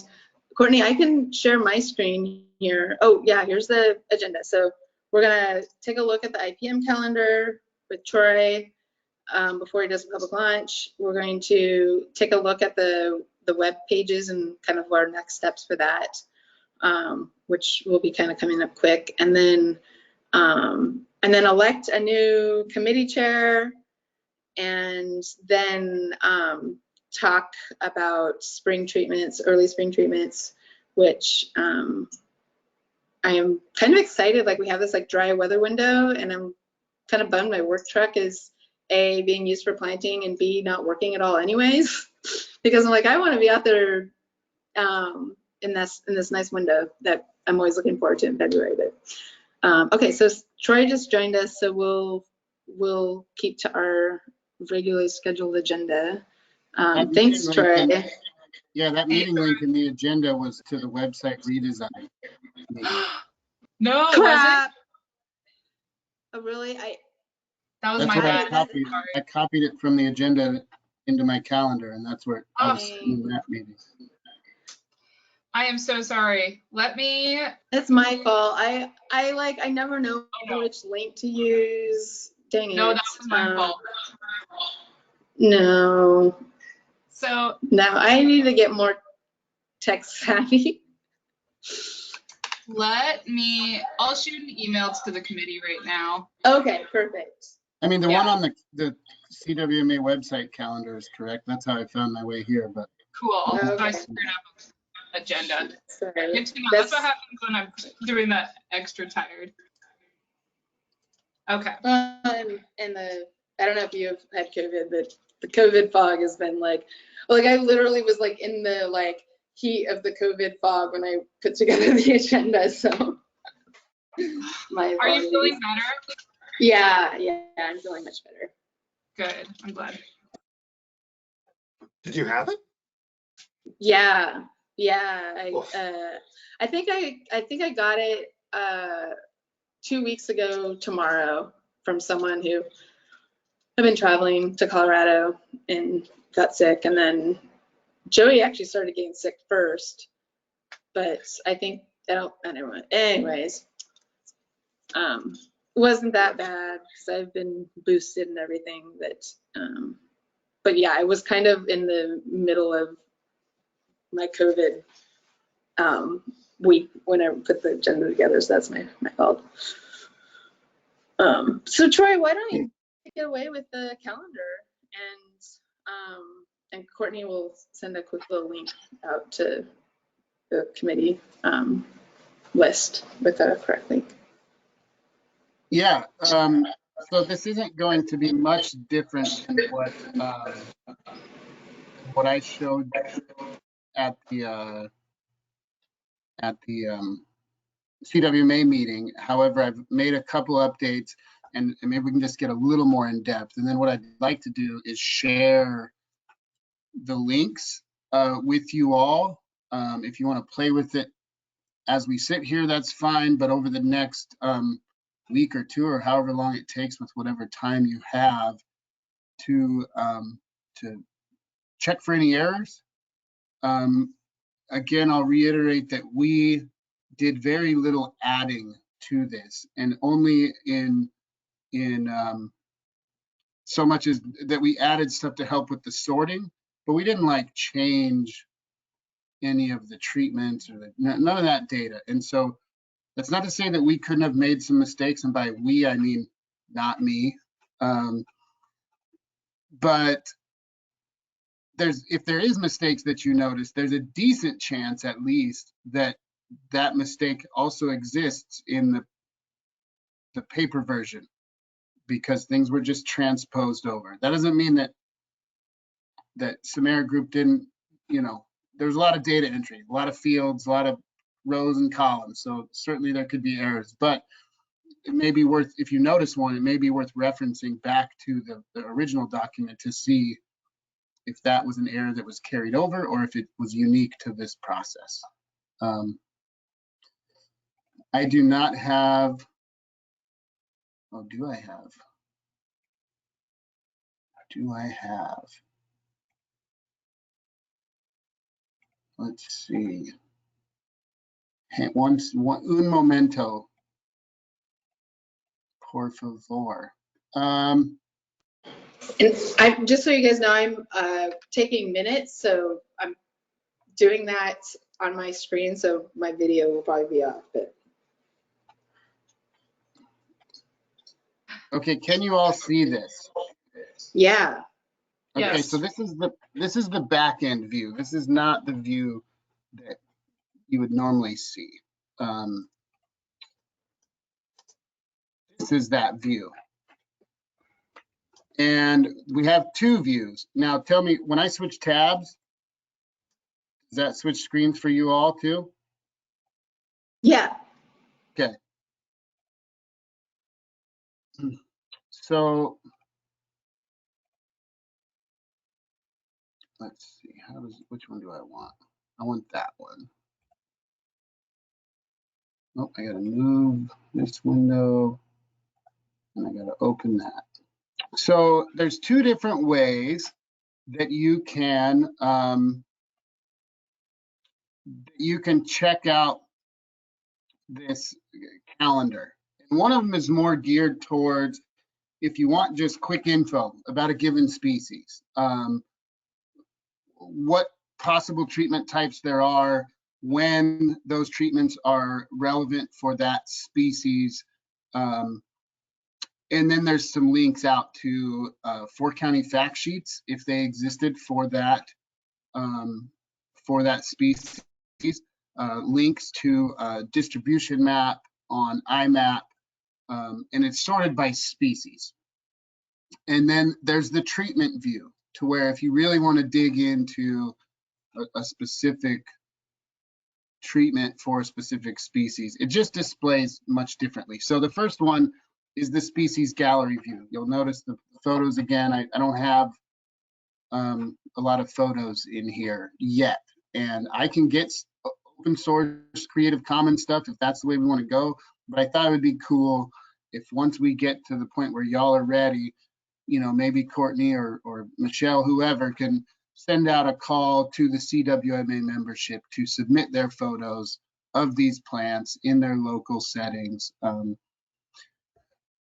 Courtney, I can share my screen here. Oh yeah, here's the agenda. So we're gonna take a look at the IPM calendar with Troy before he does a public launch. We're going to take a look at the web pages and kind of our next steps for that, which will be kind of coming up quick. And then elect a new committee chair, and then talk about spring treatments, early spring treatments, which I am kind of excited. Like, we have this like dry weather window, and I'm kind of bummed my work truck is A, being used for planting, and B, not working at all anyways, because I'm like, I want to be out there in this nice window that I'm always looking forward to in February. But okay, so Troy just joined us, so we'll keep to our regularly scheduled agenda. Thanks, Troy. Yeah, that meeting link in the agenda was to the website redesign. No, crap. Oh, really? That was that's my what bad. I copied it from the agenda into my calendar, and that's where I was Oh. in that meeting. I am so sorry. Let me. It's my fault. I never know which link to use. Dang it. No, that was my fault. No. So. No, I need to get more tech savvy. I'll shoot an email to the committee right now. Okay, perfect. I mean, the one on the CWMA website calendar is correct. That's how I found my way here, but. Cool. Okay. So I screwed up agenda. Sorry. Good to know. That's what happens when I'm doing that extra tired. Okay. And I don't know if you've had COVID, but the COVID fog has been like I literally was like in the like heat of the COVID fog when I put together the agenda. So Are you feeling better? Yeah, I'm feeling much better. Good. I'm glad. Did you have it? Yeah. I think I got it 2 weeks ago tomorrow from someone who had been traveling to Colorado and got sick, and then Joey actually started getting sick first, but I think anyways, it wasn't that bad because I've been boosted and everything, but yeah, I was kind of in the middle of my COVID week when I put the agenda together, so that's my fault. So Troy, why don't you take it away with the calendar, and Courtney will send a quick little link out to the committee list with a correct link. Yeah, so this isn't going to be much different than what I showed at the CWMA meeting. However, I've made a couple updates, and maybe we can just get a little more in depth. And then what I'd like to do is share the links with you all. If you want to play with it as we sit here, that's fine. But over the next week or two, or however long it takes with whatever time you have to check for any errors. Again, I'll reiterate that we did very little adding to this, and only in so much as that we added stuff to help with the sorting, but we didn't like change any of the treatments or none of that data. And so that's not to say that we couldn't have made some mistakes, and by we I mean not me. But if there is mistakes that you notice, there's a decent chance at least that that mistake also exists in the paper version, because things were just transposed over. That doesn't mean that CWMA group didn't, there's a lot of data entry, a lot of fields, a lot of rows and columns. So certainly there could be errors, but it may be worth, if you notice one, it may be worth referencing back to the original document to see if that was an error that was carried over or if it was unique to this process. I do not have, oh, do I have? Let's see. Un momento, por favor. And just so you guys know, I'm taking minutes, so I'm doing that on my screen, so my video will probably be off. But okay, can you all see this? yeah. Okay, Yes. so this is the back end view. This is not the view that you would normally see. This is that view. And we have two views. Now tell me, when I switch tabs, does that switch screens for you all too? Yeah. Okay. So let's see, which one do I want? I want that one. Oh, I gotta move this window and I gotta open that. So there's two different ways that you can check out this calendar. And one of them is more geared towards if you want just quick info about a given species, what possible treatment types there are, when those treatments are relevant for that species. And then there's some links out to 4-county fact sheets if they existed for that species. Links to a distribution map on IMAP, and it's sorted by species. And then there's the treatment view, to where if you really want to dig into a specific treatment for a specific species, it just displays much differently. So the first one is the species gallery view. You'll notice the photos again. I don't have a lot of photos in here yet, and I can get open source Creative Commons stuff if that's the way we want to go. But I thought it would be cool if once we get to the point where y'all are ready, maybe Courtney or Michelle, whoever, can send out a call to the CWMA membership to submit their photos of these plants in their local settings.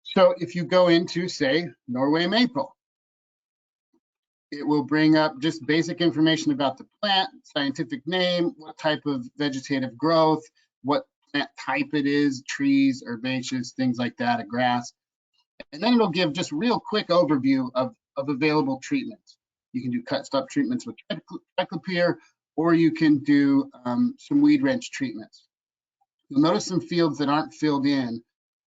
So if you go into, say, Norway maple, it will bring up just basic information about the plant, scientific name, what type of vegetative growth, what plant type it is, trees, herbaceous, things like that, a grass. And then it'll give just real quick overview of available treatments. You can do cut stop treatments with triclopyr, or you can do some weed wrench treatments. You'll notice some fields that aren't filled in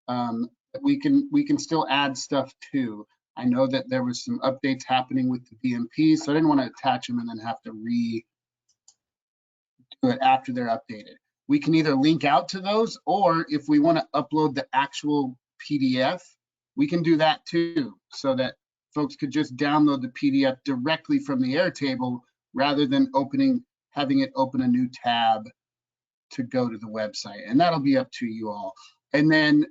that we can still add stuff to. I know that there was some updates happening with the BMP, so I didn't want to attach them and then have to redo it after they're updated. We can either link out to those, or if we want to upload the actual PDF, we can do that too, so that folks could just download the PDF directly from the Airtable rather than having it open a new tab to go to the website. And that'll be up to you all. And then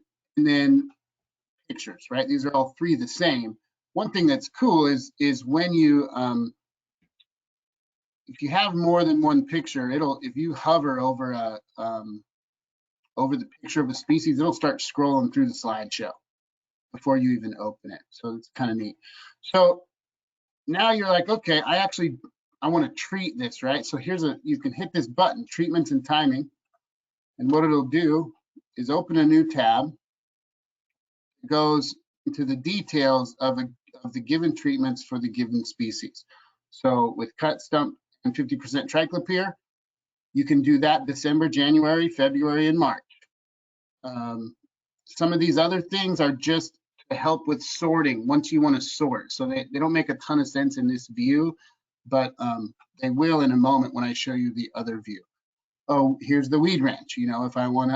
pictures, right? These are all three the same. One thing that's cool is when you, if you have more than one picture, if you hover over over the picture of a species, it'll start scrolling through the slideshow before you even open it. So it's kind of neat. So now you're like, okay, I want to treat this, right? So you can hit this button, treatments and timing. And what it'll do is open a new tab. It goes into the details of the given treatments for the given species. So with cut, stump, and 50% triclopyr, you can do that December, January, February, and March. Some of these other things are just to help with sorting once you want to sort. So they don't make a ton of sense in this view, but they will in a moment when I show you the other view. Oh, here's the weed ranch. You know, if I want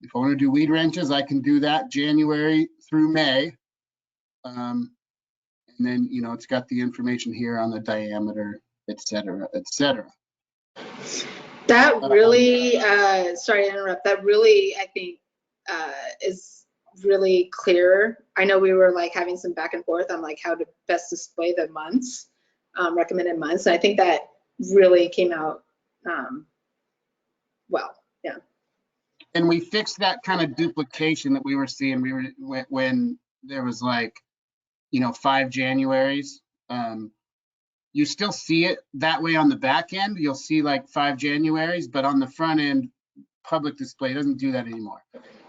to do weed ranches, I can do that January through May. And then, you know, it's got the information here on the diameter, et cetera, et cetera. That really, sorry to interrupt, that really, I think, is really clear. I know we were like having some back and forth on like how to best display the months, recommended months. And I think that really came out well, yeah. And we fixed that kind of duplication that we were seeing. When there was like, you know, 5 Januaries. You still see it that way on the back end. You'll see like 5 Januaries, but on the front end, public display doesn't do that anymore.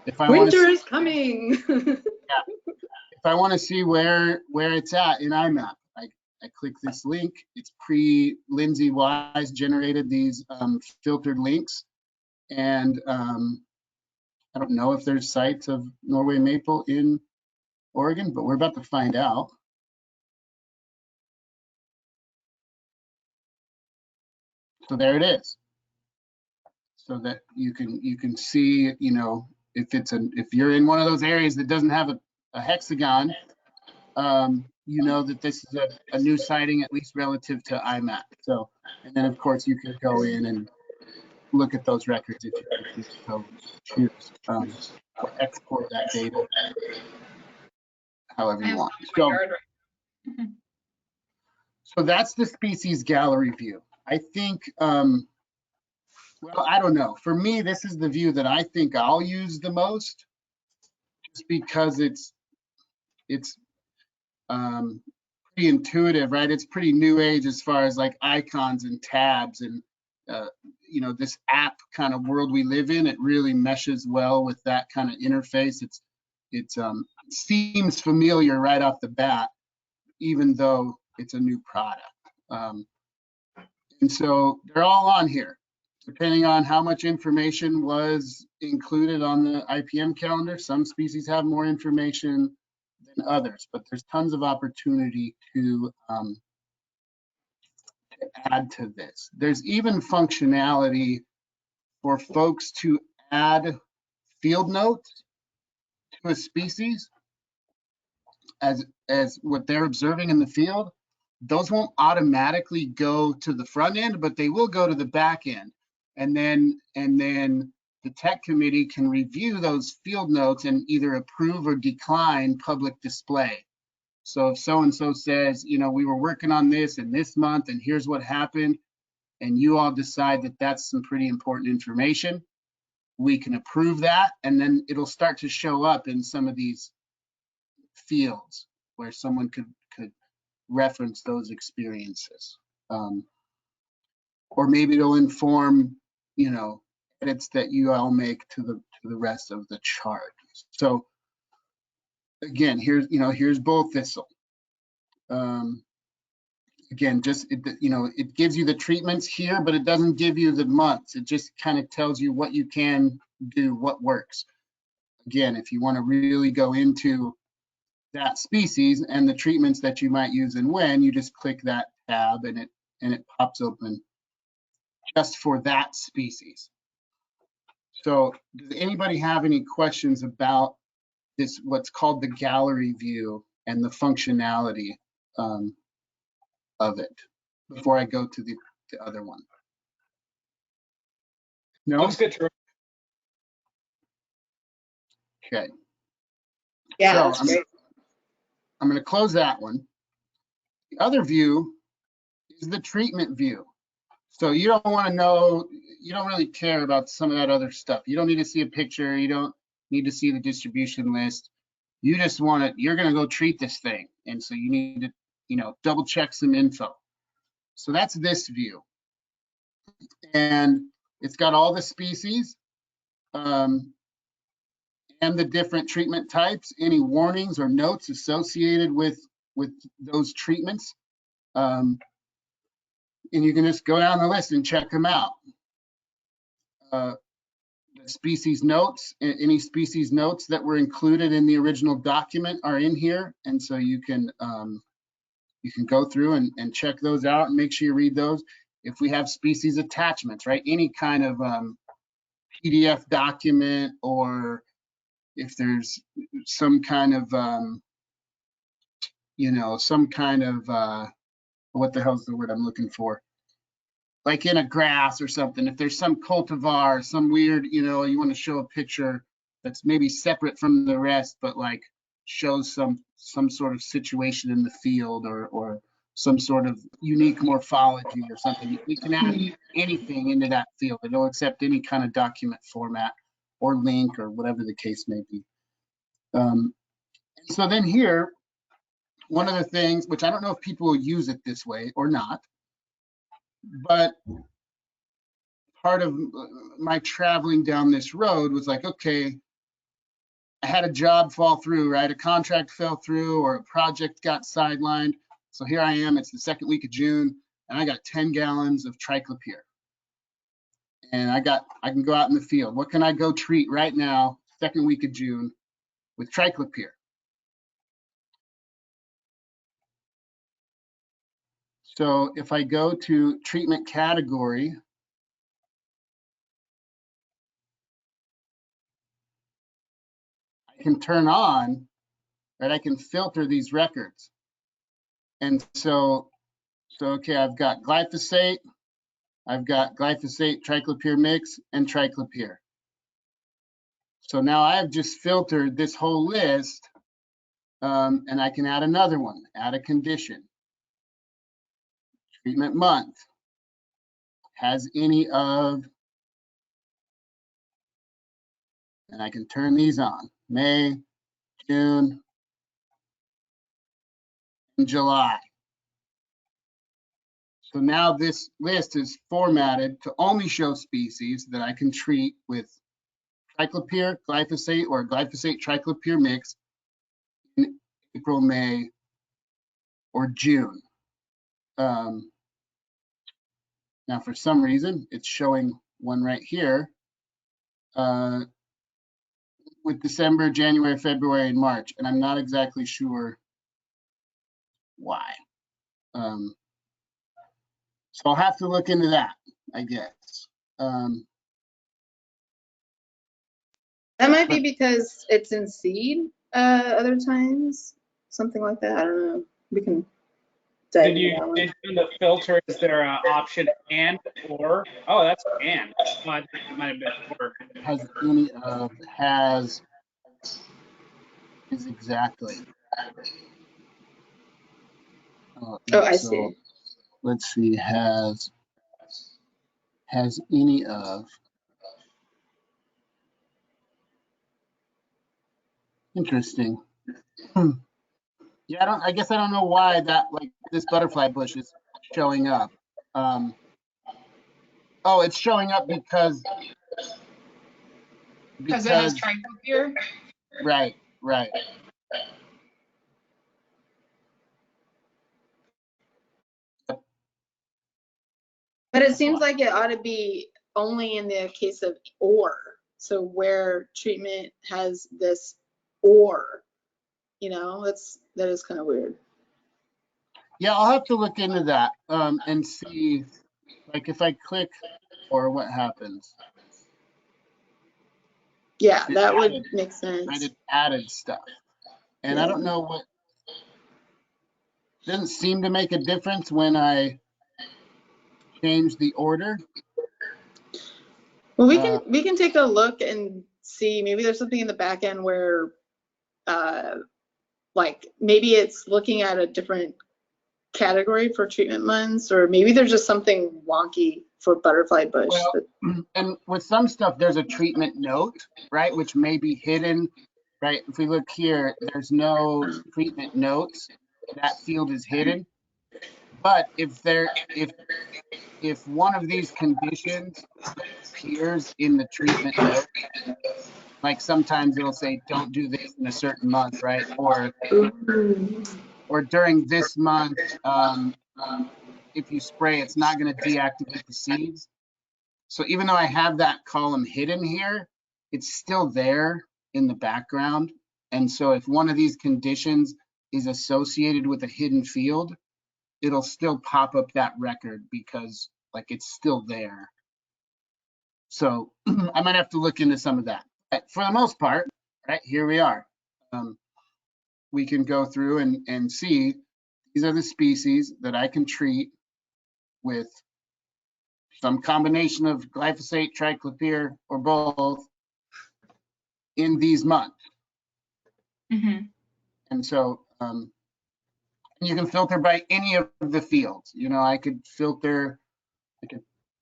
If I want to Winter is coming. if I want to see where it's at in IMAP, I click this link. It's Lindsay Wise generated these filtered links, and I don't know if there's sites of Norway maple in Oregon, but we're about to find out. So there it is. So that you can see, you know, if you're in one of those areas that doesn't have a hexagon, you know that this is a new sighting, at least relative to IMAP. So, and then of course you can go in and look at those records if you so choose, or export that data however you want. So that's the species gallery view. I think, well, I don't know. For me, this is the view that I think I'll use the most, just because it's pretty intuitive, right? It's pretty new age as far as like icons and tabs and you know, this app kind of world we live in. It really meshes well with that kind of interface. It seems familiar right off the bat, even though it's a new product. And so they're all on here, depending on how much information was included on the IPM calendar. Some species have more information than others, but there's tons of opportunity to add to this. There's even functionality for folks to add field notes to a species as what they're observing in the field. Those won't automatically go to the front end, but they will go to the back end. And then the tech committee can review those field notes and either approve or decline public display. So if so-and-so says, you know, we were working on this in this month and here's what happened, and you all decide that that's some pretty important information, we can approve that, and then it'll start to show up in some of these fields where someone could reference those experiences. Or maybe it'll inform, you know, edits that you all make to the rest of the chart. So again, here's bull thistle. Again, just it gives you the treatments here, but it doesn't give you the months. It just kind of tells you what you can do, what works. Again, if you want to really go into that species and the treatments that you might use and when, you just click that tab and it pops open just for that species. So does anybody have any questions about this, what's called the gallery view and the functionality of it before I go to the other one? No? Looks good. Okay. Yeah, So that's great. I'm going to close that one. The other view is the treatment view. So you don't want to know, you don't really care about some of that other stuff. You don't need to see a picture. You don't need to see the distribution list. You just want to, you're going to go treat this thing. And so you need to, double check some info. So that's this view. And it's got all the species and the different treatment types, any warnings or notes associated with those treatments. And you can just go down the list and check them out. The species notes, any species notes that were included in the original document are in here. And so you can go through and check those out and make sure you read those. If we have species attachments, right? Any kind of PDF document, or if there's some kind of, what the hell's the word I'm looking for? Like in a grass or something, if there's some cultivar, some weird, you want to show a picture that's maybe separate from the rest, but like shows some sort of situation in the field, or some sort of unique morphology or something. We can add anything into that field. It'll accept any kind of document format or link or whatever the case may be. And so then here, one of the things, which I don't know if people will use it this way or not, but part of my traveling down this road was like, okay, I had a job fall through, right? A contract fell through, or a project got sidelined. So here I am, it's the second week of June, and I got 10 gallons of triclopyr. And I can go out in the field. What can I go treat right now, second week of June, with triclopyr? So if I go to treatment category, I can turn on, right? I can filter these records. And so okay, I've got glyphosate, triclopyr mix, and triclopyr. So now I have just filtered this whole list, and I can add another one, add a condition. Treatment month has any of, and I can turn these on, May, June, and July. So now this list is formatted to only show species that I can treat with triclopyr, glyphosate, or glyphosate triclopyr mix in April, May, or June. Now, for some reason, it's showing one right here with December, January, February, and March, and I'm not exactly sure why. So I'll have to look into that, I guess. That might be because it's in seed other times, something like that. I don't know. We can dive Did into you that one. did in the filter? Is there an option and or? Oh, that's and. Well, it might have been or. Has any of has is exactly. Oh, I see. Let's see. Has any of. Interesting. Yeah, I guess I don't know why that, like, this butterfly bush is showing up. Oh, it's showing up because it has triclopyr. Right. But it seems like it ought to be only in the case of or. So where treatment has this or, that is kind of weird. Yeah, I'll have to look into that and see, like, if I click or what happens. Yeah, that would make sense. Right, it added stuff. And I don't know what, doesn't seem to make a difference when I change the order. Well, we can take a look and see. Maybe there's something in the back end where like maybe it's looking at a different category for treatment months, or maybe there's just something wonky for butterfly bush. Well, and with some stuff, there's a treatment note, right, which may be hidden, right? If we look here, there's no treatment notes. That field is hidden. But if one of these conditions appears in the treatment note, like sometimes it'll say, don't do this in a certain month, right? Or during this month, if you spray, it's not going to deactivate the seeds. So even though I have that column hidden here, it's still there in the background. And so if one of these conditions is associated with a hidden field, it'll still pop up that record because like it's still there. So I might have to look into some of that. But for the most part, right, here we are. We can go through and see these are the species that I can treat with some combination of glyphosate, triclopyr, or both in these months. Mm-hmm. And so you can filter by any of the fields. You know, I could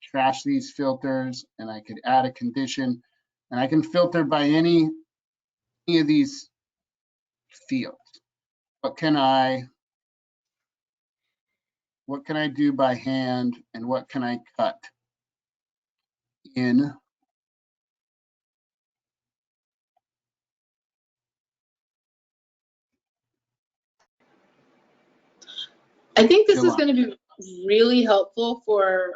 trash these filters and I could add a condition, and I can filter by any of these fields. What can I do by hand, and what can I cut in I think this is July? going to be really helpful for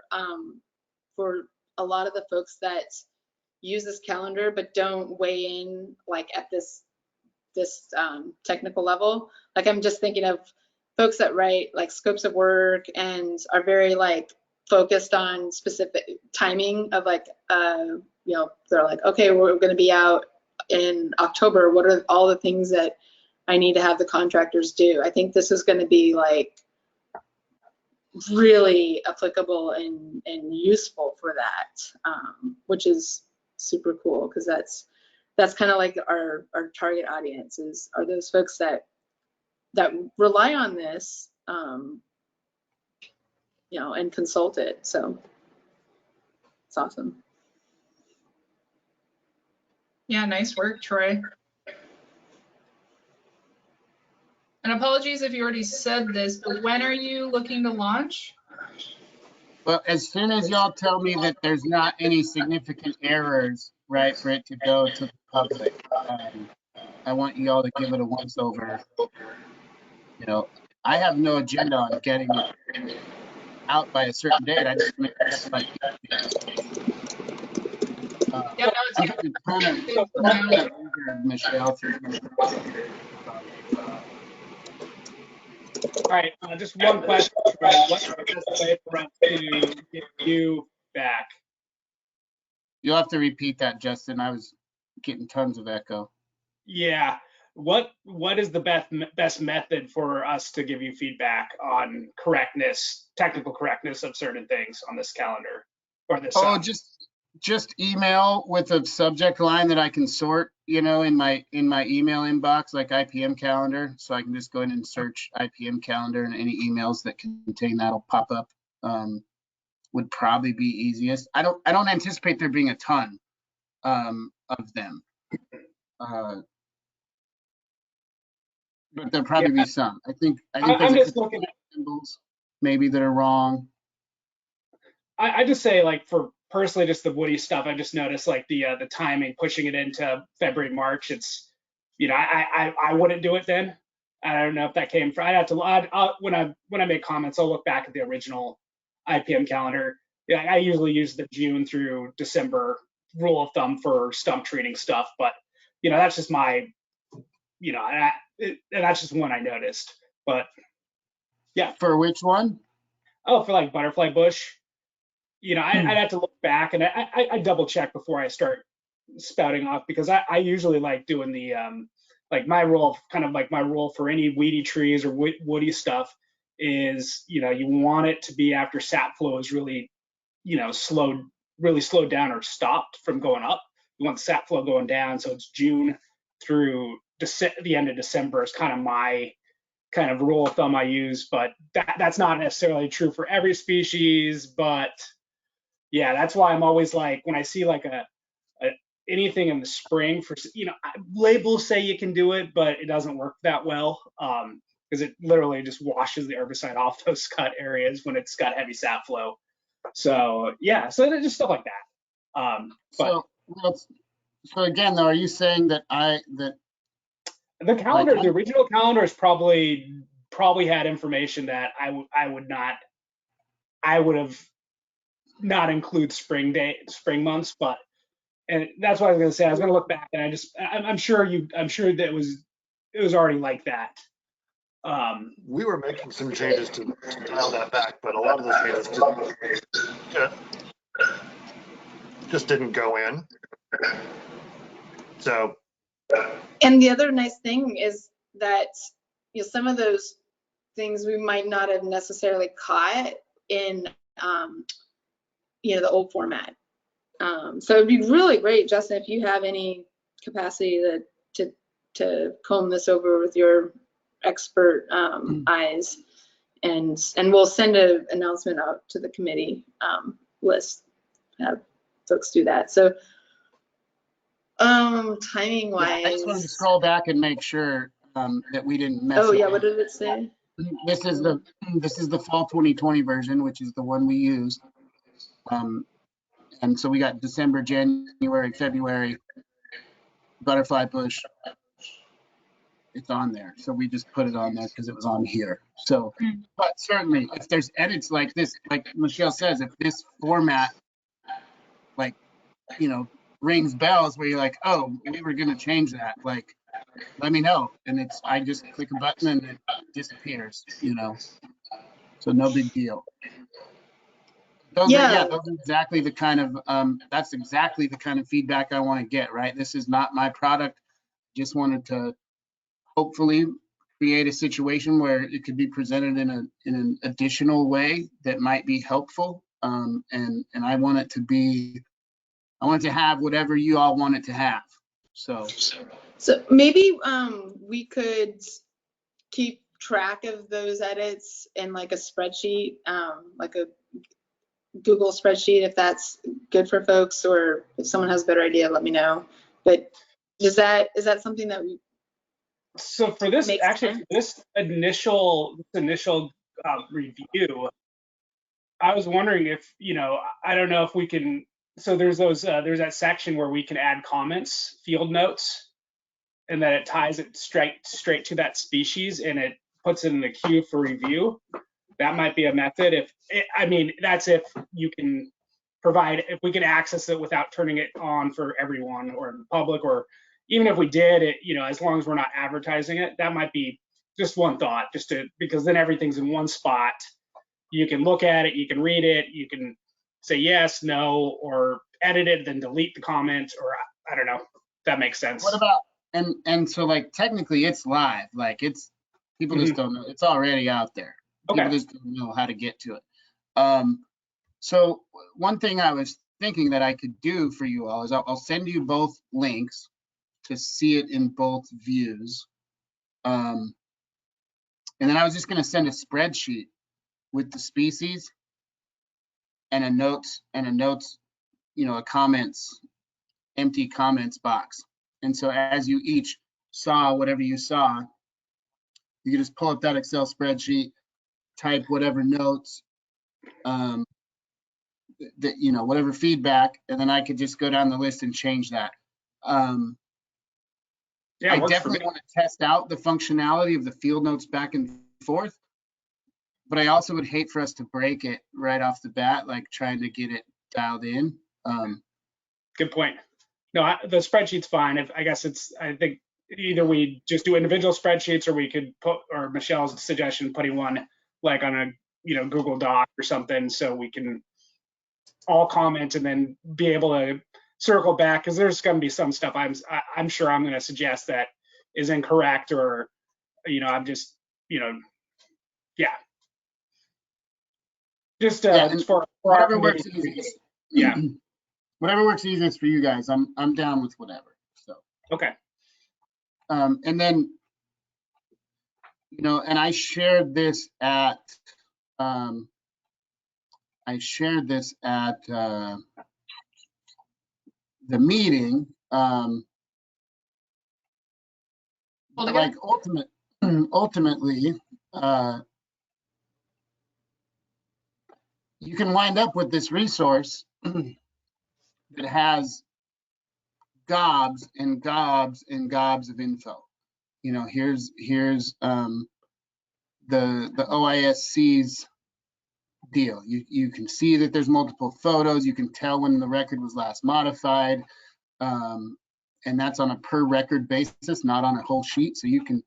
a lot of the folks that use this calendar but don't weigh in like at this technical level. Like I'm just thinking of folks that write like scopes of work and are very like focused on specific timing of like you know, they're like, okay, we're going to be out in October. What are all the things that I need to have the contractors do? I think this is going to be like really applicable and useful for that, which is super cool, because that's kind of like our target audience are those folks that rely on this, you know, and consult it. So it's awesome. Yeah, nice work, Troy. And apologies if you already said this, but when are you looking to launch? Well, as soon as y'all tell me that there's not any significant errors, right, for it to go to the public, I want y'all to give it a once over. You know, I have no agenda on getting it out by a certain date. I just make it like Yeah, no, it's good. Michelle. All right, just one question. What's the best way for us to get you back? You'll have to repeat that, Justin. I was getting tons of echo. Yeah. What is the best method for us to give you feedback on correctness, technical correctness of certain things on this calendar or this? Oh, just email with a subject line that I can sort, you know, in my email inbox, like IPM calendar. So I can just go in and search IPM calendar, and any emails that contain that'll pop up. Would probably be easiest. I don't anticipate there being a ton of them. But there'll probably be some. I think I'm just looking at symbols maybe that are wrong. I just say, like, for personally just the woody stuff, I just noticed like the timing, pushing it into February, March. It's, you know, I wouldn't do it then. I don't know if that came from. I'd have to when I make comments, I'll look back at the original IPM calendar. Yeah, I usually use the June through December rule of thumb for stump treating stuff, but you know, that's just my, you know, and that's just one I noticed. But yeah. For which one? Oh, for like butterfly bush. You know, I'd have to look back, and I double check before I start spouting off, because I usually like doing the like my rule, kind of like my rule for any weedy trees or woody stuff is, you know, you want it to be after sap flow is really, you know, really slowed down or stopped from going up. You want the sap flow going down, so it's June through the end of December is kind of my kind of rule of thumb I use, but that's not necessarily true for every species. But yeah, that's why I'm always like, when I see like anything in the spring for, labels say you can do it, but it doesn't work that well, because it literally just washes the herbicide off those cut areas when it's got heavy sap flow. So yeah, so just stuff like that. But so again, though, are you saying that the calendar, the original calendar is probably had information that I would have not include spring months, but, and that's what I was going to say. I was going to look back, and I'm sure that it was already like that. We were making some changes to dial that back, but a lot of those changes just didn't go in. So. And the other nice thing is that, some of those things we might not have necessarily caught in, the old format. So it'd be really great, Justin, if you have any capacity to comb this over with your expert eyes, and we'll send an announcement out to the committee list, have folks do that. So timing wise, I just wanted to scroll back and make sure that we didn't mess oh yeah, up. what did it say? This is the fall 2020 version, which is the one we use. And so we got December, January, February, butterfly bush. It's on there. So we just put it on there because it was on here. So, but certainly if there's edits like this, like Michelle says, if this format, like, rings bells where you're like, oh, we were going to change that, like, let me know. And I just click a button and it disappears, so no big deal. Those are exactly the kind of, that's exactly the kind of feedback I want to get, right? This is not my product. Just wanted to hopefully create a situation where it could be presented in an additional way that might be helpful. And I want it to have whatever you all want it to have. So maybe we could keep track of those edits in like a spreadsheet, like a Google spreadsheet, if that's good for folks, or if someone has a better idea, let me know. But is that something that we? So for this, actually, this initial review, I was wondering if, I don't know if we can. So there's that section where we can add comments, field notes, and that it ties it straight to that species, and it puts it in the queue for review. That might be a method. That's if you can provide, if we can access it without turning it on for everyone or the public, or even if we did it, as long as we're not advertising it. That might be just one thought, because then everything's in one spot. You can look at it, you can read it, you can say yes, no, or edit it, then delete the comment, or I don't know. If that makes sense. What about, and so like technically it's live, like people just don't know, it's already out there. People just don't know how to get to it. So one thing I was thinking that I could do for you all is I'll send you both links to see it in both views. And then I was just going to send a spreadsheet with the species and a notes, a comments, empty comments box. And so as you each saw whatever you saw, you can just pull up that Excel spreadsheet, type whatever notes, whatever feedback, and then I could just go down the list and change that. I definitely want to test out the functionality of the field notes back and forth, but I also would hate for us to break it right off the bat, like trying to get it dialed in. Good point. No, the spreadsheet's fine. I think either we just do individual spreadsheets, or we could put, or Michelle's suggestion, putting one like on a Google Doc or something, so we can all comment and then be able to circle back, because there's going to be some stuff I'm sure I'm going to suggest that is incorrect, or I'm just for whatever works easiest. Yeah. Whatever works easiest for you guys, I'm down with whatever. So okay. And then, you know, and I shared this at the meeting. But like ultimately, you can wind up with this resource that has gobs and gobs and gobs of info. You know, here's the OISC's deal. You can see that there's multiple photos. You can tell when the record was last modified, and that's on a per record basis, not on a whole sheet. So you can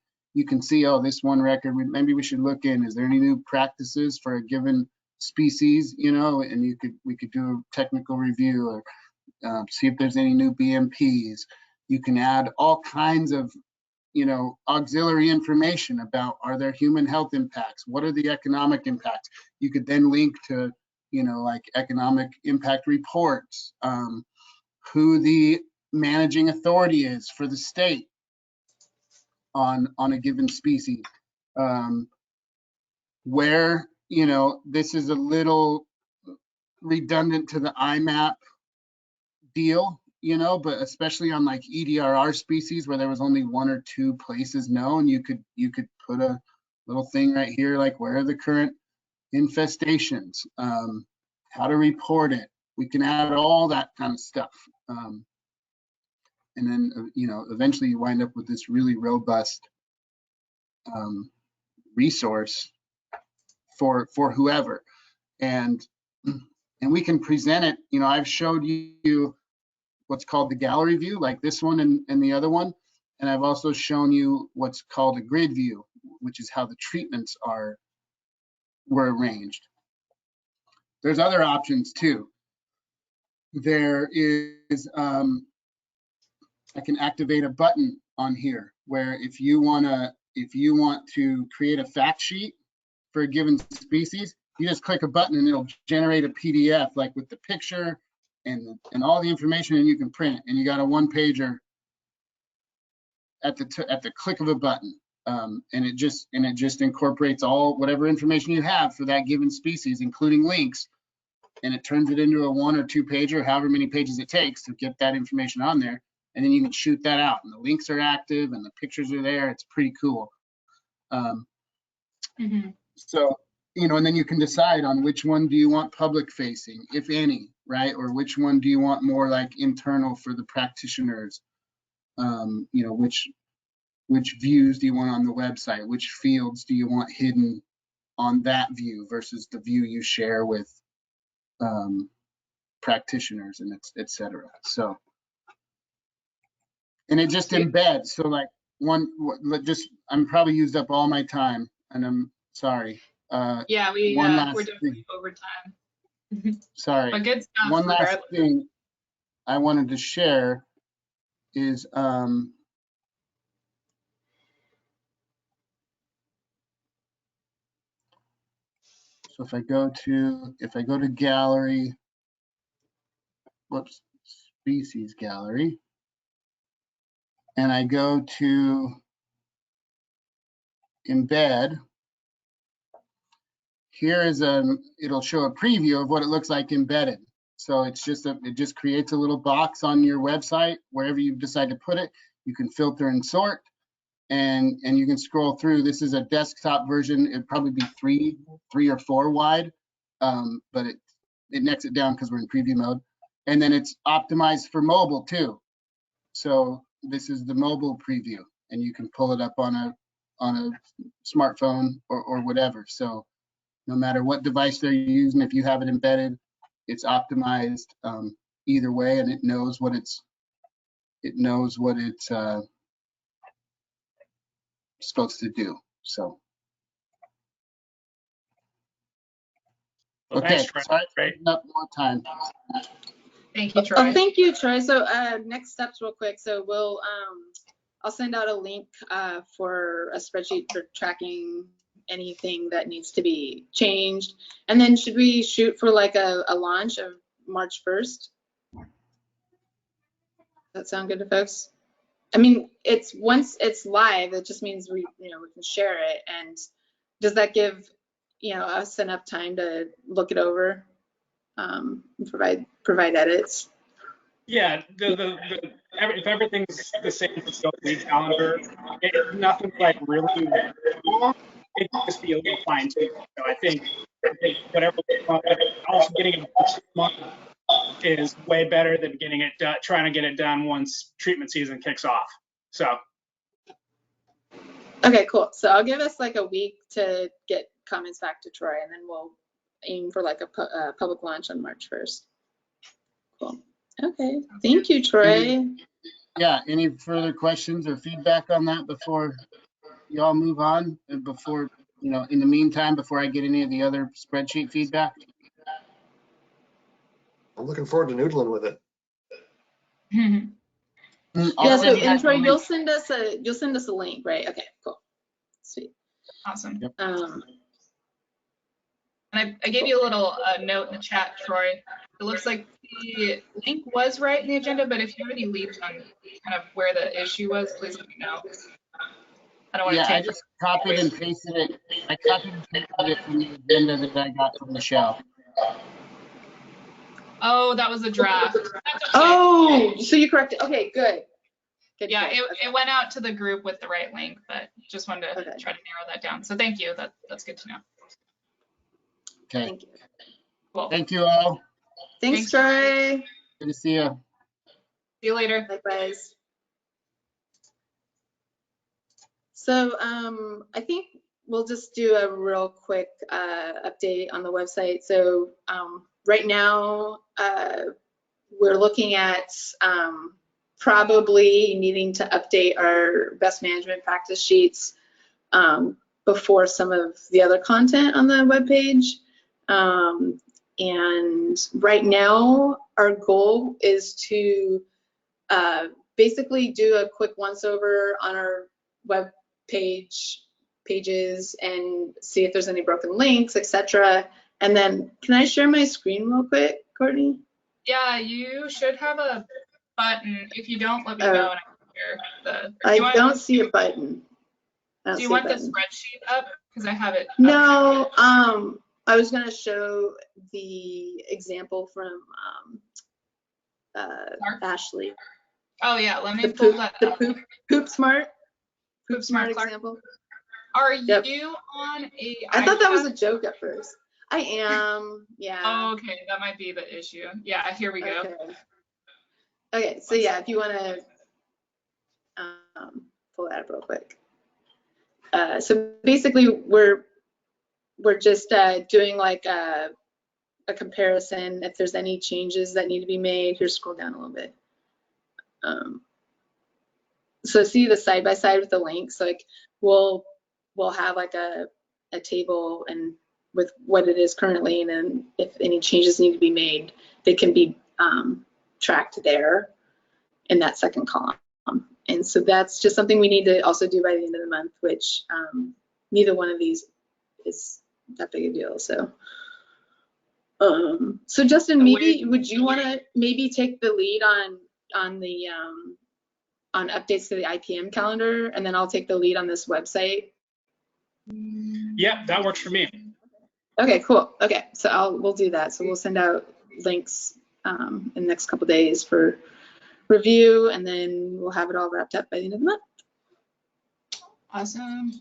see, oh, this one record, maybe we should look in. Is there any new practices for a given species? You know, and we could do a technical review or see if there's any new BMPs. You can add all kinds of, you know, auxiliary information about, are there human health impacts? What are the economic impacts? You could then link to, you know, like economic impact reports, who the managing authority is for the state on a given species. Where, you know, this is a little redundant to the IMAP deal, you know, but especially on like EDRR species where there was only one or two places known, you could put a little thing right here, like where are the current infestations, how to report it. We can add all that kind of stuff. And then, you know, eventually you wind up with this really robust resource for whoever. And we can present it, you know, I've showed you what's called the gallery view, like this one and the other one. And I've also shown you what's called a grid view, which is how the treatments were arranged. There's other options too. There is, I can activate a button on here where if you want to create a fact sheet for a given species, you just click a button and it'll generate a PDF, like with the picture and all the information, and you can print it. And you got a one pager at the click of a button, and it just incorporates all whatever information you have for that given species, including links, and it turns it into a one or two pager, however many pages it takes to get that information on there. And then you can shoot that out, and the links are active, and the pictures are there. It's pretty cool. So, you know, and then you can decide on which one do you want public facing, if any, right? Or which one do you want more like internal for the practitioners? You know, which views do you want on the website? Which fields do you want hidden on that view versus the view you share with practitioners and et cetera. So, and it just embeds. So like I'm probably used up all my time, and I'm sorry. Yeah, we're doing overtime. Sorry. But good stuff. One last thing I wanted to share is so if I go to gallery, whoops, species gallery, and I go to embed, here is it'll show a preview of what it looks like embedded. So it's just it just creates a little box on your website, wherever you decide to put it. You can filter and sort, and you can scroll through. This is a desktop version. It'd probably be three or four wide, but it necks it down because we're in preview mode. And then it's optimized for mobile too. So this is the mobile preview, and you can pull it up on a smartphone or whatever. So no matter what device they're using, if you have it embedded, it's optimized either way, and it knows what it's supposed to do. So okay, sorry for taking up more time. Thank you, Troy. Oh, thank you, Troy. So next steps real quick. So I'll send out a link for a spreadsheet for tracking anything that needs to be changed. And then should we shoot for like a launch of March 1st? Does that sound good to folks? I mean, it's once it's live, it just means we can share it. And does that give, us enough time to look it over, and provide edits? Yeah, if everything's the same for the week calendar, nothing's like really long. It can just be a little fine tuned. So I think whatever, also getting it this month is way better than getting it done, trying to get it done once treatment season kicks off. So. Okay, cool. So I'll give us like a week to get comments back to Troy, and then we'll aim for like a public launch on March 1st. Cool. Okay. Thank you, Troy. Any further questions or feedback on that before y'all move on? And before, in the meantime, before I get any of the other spreadsheet feedback? I'm looking forward to noodling with it. Yeah, so and Troy, you'll send us a link, right? Okay, cool. Sweet. Awesome. Yep. And I gave you a little note in the chat, Troy. It looks like the link was right in the agenda, but if you have any leads on kind of where the issue was, please let me know. I don't want to take. I just copied and pasted it. I copied and pasted it from the agenda that I got from Michelle. Oh, that was a draft. That's okay. Oh, so you corrected. Okay, good. Yeah, it went out to the group with the right link, but just wanted to try to narrow that down. So thank you. That's good to know. Okay. Thank you. Cool. Thank you all. Thanks, Troy. Good to see you. See you later. Likewise. So I think we'll just do a real quick update on the website. So right now we're looking at probably needing to update our best management practice sheets before some of the other content on the webpage. And right now, our goal is to basically do a quick once over on our web pages and see if there's any broken links, etc. And then, can I share my screen real quick, Courtney? Yeah, you should have a button. If you don't, let me know and I can share the. I don't see a button. Do you want the spreadsheet up? Because I have it. No, I was going to show the example from Ashley. Oh yeah, let me pull that up. Poop Smart Clark. example. Are you on a I thought that was a joke at first. I am, yeah. Oh, okay, that might be the issue. Yeah, here we go. Okay, so yeah, if you want to pull that up real quick. So basically, we're just doing like a comparison. If there's any changes that need to be made, here, scroll down a little bit. So see the side by side with the links. Like we'll have like a table and with what it is currently, and then if any changes need to be made, they can be tracked there in that second column. And so that's just something we need to also do by the end of the month, which neither one of these is that big a deal. So so Justin, maybe would you want to maybe take the lead on the on updates to the IPM calendar, and then I'll take the lead on this website? Yeah, that works for me. Okay, cool. Okay, so we'll do that. So we'll send out links in the next couple days for review, and then we'll have it all wrapped up by the end of the month. Awesome.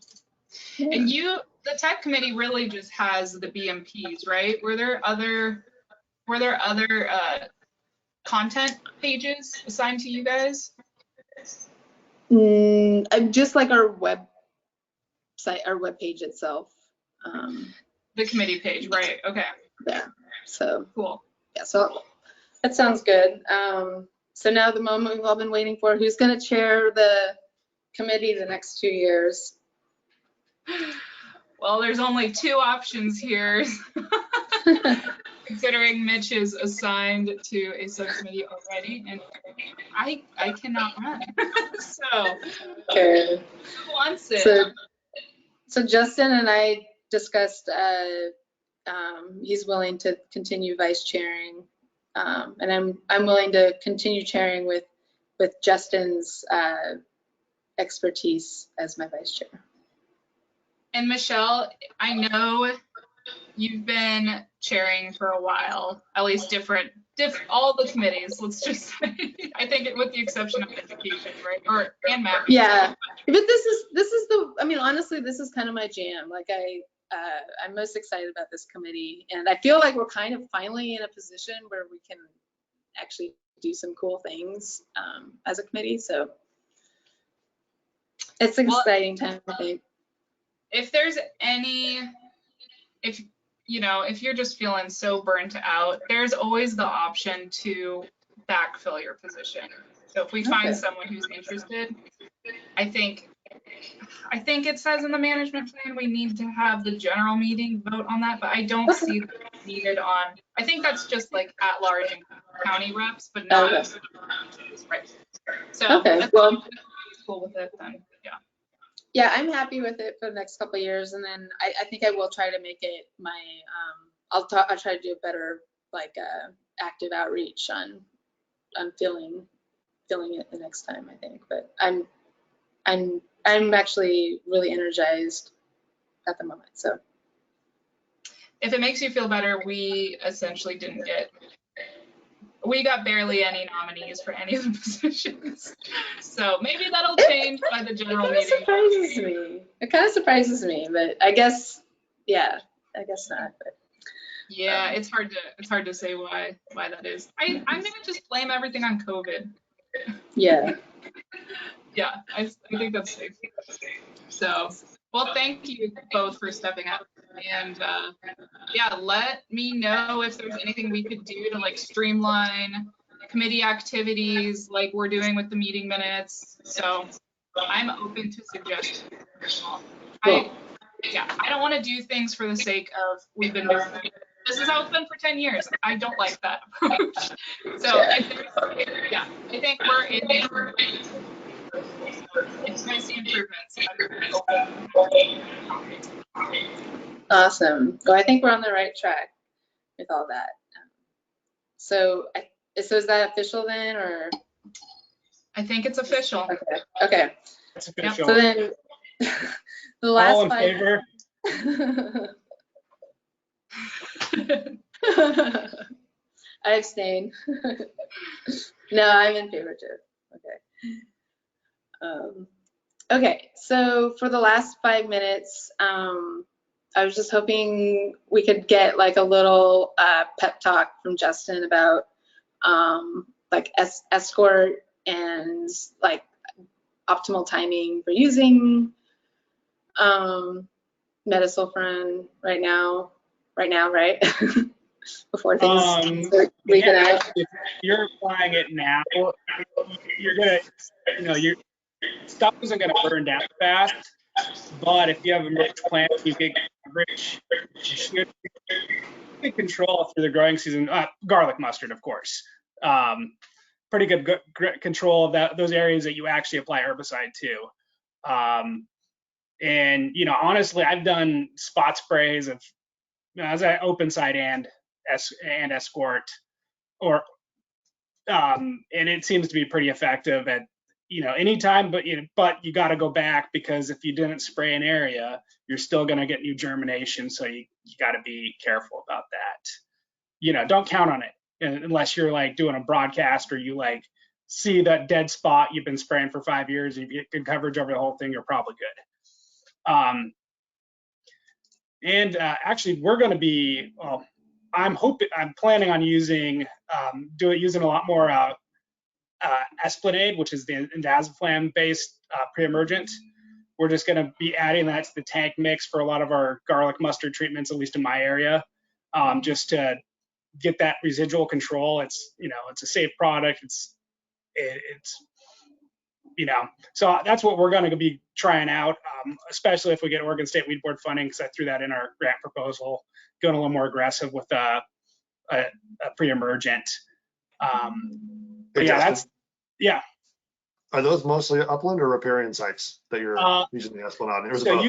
Yeah. And the tech committee really just has the BMPs, right? Were there other content pages assigned to you guys? Just like our website, our web page itself. The committee page, right? Okay. Yeah. So cool. Yeah. So that sounds good. So now the moment we've all been waiting for: who's going to chair the committee the next 2 years? Well, there's only two options here. Considering Mitch is assigned to a subcommittee already, and I cannot run. So okay. Who wants it? So Justin and I discussed he's willing to continue vice chairing, and I'm willing to continue chairing with with Justin's expertise as my vice chair. And Michelle, I know you've been chairing for a while, at least all the committees, let's just say. I think with the exception of education, right? And math. Yeah, but this is I mean, honestly, this is kind of my jam. Like I'm most excited about this committee, and I feel like we're kind of finally in a position where we can actually do some cool things as a committee. So it's an exciting time, I think. If there's if you're just feeling so burnt out, there's always the option to backfill your position. So if we find someone who's interested, I think it says in the management plan we need to have the general meeting vote on that, but I don't see that needed on. I think that's just like at large and county reps, but not right. So if well, cool with it, then yeah. Yeah, I'm happy with it for the next couple of years, and then I think I will try to make it my. I'll try to do a better active outreach on filling it the next time, I think. But I'm actually really energized at the moment. So if it makes you feel better, we essentially we got barely any nominees for any of the positions. So maybe that'll change by the general meeting. It kind of surprises me, but I guess, yeah, I guess not. But yeah, it's hard to say why that is. I'm gonna just blame everything on COVID. Yeah. Yeah, I think that's safe. So, well, thank you both for stepping up, and yeah, let me know if there's anything we could do to streamline committee activities like we're doing with the meeting minutes. So I'm open to suggestions. Cool. I don't want to do things for the sake of we've been doing it. This is how it's been for 10 years. I don't like that approach. So I think we're in. It's nice to see improvements. Awesome. Well, I think we're on the right track with all that. So is that official then, or? I think it's official. Okay. It's official. So then, the last all in favor? I abstain. No, I'm in favor too. Okay. Okay, so for the last 5 minutes, I was just hoping we could get a little pep talk from Justin about escort and optimal timing for using Metasulfron right now, right? Before things start leaking out. If you're applying it now, you're gonna, your stuff isn't gonna burn down fast. But if you have a mixed plant, you get coverage. You should get control through the growing season. Garlic mustard, of course. Pretty good control of those areas that you actually apply herbicide to. And honestly, I've done spot sprays of as an open site and escort, and it seems to be pretty effective at anytime. But you got to go back, because if you didn't spray an area, you're still going to get new germination. So you got to be careful about that. Don't count on it unless you're doing a broadcast, or you see that dead spot you've been spraying for 5 years. If you get good coverage over the whole thing, you're probably good. And actually, we're going to be. Well, I'm planning on using a lot more Esplanade, which is the indaziflam-based pre-emergent. We're just going to be adding that to the tank mix for a lot of our garlic mustard treatments, at least in my area, just to get that residual control. It's it's a safe product. It's so that's what we're going to be trying out, especially if we get Oregon State Weed Board funding, because I threw that in our grant proposal, going a little more aggressive with a pre-emergent. Are those mostly upland or riparian sites that you're using the Esplanade? So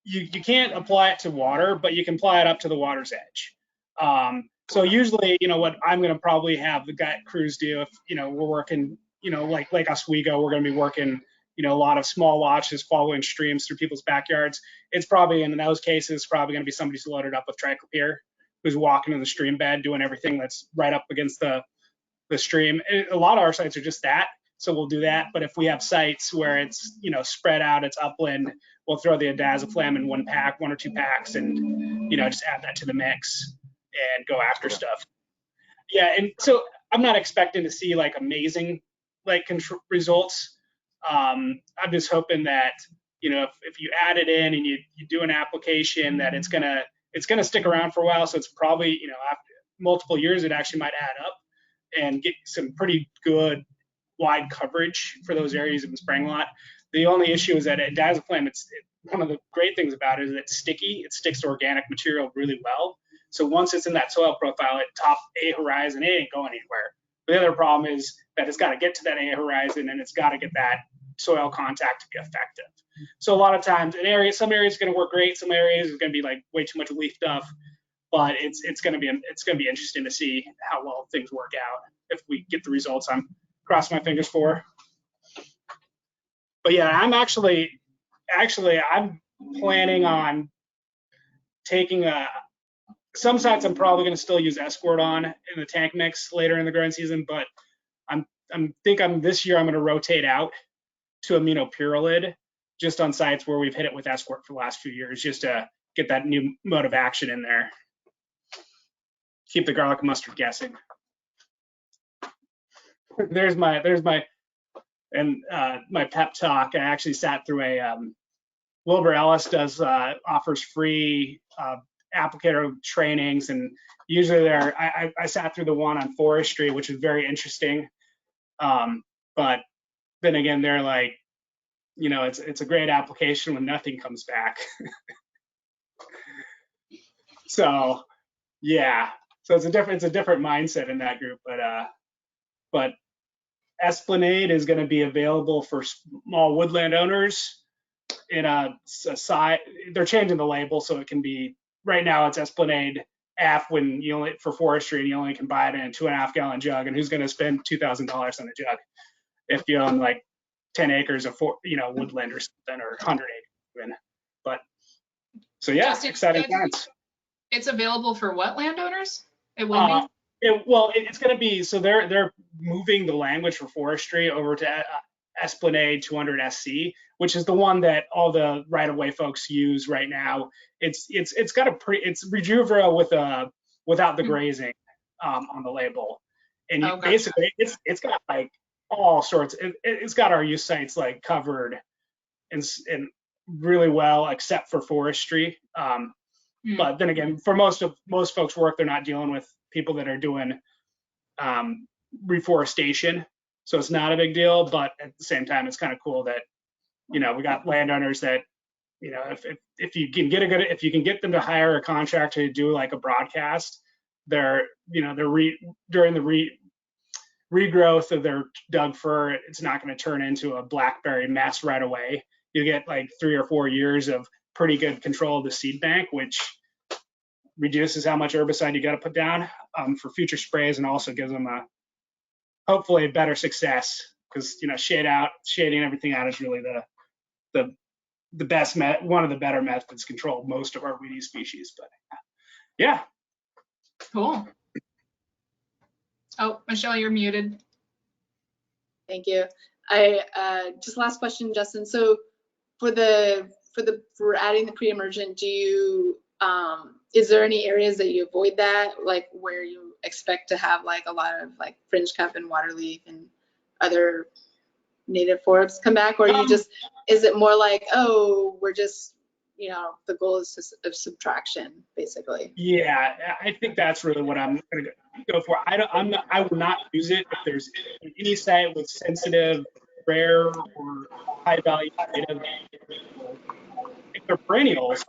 you can't apply it to water, but you can apply it up to the water's edge. So usually, what I'm going to probably have the guy crews do if, we're working, like Lake Oswego, we're going to be working, a lot of small watches following streams through people's backyards. It's probably, in those cases, probably going to be somebody who's loaded up with triclopyr, who's walking in the stream bed, doing everything that's right up against the stream. A lot of our sites are just that. So we'll do that. But if we have sites where it's, spread out, it's upland, we'll throw the Adazaflam in one or two packs and, just add that to the mix and go after stuff. Yeah, and so I'm not expecting to see like amazing results. I'm just hoping that if you add it in and you do an application, that it's gonna stick around for a while. So it's probably after multiple years it actually might add up and get some pretty good wide coverage for those areas of the spraying lot. The only issue is that at Adazaflam, one of the great things about it is that it's sticky. It sticks to organic material really well. So once it's in that soil profile at top A horizon, it ain't going anywhere. The other problem is that it's got to get to that A horizon and it's got to get that soil contact to be effective. So a lot of times some areas are going to work great. Some areas is going to be like way too much leaf stuff, but it's going to be interesting to see how well things work out if we get the results I'm crossing my fingers for. But yeah, I'm planning on taking some sites I'm probably going to still use Escort on in the tank mix later in the growing season, but this year I'm going to rotate out to aminopyrrolid just on sites where we've hit it with Escort for the last few years, just to get that new mode of action in there. Keep the garlic and mustard guessing. There's my pep talk. I actually sat through Wilbur Ellis offers free applicator trainings, and usually I sat through the one on forestry, which is very interesting. But then again, they're like, it's a great application when nothing comes back. So yeah, so it's a different mindset in that group, but Esplanade is going to be available for small woodland owners in a side. They're changing the label so it can be, right now it's Esplanade F when for forestry, and you only can buy it in a 2.5 gallon jug. And who's going to spend $2,000 on a jug if you own like 10 acres of woodland or something, or 100 acres? But so yeah, Justin, exciting times. It's available for what landowners? It will be. It's going to be, so they're moving the language for forestry over to Esplanade 200 SC, which is the one that all the right-of-way folks use right now. It's got it's Rejuvera without the grazing on the label, and basically it's got like all sorts. It's got our use sites like covered and really well, except for forestry. But then again, for most folks' work, they're not dealing with people that are doing reforestation, so it's not a big deal. But at the same time, it's kind of cool that we got landowners that if you can get them to hire a contractor to do like a broadcast, during the regrowth of their Doug fir, it's not going to turn into a blackberry mess right away. You get like 3 or 4 years of pretty good control of the seed bank, which reduces how much herbicide you got to put down for future sprays, and also gives them hopefully a better success, because shading everything out is really the best one of the better methods to control most of our weedy species. But yeah, cool. Oh, Michelle, you're muted. Thank you. Just last question, Justin. So for adding the pre-emergent, is there any areas that you avoid that, like where you expect to have like a lot of like fringe cup and waterleaf and other native forests come back, or is it more like, oh, we're just, the goal is of subtraction, basically? Yeah, I think that's really what I'm going to go for. I will not use it if there's any site with sensitive, rare, or high value native. If they're perennials,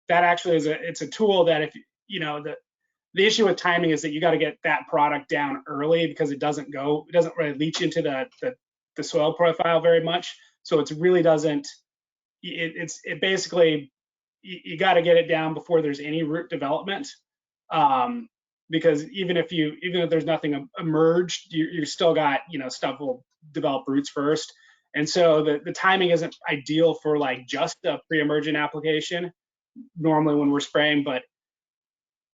that actually it's a tool that if the issue with timing is that you got to get that product down early, because it doesn't really leach into the soil profile very much. So it really doesn't. It basically, you got to get it down before there's any root development. Because even if there's nothing emerged, you still got, stuff will develop roots first. And so the timing isn't ideal for like just a pre-emergent application normally when we're spraying, but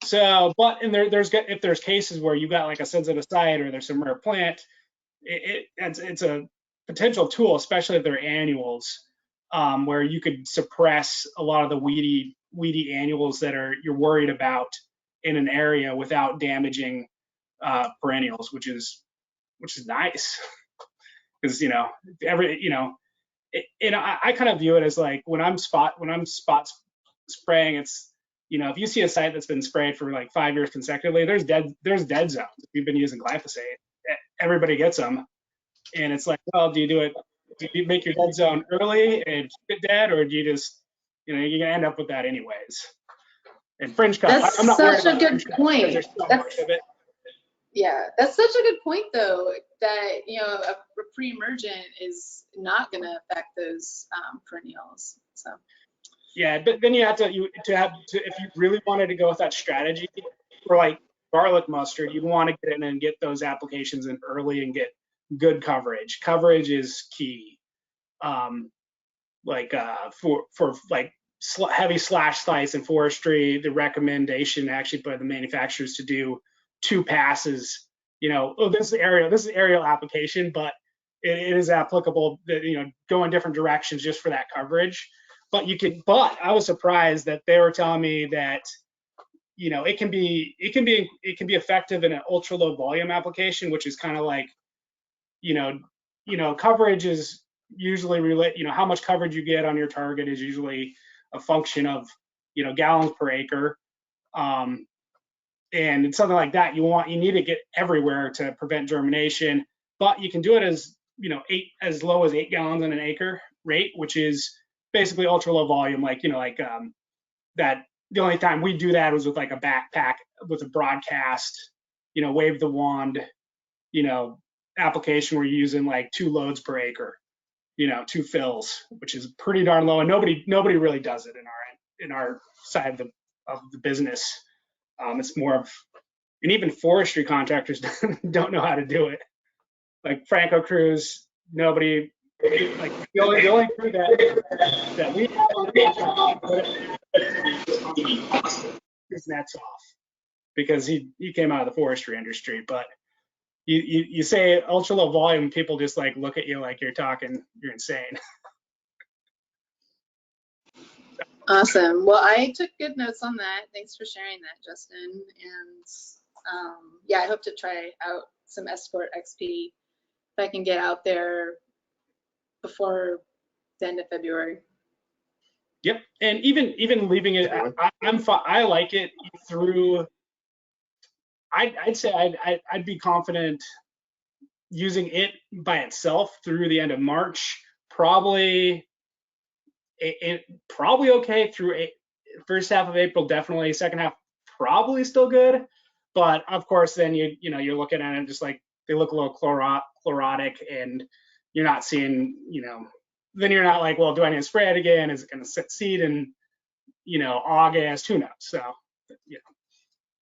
if there's cases where you got like a sensitive site or there's some rare plant, it's a potential tool, especially if they're annuals, where you could suppress a lot of the weedy annuals that you're worried about in an area without damaging perennials, which is nice. Because I kind of view it as like when I'm spot spraying, it's if you see a site that's been sprayed for like 5 years consecutively, there's dead zones. If you've been using glyphosate, everybody gets them, and it's like, well, do you make your dead zone early and keep it dead, or do you just you're gonna end up with that anyways? And fringe cuts, I'm not worried about fringe cuts because there's so much of it. Yeah, that's such a good point, though, that a pre-emergent is not going to affect those perennials. So. Yeah, but then you have to if you really wanted to go with that strategy for like garlic mustard, you'd want to get in and get those applications in early and get good coverage. Coverage is key. For like heavy slash slice and forestry, the recommendation actually by the manufacturers to do 2 passes. This is aerial application, but it is applicable that go in different directions just for that coverage. But I was surprised that they were telling me that it can be effective in an ultra low volume application, which is kind of like coverage is usually how much coverage you get on your target is usually a function of gallons per acre. And it's something like that you need to get everywhere to prevent germination, but you can do it as as low as 8 gallons in an acre rate, which is basically ultra low volume, that. The only time we do that was with like a backpack with a broadcast, wave the wand, application where you're using like 2 loads per acre, 2 fills, which is pretty darn low, and nobody really does it in our side of the business. It's more of, and even forestry contractors don't know how to do it. Like Franco Cruz, nobody, like the only crew that we have his nets off because he came out of the forestry industry. But you say ultra low volume, people just like look at you like you're insane. Awesome. Well, I took good notes on that. Thanks for sharing that, Justin. And yeah, I hope to try out some Esport XP if I can get out there before the end of February. Yep, and even leaving it, I like it through. I'd say I'd be confident using it by itself through the end of March. Probably okay through first half of April. Definitely second half probably still good, but of course then you're looking at it just like they look a little chlorotic, and you're not seeing then you're not like, well, do I need to spray it again? Is it going to set seed in August? Who knows? So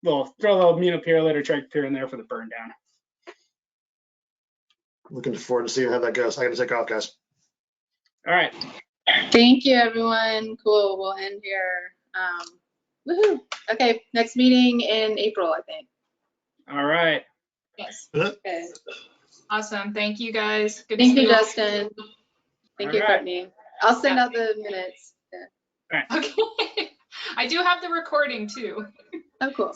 throw a little immunopyrolyte or triclopyr in there for the burn down. Looking forward to seeing how that goes. I got to take off, guys. All right. Thank you, everyone. Cool. We'll end here. Woohoo. Okay. Next meeting in April, I think. All right. Yes. Okay. Awesome. Thank you, guys. Good Thank to see you, Justin. Thank you, All right. Courtney. I'll send out the minutes. Yeah. All right. Okay. I do have the recording too. Oh, cool.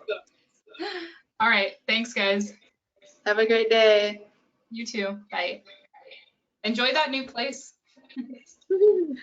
All right. Thanks, guys. Have a great day. You too. Bye. Enjoy that new place. Woohoo.